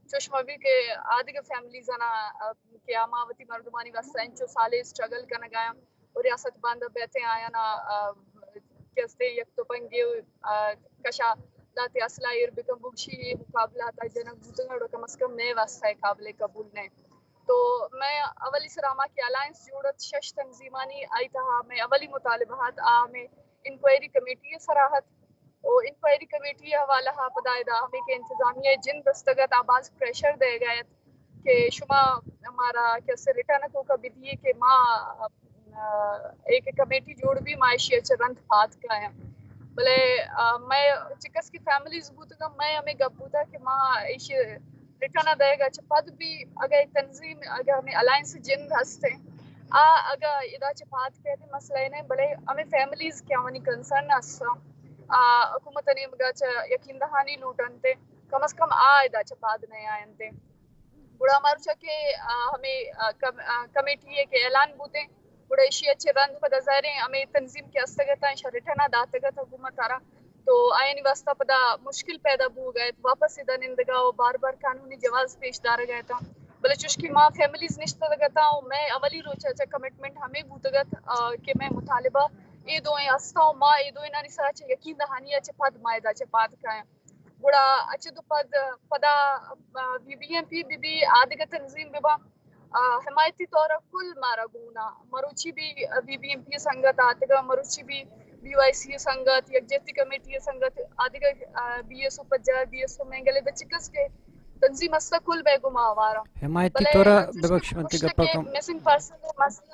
چشمہ بھی کہ آدھے فیملیز انا کہ آماوتی مردمانی واسطہ انچو سالے اسٹرگل کرنا گیا اور ریاست باندھا بیٹھے آیا نا کہتے یک تو پنگے کشا لاتے اسلائر بکم بکشی مقابلہ تا جنگ بودنگا کم از کم نئے واسطہ قابل قبول نہیں تو میں اولی سراما کی الائنس جوڑت شش تنظیمانی آئی تہا میں اولی مطالبات میں انکوائری کمیٹی سراحت اور انکوائری کمیٹی حوالہ پدائدہ ہمیں کہ انتظامیہ جن دستگت آباز پریشر دے گئے کہ شما ہمارا کیسے ریٹرن کو کبھی دیے کہ ماں ایک کمیٹی جوڑ بھی معاشی اچھا رنت ہاتھ کا ہے بلے میں چکس کی فیملیز بوتا میں ہمیں گپ بوتا کہ ماں ایش ریٹرن دے گا چپاد بھی اگر تنظیم اگر ہمیں الائنس جن ہستے اگر ادا چپات کہتے مسئلہ نہیں بلے ہمیں فیملیز کیا ونی کنسرن ہستا حکومت نے مگا یقین دہانی لوٹنتے کم از کم ادا چپاد نہیں آئنتے بڑا مارچا کہ ہمیں کمیٹی کے اعلان بوتے بڑا ایشی اچھے رند پدا ظاہریں ہمیں تنظیم کے استگتا ہیں شرٹنا داتگت حکومت آرہ تو آئینی واسطہ پدا مشکل پیدا بو گئے واپس ادھا نندگا و بار بار قانونی جواز پیش دار گئے تھا بلے چوشکی ماں فیملیز نشتہ لگتا ہوں میں اولی روچا چا کمٹمنٹ ہمیں بوتگت کہ میں مطالبہ اے دوئیں استا ہوں ماں اے دوئیں نانی سارا چا یقین دہانی اچھے پاد مائدہ چا پاد کھائیں بڑا اچھے تو پدا بی بی ایم پی بی بی آدھگا تنظیم ببا حمایتی طورہ کل مارا گونا مروچی بھی بی بی ایم پی سنگت آتگا مروچی بھی بی وائی سی سنگت یکجہتی کمیٹی سنگت آدھگا B S O پجار B S O مینگلے بچکس کے تنظیم استا کل بے گما آوارا حمایتی طورہ ببخش منتی گپا کم مسنگ پرسن مسئلہ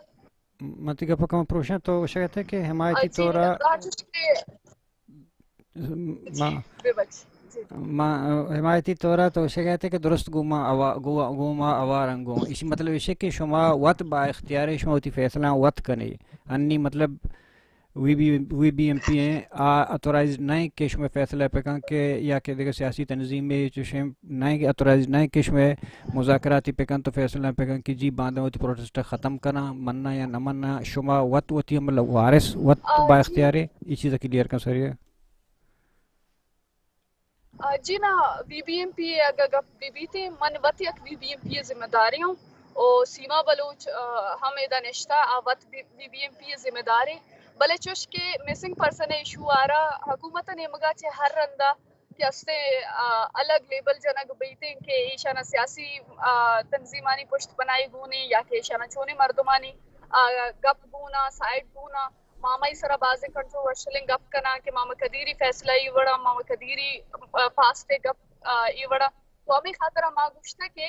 منتی گپا کم پروشن تو شاید ہے کہ حمایتی طورہ حمایتی طورہ تو اسے کہتے ہیں کہ درست گوما آوارنگوں اسی مطلب اسے کہ شما وقت با اختیار شما ہوتی فیصلہ وقت کنے انی مطلب وی بی ایم پی ہیں اتورائز نہیں کہ شما فیصلہ پکان کہ یا کہ دیکھا سیاسی تنظیم میں جو شما نہیں اتورائز نہیں کہ شما مذاکراتی پکان تو فیصلہ پکان کہ جی باندھا ہوتی پروٹسٹ ختم کرنا مننا یا نہ مننا شما وقت ہوتی ہے مطلب وارث وقت با اختیار ہے یہ چیزیں کلیئر کر سکتے ہیں جی نا بی بی ایم پی اگر بی بی تے من وط یک بی بی ایم پی ذمہ داریاں اور سیما بلوچ ہم ادا نشتہ وط بی بی ایم پی ذمہ داری بلے چوش کے مسنگ پرسن ایشو آرا حکومت نے مگا چے ہر رندہ کہ استے الگ لیبل جنگ بیتے کہ ایشانہ سیاسی تنظیمانی پشت بنائی گونی یا کہ ایشانہ چونے مردمانی گپ گونا سائڈ گونا ماما سرا بازے کنٹروورشلنگ گپ کنا کہ ماما قدیری فیصلہ ای وڑا ماما قدیری پاستے گپ ای وڑا تو ہمیں خاطرہ ماں گوشتا کہ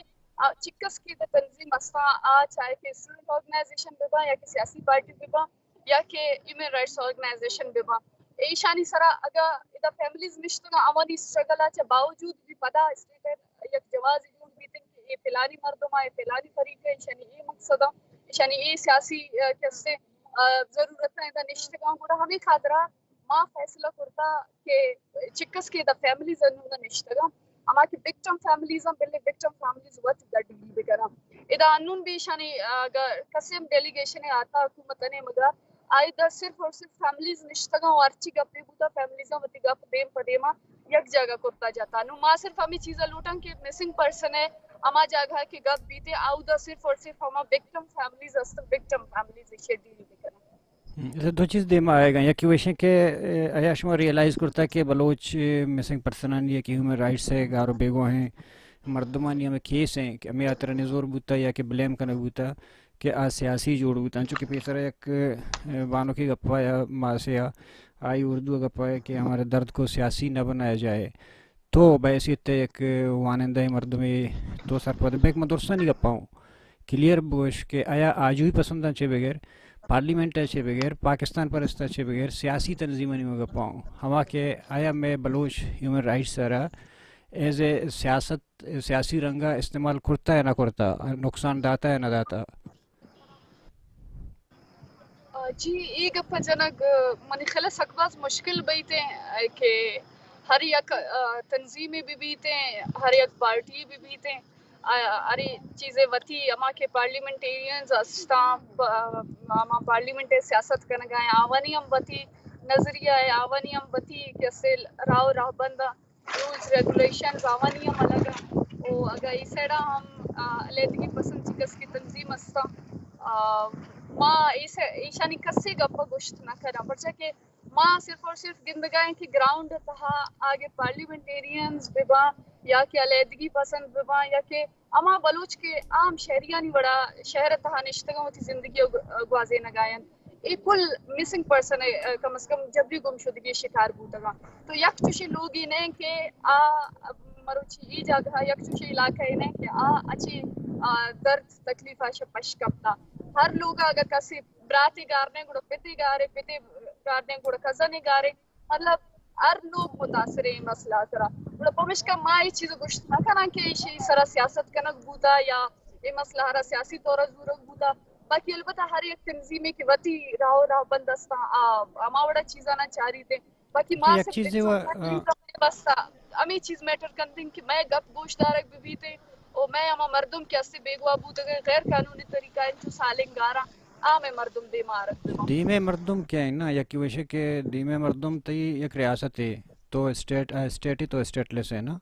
چکس کی تنظیم استا چاہے کہ اسٹوڈنٹ آرگنائزیشن ببا یا کہ سیاسی پارٹی ببا یا کہ ہیومن رائٹس آرگنائزیشن ببا ایشانی سرا اگر ادا فیملیز نشتنا اوانی اسٹرگل آچا باوجود بھی پدا اسٹیٹر یک جواز جون بیتے کہ یہ فلانی مردم آئے فلانی فریق ہے ایشانی یہ مقصدہ ایشانی یہ سیاسی کسے ضرورت ہے دا نشتگاں گوڑا ہمیں خاطرہ ماں فیصلہ کرتا کہ چکس کے دا فیملیز انہوں نشتگاں اما کہ وکٹم فیملیز ہم بلے وکٹم فیملیز وقت دا ڈیلی بکرا ادا انہوں بھی شانی قسم ڈیلیگیشن آتا حکومت نے مگا آئی دا صرف اور صرف فیملیز نشتگاں اور اچھی گپ دے بوتا فیملیزاں وطی گپ دیم پدیما یک جگہ کرتا جاتا نو ماں صرف ہمیں چیزا لوٹاں کہ مسنگ پرسن ہے اما جگہ کہ گپ بیتے آو دا صرف اور صرف ہما وکٹم فیملیز استا وکٹم فیملیز ایشے ڈیلی بکرا دو چیز دے میں آئے گا یا کہ ویشن کہ آیا شما ریئلائز کرتا کہ بلوچ مسنگ پرسنان یا کہ ہیومن رائٹس ہے گارو بیگو ہیں مردمانی ہمیں کیس ہیں کہ ہمیں آتر نزور بوتا یا کہ بلیم کرنے بوتا کہ آج سیاسی جوڑ بوتا چونکہ پیسر ایک بانوں کی گپا یا ماسیا آئی اردو گپا ہے کہ ہمارے درد کو سیاسی نہ بنایا جائے تو بحیثیت ایک وانندہ مردمی تو سر پر بیک میں درستہ نہیں گپا ہوں کلیئر بوش کہ آیا آج ہی پسند اچھے بغیر پارلیمنٹ اچھے بغیر پاکستان پرست اچھے بغیر سیاسی تنظیمیں نہیں مگا پاؤں ہما کہ آیا میں بلوچ ہیومن رائٹس سرا ایز اے سیاسی رنگا استعمال کرتا ہے نہ کرتا نقصان داتا ہے نہ داتا جی یہ گپا جنگ منی خلا سکواز مشکل بیتے کہ ہر یک تنظیمی بھی بیتے ہر یک پارٹی بھی بیتے اری چیزیں وتی اما کے پارلیمنٹیرینز اسٹام اما پارلیمنٹ سیاست کن گئے آوانی ہم وتی نظریہ ہے آوانی ہم وتی کیسے راو راہ بندہ رولز ریگولیشنز آوانی ہم الگا او اگر اس سیڈا ہم علیحدگی پسند چکس کی تنظیم استا ما ایشانی کسی گپا گوشت نہ کرا پرچہ کہ ماں صرف اور صرف گندگائیں کی گراؤنڈ تہا آگے پارلیمنٹیرینز ببا یا کہ علیحدگی پسند ببا یا کہ اما بلوچ کے عام شہریانی بڑا شہر تہا نشتگاں ہوتی زندگی گوازے نگائیں ایک کل مسنگ پرسن ہے کم از کم جب بھی گم شدگی شکار بوتگا تو یک چوشی لوگ ہی نہیں کہ مروچی ای جگہ یک چوشی علاقہ ہی نہیں کہ اچھی درد تکلیف آشا پش کپتا ہر لوگ اگر کسی براتی گارنے گوڑا پتی گارے پتی گارنے گوڑا کزنے گارے مطلب ہر لوگ متاثر ہیں مسئلہ سرا گوڑا پمش کا ماں یہ چیز گوشت نہ کنا کہ یہ سرا سیاست کنک بوتا یا یہ مسئلہ ہرا سیاسی طور زورک بوتا باقی البتہ ہر ایک تنظیمی کی وتی راہ بندستا اما وڑا چیزاں نہ چاری دیں باقی ماں یک صرف چیز انسان بس امی چیز میٹر کرتے کہ میں گپ گوشت دارک بھی تے او میں اما مردم کے اسے بیگوا بوت غیر قانونی طریقہ انچو سالنگارا میں مردم بیمار دیم مردم کیا ہے نا یکی وجہ کہ دیم مردم تی یک ریاست ہے تو اسٹیٹ ہی تو اسٹیٹ لیس ہے نا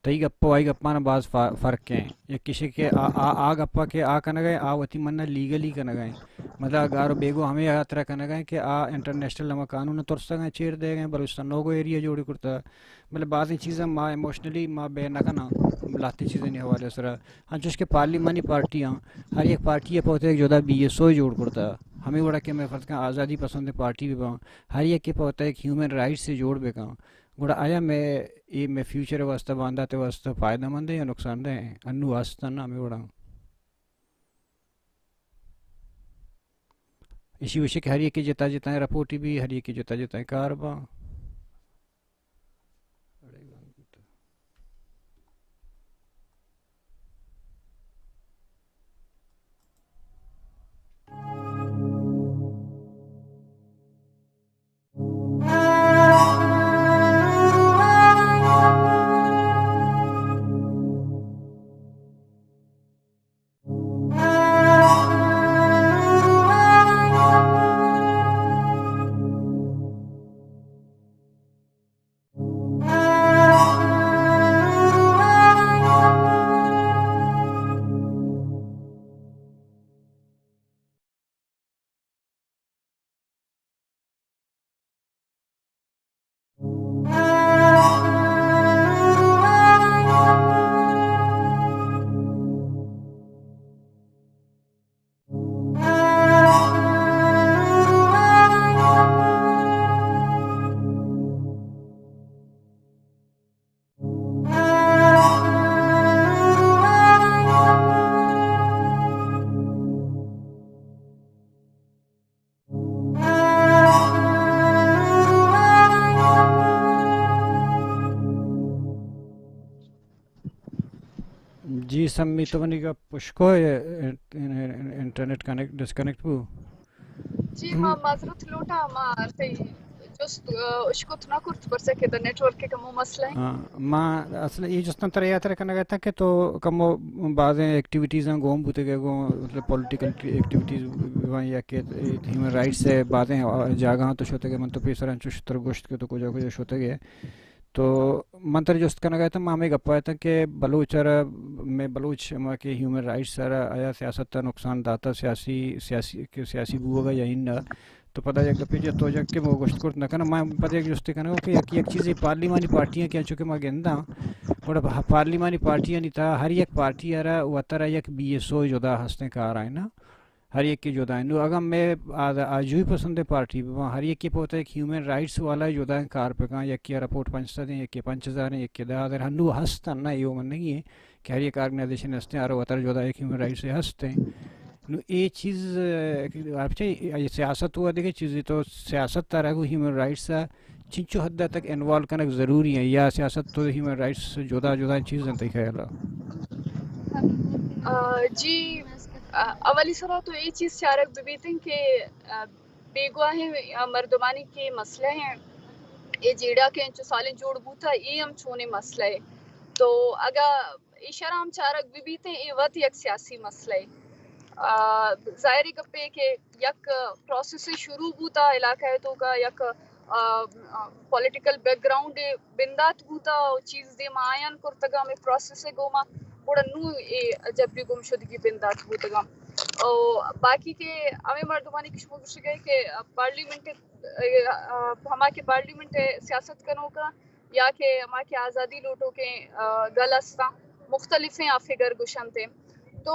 تئی گپو آئی گپانا بعض فرق ہیں یا کسی کے آ گپا کے آ کن گئے آ وتی منہ لیگلی کن گئے مطلب اگارو بیگو ہمیں یاترا کن گئے کہ آ انٹرنیشنل ہم قانون ترسا گئے چیر دے گئے بلوچستان نوگو ایریا جوڑی کرتا مطلب بعض چیزیں ماں ایموشنلی ماں بے نکنا لاتی چیزیں نہیں حوالے سرا ہاں چوش کے پارلیمانی پارٹیاں ہر ایک پارٹی پوتے ایک جودا بی ایس او جوڑ کرتا ہمیں بڑا کہ میں فرض کا آزادی پسند پارٹی بھی پاؤں ہر ایک کے پوتا ایک ہیومن رائٹ سے جوڑ بے کہاں گوڑا آیا میں فیوچر واسطہ باندھا تے واسطہ فائدہ مند ہے یا نقصان دہ ہے انو واسطہ نا ہمیں بڑا اسی وجہ کہ ہر ایک کی جتا جتائیں رپورٹی بھی ہر ایک کی جتا جتائیں کاربا جی سمی تو بنی کا پشکو انٹرنیٹ کنیکٹ ڈسکنیکٹ ہو جی ہاں معذرت لوٹا ہمار تی جست اشکت نہ کرت پر سکے دا نیٹ ورک کے کمو مسئلہ ہے ماں اصل یہ جس طرح یاترا کرنا گیا تھا کہ تو کمو بعض ایکٹیویٹیز ہیں گوم بوتے گئے گو مطلب پولیٹیکل ایکٹیویٹیز یا کہ ہیومن رائٹس سے باتیں جاگاں تو شوتے گئے من تو پیسر انچوشتر گوشت کے تو کچھ شوتے گئے تو منتر جست کرنا گیا تھا ماں میں گپا تھا کہ بلوچ میں بلوچ ماں کے ہیومن رائٹس سر آیا سیاست تا نقصان داتا سیاسی بو گا یا ان تو پتہ ہے گپے جو تو جگ کے وہ گوشت کرت نہ کرنا میں پتہ ہے جست کرنا کہ ایک چیز پارلیمانی پارٹیاں کیا چونکہ میں گندا اور پارلیمانی پارٹیاں نہیں تھا ہر ایک پارٹی آ رہا وہ ترا ایک بی ایس او جدا ہستے کا آ رہا ہے نا ہر ایک کی جدا ہے اگر میں آج ہی پسند ہے پارٹی وہاں ہر ایک کے پوتا ایک ہیومن رائٹس والا جدا ہے کار پہ کہاں یک کی رپورٹ 500 دیں یک کے 5000 ہیں یک کے 10,000 ہنو ہستا نا یہ من نہیں ہے کہ ہر ایک آرگنائزیشن ہستے ہیں اور وطر جدا ایک ہیومن رائٹ سے ہستے ہیں نو یہ چیز آپ چاہیے سیاست ہوا دیکھے چیزیں تو سیاست تا رہو ہیومن رائٹس چنچو حد تک انوالو کرنا ضروری ہے یا سیاست تو ہیومن رائٹس جدا چیز ہیں خیال جی اولی سرا تو یہ چیز چارک ببیتیں کہ بیگواہیں مردمانی کے مسئلے ہیں یہ جیڑا کے انچو سالیں جوڑ بوتا یہ ہم چھونے مسئلہ ہے تو اگر اشارام چارک بیبیتے ای وقت یک سیاسی مسئلہ ظاہری گپے کہ یک پروسیس شروع بوتا علاقہ تو کا یک پولیٹیکل بیک گراؤنڈ بندات بوتا چیز دے ما آیان کرتگا میں پروسیس گوما بڑا نو جبری گم شدگی بندات بوتگا اور باقی کے ہمیں مردمانی کشمہ گوش گئے کہ پارلیمنٹ ہما کے پارلیمنٹ سیاست کنوں کا یا کہ ہما کے آزادی لوٹوں کے گلستا مختلف ہیں فگر گشن تھے تو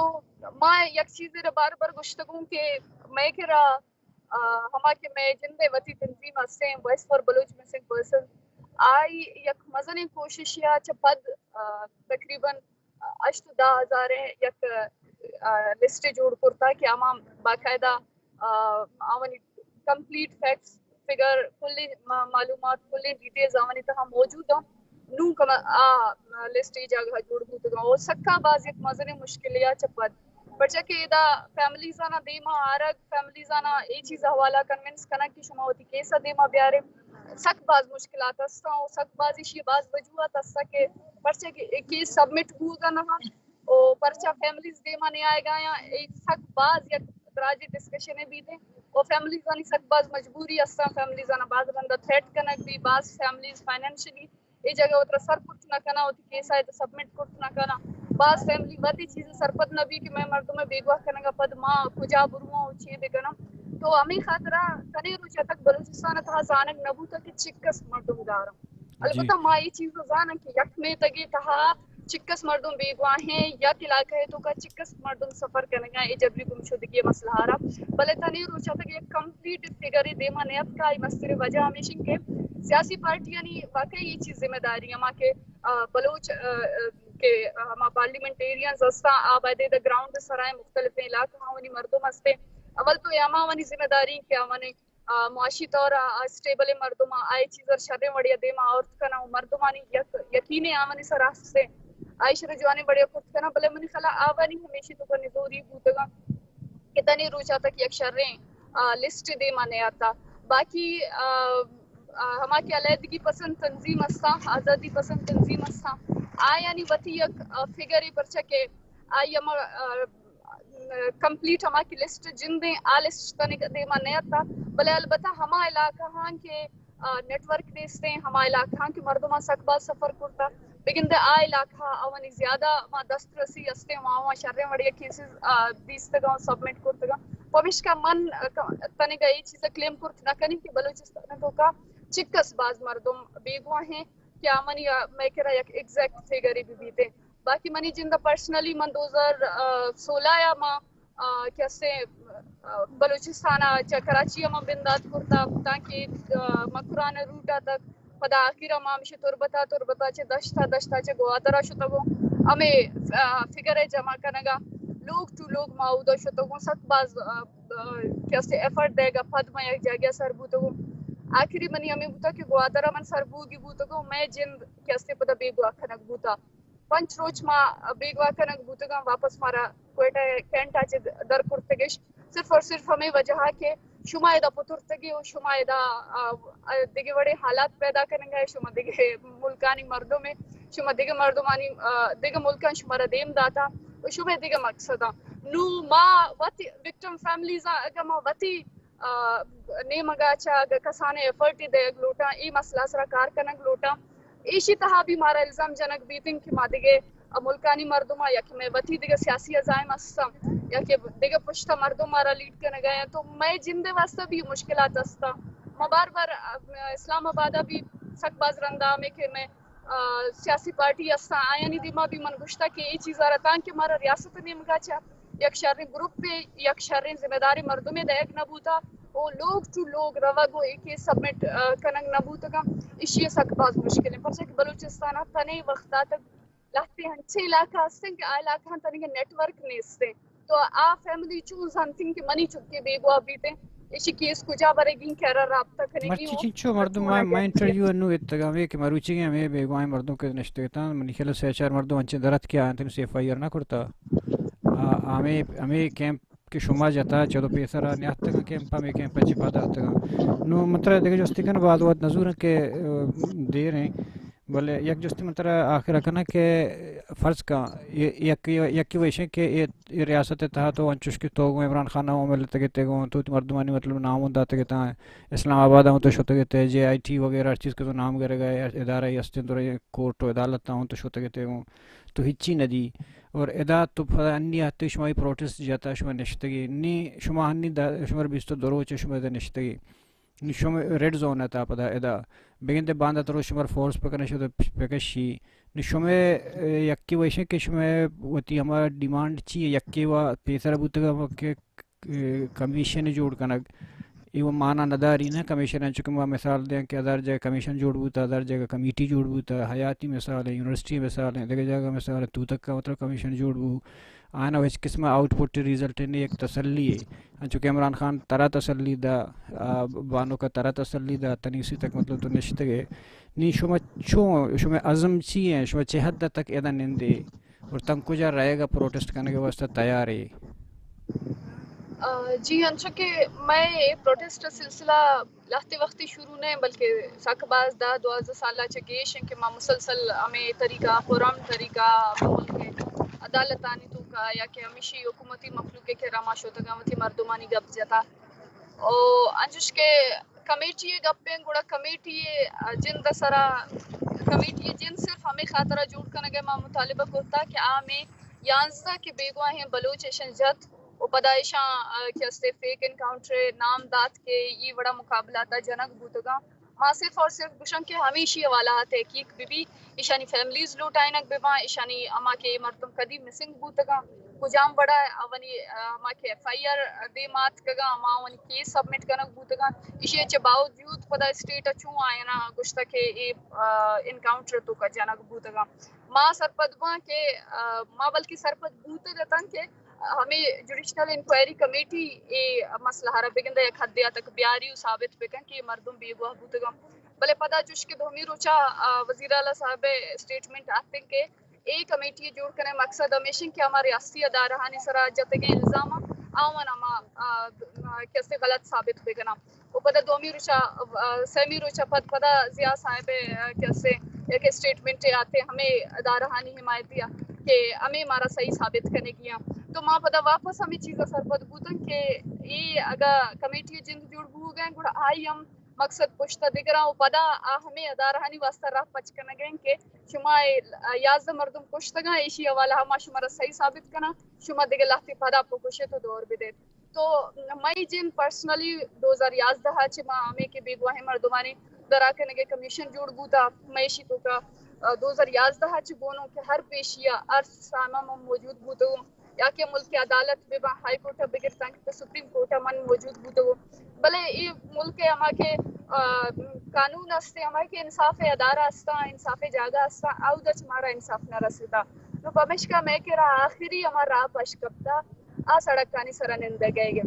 میں یک چیز بار بار گشتگوں کہ میں کرا ہما کے میں جندے وطی تنظیم ہستے voice for Baloch missing person آئی یک مزن کوشش یا چپد تقریباً 8,000 یک لسٹ جوڑ کرتا کہ ہم باقاعدہ آمنی کمپلیٹ فیکٹس فگر کلی معلومات کلی ڈیٹیلز آمنی تہا موجود ہیں نو کما لسٹ جگہ جوڑ بوتگا اور سکا باز یک مزن مشکل یا چپد بچہ کہ دا فیملیز آنا دیما آرگ فیملیز آنا ای چیز حوالہ کنونس کنا کی شما ہوتی کیسا دیما بیارے سک باز مشکلات استا ہوں سک باز اشی باز وجوہات استا کہ پرچہ کہ کیس سبمٹ ہوگا نہا اور پرچہ فیملیز دیما نہیں آئے گا یا ایک سک باز یک دراجی ڈسکشنے بھی دیں اور فیملیز آنی سک باز مجبوری استا فیملیز آنا باز بندہ تھریٹ کنک بھی باز فیملیز فائنینشلی ای جگہ اترا سر کچھ نہ کنا ہوتی کیسا ہے تو سبمٹ کچھ نہ کنا بعض فیملی باتی چیزیں سرپد نہ بھی کہ میں مردوں میں بیگواہ کرنے گا پد ماں کجا بروہ چیئے دے گنا تو ہمیں خاطرہ تنی روچہ تک بلوچستان تھا زانک نبو تک چکس مردم دارم البتہ ماں یہ چیز زانم کہ یک میں تگی تہا چکس مردم بیگواہ ہیں یا علاقہ ہے تو کا چکس مردم سفر کرنے گا یہ جبری گم شدگی مسئلہ ہارا بلے تنی روچہ تک ایک کمپلیٹ فگری دیما نیت کا یہ مستر وجہ ہمیشن کے سیاسی پارٹی یعنی واقعی یہ چیز ذمہ داری ہما کے بلوچ کہ ہما پارلیمنٹیرینز استا آبادی دا گراؤنڈ سرائے مختلف علاقہ ہونی مردم استے اول تو یاما ہونی ذمہ داری کہ ہمانی معاشی طور اسٹیبل مردم آئی چیز اور شرے وڑیا دیما عورت کنا مردمانی یقینے آمانی سراس سے آئیش رجوانے بڑے خود کنا بلے منی خلا آوانی ہمیشی تو کنی دوری بودگا کتنی روچا تک یک شریں لسٹ دیما نہیں آتا باقی ہما کے علیحدگی پسند تنظیم استا آزادی پسند تنظیم استا یعنی وتی یک فگری پرچہ کہ آئی ہما کمپلیٹ ہما کی لسٹ جن دیں لسٹ تنک دیما نیتا بلے البتہ ہما علاقہ ہاں کے نیٹ ورک دیستے ہیں ہما علاقہ ہاں کے مردمہ سکبا سفر کرتا لیکن دے علاقہ اوانی زیادہ ما دسترسی استے وہاں شرے وڑیا کیسز دیستگا سبمٹ کرتگا پوش کا من تنگا یہ چیز کلیم کرت نہ کنی کہ بلوچستان تو کا چکس باز مردم بیگواہ ہیں کیا منی میں کرا یک ایگزیکٹ فیگری بھی بیتے باقی منی جندہ پرسنلی من 2016 یا ماں کیسے بلوچستانہ کراچی ماں بندات کرتا تاکہ مکران روٹا تک پدا آخر ماں مشی تربتا چے دشتا چے گوادرہ شتگو ہمیں فگر جمع کنگا لوگ تو لوگ معودہ شتگو سک باز کیسے ایفرٹ دے گا پد میں یک جگہ سر بوتگو آخری منی ہمیں بوتا کہ گوادرہ من سر بوگی بوتگو میں جند کیسے پدا بیگوا کنک بوتا پنچ روچ ماں بیگوا کنک بوتگا واپس مارا کوئٹا کینٹا چے در کرتگش صرف اور صرف ہمیں وجہ کہ شما ادا پترتگی و شما ادا دیگه بڑے حالات پیدا کریں گے شما دیگه ملکانی مردوں میں شما دیگه مردمانی دیگه ملکان شما را دیم داتا و شما دیگه مقصدا نو ما وتی وکٹم فیملیز اگر ما وتی نیمگا چا کسانے ایفرٹی دے گلوٹا ای مسئلہ سرا کار کنگ لوٹا ایشی تہا بھی مارا الزام جنک بیتنگ کہ ما دیگه ملکانی مردمہ یا کہ میں وتی دیگه سیاسی عزائم استا یا کہ دیگه پشتا مردم مارا لیڈ کرنے گئے تو میں جندے واسطہ بھی مشکلات استا میں بار بار اسلام آبادہ بھی سک باز رندہ میں کہ میں سیاسی پارٹی استا یعنی دیما بھی من گشتا کہ یہ چیز آ رہا کہ ہمارا ریاست نیمگا چاہ یک شرری گروپ پہ یک شرری ذمہ داری مردمیں دے ایک نبوتا او لوگ تو لوگ روا گو ایک سبمٹ کننگ نبوتا کا اسی سک باز مشکل ہے پرچہ کہ بلوچستان تنی وقتا تک لہتے ہیں چھے علاقہ ہستیں کہ علاقہ تنی نیٹ ورک نیستے تو فیملی چوز ہنتیں کہ منی چکے بیگوا بیتے اسی کیس کجا برے گین کہرا رابطہ کرنے کی مرچی چنچو مردم ما انٹرویو انو اتگامی کہ مروچی گئے ہمیں بیگوائیں مردوں کے نشتگتان منی خیال سے چار مردوں انچے درد کیا انتن سی ایف آئی آر نہ کرتا ہمیں کیمپ کہ شما جاتا چلو پیسرا نیات تک کیمپ ہمیں کیمپ پچی پادا تک نو مطلب دیکھ جو استکن بعد وقت نظور کے دیر ہیں بلے یک جستی مطلب آخر کنا کہ فرض کا یکی ویشن کہ یہ ریاست تحت تو انچوش کی تو عمران خان ہوں ملتے گئے گو تو مردمانی مطلب نام ہوں داتے گئے اسلام آباد ہوں تو شوتے گئے جے آئی ٹی وغیرہ چیز کے تو نام کرے گئے ادارہ یستن کورٹ و عدالت ہوں تو شوتے گئے گوں تو ہچی ندی اور ادا تو انی حتی شمائی پروٹیسٹ جاتا شما نشتگی نی شما ہنی شمار بیستو دروچے شما دا نشتگی نی شما ریڈ زون تا پدا ادا بگنتے باندھا ترو شمار فورس پکنے شو پکشی نی شما یکی ویشن کہ شما وتی ہمارا ڈیمانڈ چی یکی و پیسر بوتگا کہ کمیشن جوڑ کنگ ایو مانا نداری نا کمیشن چکہ ما مثال دیں کہ ادار جگہ کمیشن جوڑ بوتا ادار جگہ کمیٹی جوڑ بوتا حیاتی مثال ہے یونیورسٹی مثال ہے دیکھ جگہ مثال ہے تو تک کا مطلب کمیشن جوڑ بو آنا ویس قسم آؤٹ پٹ ریزلٹ نے ایک تسلی ہے چونکہ عمران خان ترا تسلی دا بانو کا ترا تسلی دا تنیسی تک مطلب تو نشتے گئے نی شما چون شما عزم چی ہیں شما چہ حد تک ادا نندے اور تم کجا رہے گا پروٹیسٹ کرنے کے واسطے تیار ہے جی انچو کہ میں پروٹیسٹ سلسلہ لہتے وقتی شروع نہیں بلکہ ساک باز دا 12 سالہ چگیش ہیں کہ ما مسلسل ہمیں طریقہ پرام طریقہ ملک عدالتانی تو کا یا کہ ہمیشی حکومتی مخلوق کے راما شوتگامتی مردمانی گپ جاتا او انجش کے کمیٹی گپیں گوڑا کمیٹی جن دسرا کمیٹی جن صرف ہمیں خاطرہ جوڑ کرنے گئے ما مطالبہ کرتا کہ آمیں 11 کے بیگواہ ہیں بلوچیشن جت و پدائشاں کیستے فیک انکاؤنٹر نام دات کے یہ بڑا مقابلہ تھا جنک بوتگا ماں صرف اور صرف گوشن کے ہمیشی حوالہ تحقیق بھی ایشانی فیملیز لوٹائنک بما ایشانی اما کے مردم کدی مسنگ بوتگا کجام بڑا اونی اما کے ایف آئی آر دے مات کگا اما اونی کیس سبمٹ کنک بوتگا ایشی اچھے باوجود پدا اسٹیٹ اچھوں آئینا گوشتا کے انکاؤنٹر تو کا جنک بوتگا ماں سرپدواں کے ماں بلکہ سرپد بوتگا تن کے ہمیں جوڈیشنل انکوائری کمیٹی مسئلہ ہرا بگندہ یک حد تک بیاریو ثابت بکن کہ مردم بیگواہ بوتگا بلے پدا جوش کے دھومی روچا وزیر اعلیٰ صاحب اسٹیٹمنٹ آتے کہ ایک کمیٹی جوڑ کرنے مقصد ہمیشن کہ ہمارے ریاستی ادارہانی سرا جتگے الزام آوان اما کیسے غلط ثابت بکنا وہ پدا دومی روچا سیمی روچا پدا ضیاء صاحب کیسے ایک اسٹیٹمنٹ آتے ہمیں ادارہانی حمایت دیا کہ ہمیں ہمارا صحیح ثابت کرنے گیا تو ماں پدا واپس ہمیں چیزیں سرپد بوتن کہ یہ اگر کمیٹی جن جوڑ بو گئے گوڑا آئی ہم مقصد پشتہ دگرا و پدا ہمیں ادارہانی واسطہ راہ پچ کرنا گئے کہ شما 11 مردم کشتگا ایشی حوالہ ہما شما صحیح ثابت کرنا شما دیگه لحظی پدا پکوشے تو دور بدید تو میں جن پرسنلی 2011 چھ ماہ ہمیں کے بیگواہ مردمانی درا کرنے کے کمیشن جوڑ بوتا معیشی تو کا 2011 چھ بونوں کہ ہر پیشیا عرص سامہ میں موجود بوتو یا کہ ملک عدالت بے با ہائی کورٹ بگر تنگ سپریم کورٹ من موجود بوتو بلے یہ ملک ہما کے قانون استے ہما کے انصاف ادارہ استا انصاف جاگہ استا او دچ ہمارا انصاف نہ رسیدا تو پمشکا میں کہ آخری ہمارا پشکپتا آ سڑک کانی سرنندہ گئے گے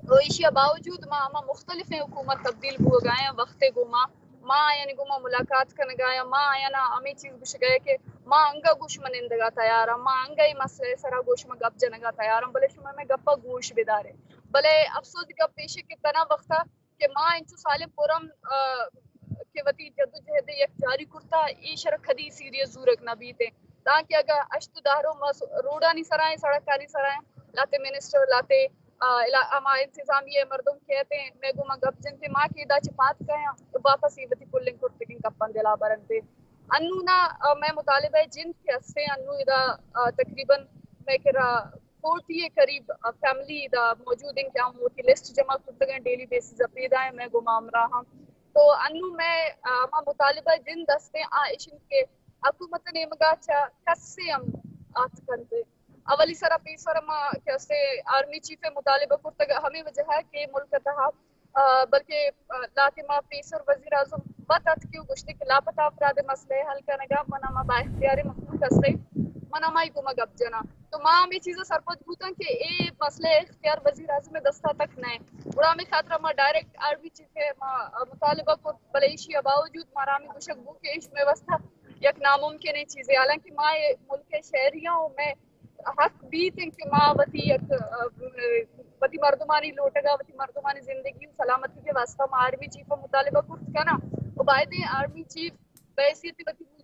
تو ایشیا باوجود ہما مختلف حکومت تبدیل ہو گئے وقت گما ماں یعنی گما ملاقات کرنے گایا ماں نا ہمیں چیز گوش گئے کہ ماں انگا گوش منندگا تیارا ماں انگا ہی مسئلے سرا گوش میں گپ جنگا تیارا بلے شما میں گپا گوش بدارے بلے افسوس گپ پیشے کتنا وقتا کہ ماں انچو سال پورم کہ وتی جدوجہد یک جاری کرتا ای شرک خدی سیریس زورک نہ بیتے تاکہ اگر اشتو دارو روڈا نہیں سرائیں سڑک نہیں سرائیں لاتے منسٹر لاتے اما انتظامیہ مردم کہتے ہیں میں گما گپ جنتے ماں کی دا چپات کہیں واپس ہی وتی پولنگ کرتگین کپن دلا برنتے انو نا میں مطالبہ جن کے ہستے انو ادا تقریباً میں کہہ 40 قریب فیملی دا موجود ہیں کہ ہم وہ لسٹ جمع کرتے گئے ڈیلی بیسز اپیدہ ہیں میں گما امرا ہوں تو انو میں مطالبہ جن دستے آئیشن کے حکومت نے مگا کس سے ہم آت کرتے اولی سرا پیسر ما کیسے آرمی چیف مطالبہ کرتے گئے ہمیں وجہ ہے کہ ملک تحا بلکہ لاتما پیسر وزیر اعظم بات کیوں گشتے کہ لاپتہ افراد مسئلے حل کرنے گا مناما با اختیار مخلوق ہستے مناما ہی گما گپ جنا تو ماں ہمیں چیزیں سرپد بوتا کہ اے مسئلے اختیار وزیر اعظم دستہ تک نئے اور ہمیں خاطرہ ما ڈائریکٹ آرمی چیف مطالبہ کو بلیشی باوجود مارا ہمیں گوشک بو کے عشق میں وسطہ یک ناممکن چیزیں حالانکہ ماں ملک شہریوں میں حق بھی تھے کہ ماں وتی مردمانی لوٹگا وتی مردمانی زندگی سلامتی کے واسطہ ماں آرمی چیف مطالبہ کرت کنا و باید آرمی چیف بحیثیت وتی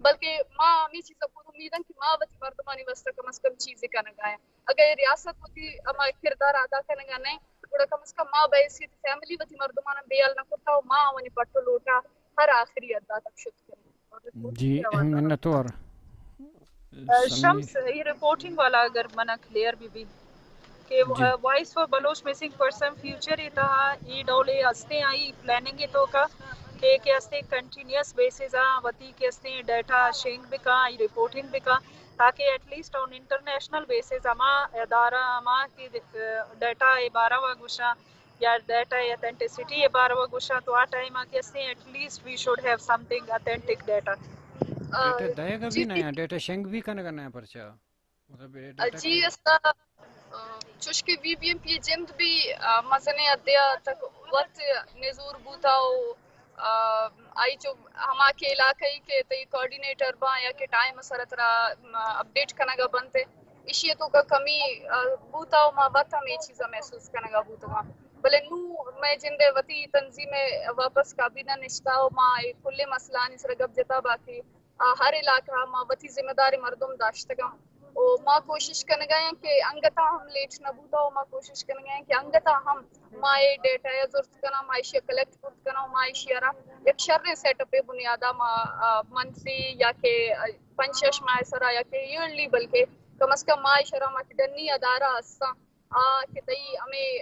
بلکہ ماں ہمیں چیزیں پور امید ہے کہ ماں وتی مردمانی واسطہ کم از کم چیزیں کرنا گائیں اگر ریاست وتی اما کردار ادا کرنا گا نہیں گوڑا کم از کم ماں بحیثیت فیملی وتی مردمانہ بیال نہ کرتا ہو ماں ونی پٹو لوٹا ہر آخری ادا تک شد کریں. جی منت اور شمس یہ رپورٹنگ والا اگر منا کلیئر بھی کہ voice for Baloch missing person future اتہا ای ڈولے ہستے آئی پلاننگ تو کا کہ ہستے کنٹینیوس بیسز وتی کے ہستے ڈیٹا شیئرنگ بکا ای رپورٹنگ بکا تاکہ at least on international basis اما ادارہ اما کی ڈیٹا بارہ و گوشا یا ڈیٹا اتھینٹسٹی بارہ و گوشا تو آ ٹائم کے ہستے at least we should have something authentic data. Data دائے گا بھی نیا ڈیٹا شنگ بھی کرنا ہے پرچا جی استا چوش کے وی بی ایم پی جند بھی مزنے ادیا تک وقت نزور بوتا ہو آئی جو ہما کے علاقے کے تی کوارڈینیٹر با یا کہ ٹائم سرت را اپڈیٹ کنگا بنتے اشیے تو کا کمی بوتا ہو ما وقت ہم یہ چیزا محسوس کنگا بوتا ہوں بلے نو میں جندے وتی تنظیم واپس کابینہ نشتا ہو ما کل مسئلہ نسر گب جتا باقی ہر علاقہ ما وتی ذمہ داری مردم داشتگا او ما کوشش کرنے گئے کہ انگتا ہم لیٹ نہ بوتا ہو ما کوشش کرنے گئے کہ انگتا ہم مائے ڈیٹا یا ضرورت کنا مائشیا کلیکٹ کرت کنا مائشیا را ایک شر سیٹ اپ بنیادہ ما منتھلی یا کہ پنچش ماہ سرا یا کہ ایئرلی بلکہ کم از کم ماہ شرا ما کڈنی ادارہ اسا کہ تئی ہمیں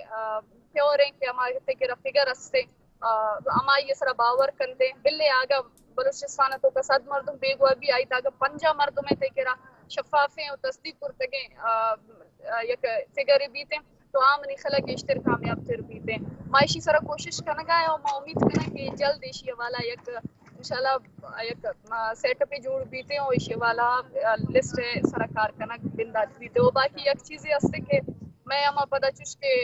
پیور ہیں کہ ہمارے تے کے فگر استے اما یہ سرا باور کندے بلے آگا بلوچستان تو کا صد مردم بے گوا بھی آئی تاگا پنجا مردم ہے تے کرا شفافیں اور تصدیق کرتگیں یک فگر بیتے تو عام نہیں خلق اشتر کامیاب تر بیتے معاشی سرا کوشش کرنا گا اور میں امید کرنا کہ جلد ایشی والا یک انشاءاللہ یک سیٹ اپ جوڑ بیتے اور ایشی والا لسٹ سرا کار کرنا بندات بیتے اور باقی یک چیزیں ہستے کہ میں اما پدا چوش کے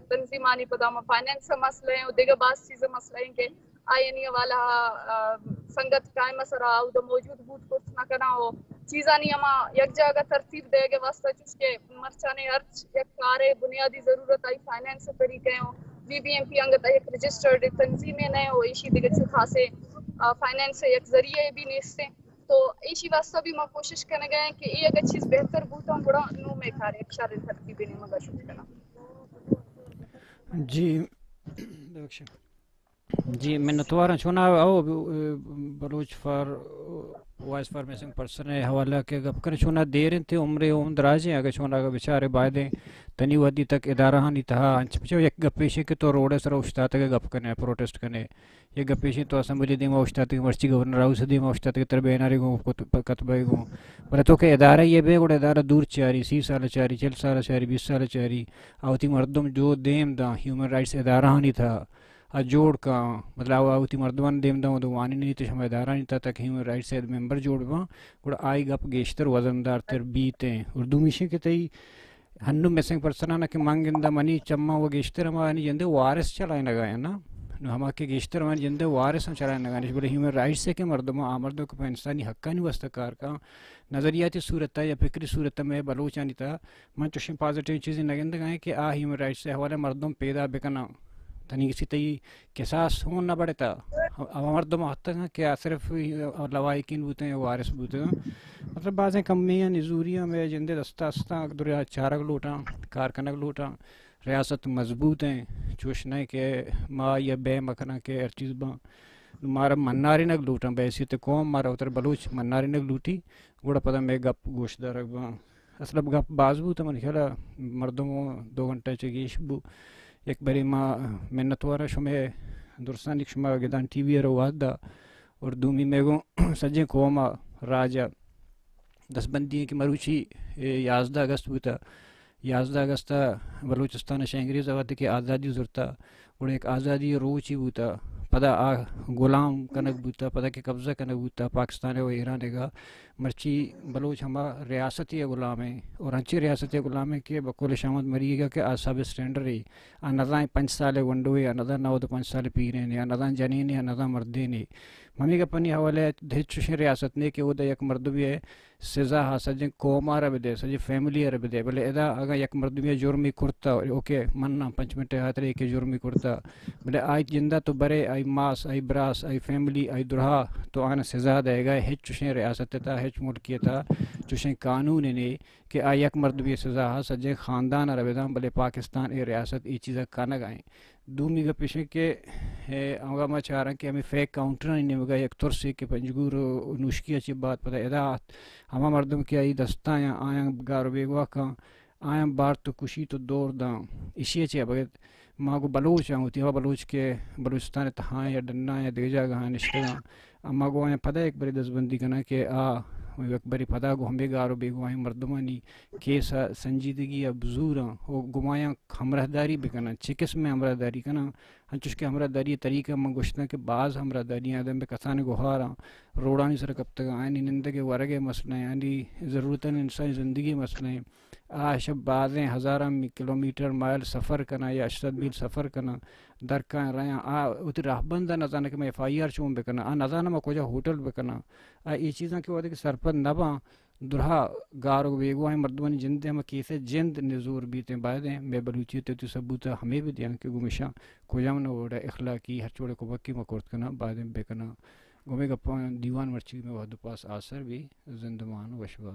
تنظیمانی پدا اما فائنینس مسئلہ ہیں اور دیگر بعض چیزیں مسئلہ ہیں کہ آئینی والا سنگت قائم سرا او موجود بود کچھ نہ کرنا ہو چیزانی اما یک جگہ ترتیب دے گے واسطہ چس کے مرچانے ارچ یک کارے بنیادی ضرورت آئی فائنینس طریقے ہوں وی بی ایم پی انگت ایک رجسٹرڈ تنظیمیں نئے ہو ایشی دیگر چھو خاصے فائنینس یک ذریعے بھی نیستے تو ایشی واسطہ بھی میں کوشش کرنے گئے کہ یہ اگر چیز بہتر بوتا ہوں بڑا نو میں کارے ایک شار ترتیبی نہیں مگا شکر کرنا. جی جی منتوارا چونا او Baloch for voice for missing person حوالہ کے گپ کر چونا دیر تھے عمرے اوم دراجیں اگر چونا کا بیچارے بائدیں تنی ودی تک ادارہ نہیں تھا پچھو یک گپیشے کے تو روڈ سر اشتا تک گپ کرنے پروٹیسٹ کرنے یہ گپیشے تو اسمبلی دی اشتا تک مرچی گورنر ہاؤس دی اشتا تک تربیناری گو کتبے گو بلے تو کہ ادارہ یہ بے گوڑا ادارہ دور چاری 30 سال چاری 40 سال چاری 20 سال چاری آوتی مردم جو دیم دا ہیومن رائٹس ادارہ نہیں تھا جوڑ کا مطلب آوتی مردمان دیم دا تو وانی نہیں تو ہمیں ادارہ نہیں تھا ہیومن رائٹس ممبر جوڑ با گوڑا آئی گپ گیشتر وزندار تر بیتیں اردو میشے کے تئی ہنو مسنگ پرسنانا کہ مانگندہ منی چمہ و گیشتر ہمانی جندے وارث چلائیں لگائیں نا ہما کے گیشتر ہمانی جندے وارث ہم چلائیں لگائیں بولے ہیومن رائٹس سے کہ مردموں آمردوں کو انسانی حقہ نہیں وستکار کا نظریاتی صورت یا فکری صورت میں بلوچانی تھا من چوشن پازیٹیو چیزیں نگند گائیں کہ ہیومن رائٹس سے حوالے مردم پیدا بکنا تنی کسی تی قصاص ہون نہ بڑے تا مردم حد تک کہ صرف لوائقین بوتے ہیں وارث بوتے ہیں مطلب بعضیں کمیاں نزوریاں میں جندے دستہ استا دریا چارک لوٹاں کارکنک لوٹاں ریاست مضبوط ہیں چوشنا کہ ما یا بے مکنا کہ ہر چیز با مارا مناری نگ لوٹاں بیسی تے قوم مارا اتر بلوچ مناری نگ لوٹی گوڑا پتہ میں گپ گوشت دارک با اصلا گپ باز بو تو من خیالہ مردموں 2 گھنٹے چگیش بو ایک بری ما منتوارا شمع درستانی شما گدان ٹی وی رو دا اور دومی میگو سجے قوما راجا 10 بندی کی مروچی 11 اگست بوتا 11 اگست بلوچستان شہنگریز آوات کی آزادی زرتا اور ایک آزادی روچی بوتا پدا غلام کنک بوتا پدا کے قبضہ کنک بوتا پاکستان و ایران گا مرچی بلوچ ہما ریاستی غلام ہیں اور ہنچی ریاستی غلام ہیں کہ بقول شامت مریے گا کہ آصاب اسٹینڈر ہے اندازاں 5 سال ونڈو ہے اندازاں 9 تو 5 سال پیرے نے اندازاں جنین ہے اندازاں مردے نے ممی کا پنی حوالے دھچشن ریاست نے کہ وہ دا یک مردمی سزا ہا سجن قوما رب دے سجی فیملی رب دے بلے ادا اگر یک مردمی جرمی کرتا اوکے مننا 5 منٹ ہاترے کہ جرمی کرتا بلے آئی جندہ تو برے آئی ماس آئی براس آئی فیملی آئی درہا تو آنا سزا دے گا ہچ چشن ریاست تا ہچ ملکی تا چشن قانون نے کہ آئی یک مردمی سزا ہا سجن خاندان رب دا بلے پاکستان اے ریاست ای چیزا کانا گائیں دومی کا پیشے کہ آگا میں چاہ رہا کہ ہمیں فیک کاؤنٹر نہیں مگا یک ترسی کہ پنجگور نوشکی اچھی بات پتہ ادا ہما مردم کی آئی دستاں آیاں گارو بیگوا کھاں آیاں بار تو کشی تو دور داں اسی اچھی بغیر ماں کو بلوچ ہوتی ہے بلوچ کے بلوچستان تہاں یا ڈنا یا دیجا گاں نشتگاں اما کو آیاں پتہ ایک بری دستبندی کنا کہ ایک بری پتہ کو ہمیں گارو بیگوائیں مردمانی کیسا سنجیدگی یا بزوراں وہ گمایاں ہمراہ داری بکنا چکس میں ہمراہ داری کنا ہنچوش کے ہمراہ داری طریقہ منگوشتاں کہ بعض ہمراہ داریاں آدم بے کسانے گوھاراں روڑانی سر کب تک آئینی نندگے ورگے مسئلہ ہیں یعنی ضرورتاً انسانی زندگی مسئلہ ہیں شب بعضیں ہزاراں کلومیٹر مائل سفر کنا یا 80 میل سفر کنا درکاں رہاں اتر راہ بندہ نظانہ کہ میں FIR چون بکنا نظانہ میں کوجا ہوٹل بکنا یہ چیزاں کہ وعدے کہ سرپد نباں درہا گارو بیگوائیں مردمانی جندے ہم کیسے جند نزور بیتے بعدیں میں بلوچیت تو ثبوتا ہمیں بھی دیاں کہ گمشاں کوجام نہ وڑا اخلاقی ہر چوڑے کو بکی مکورت کنا بعدیں بے کنا گمے کا دیوان مرچی میں وحد پاس آثر بھی زندمان وشوا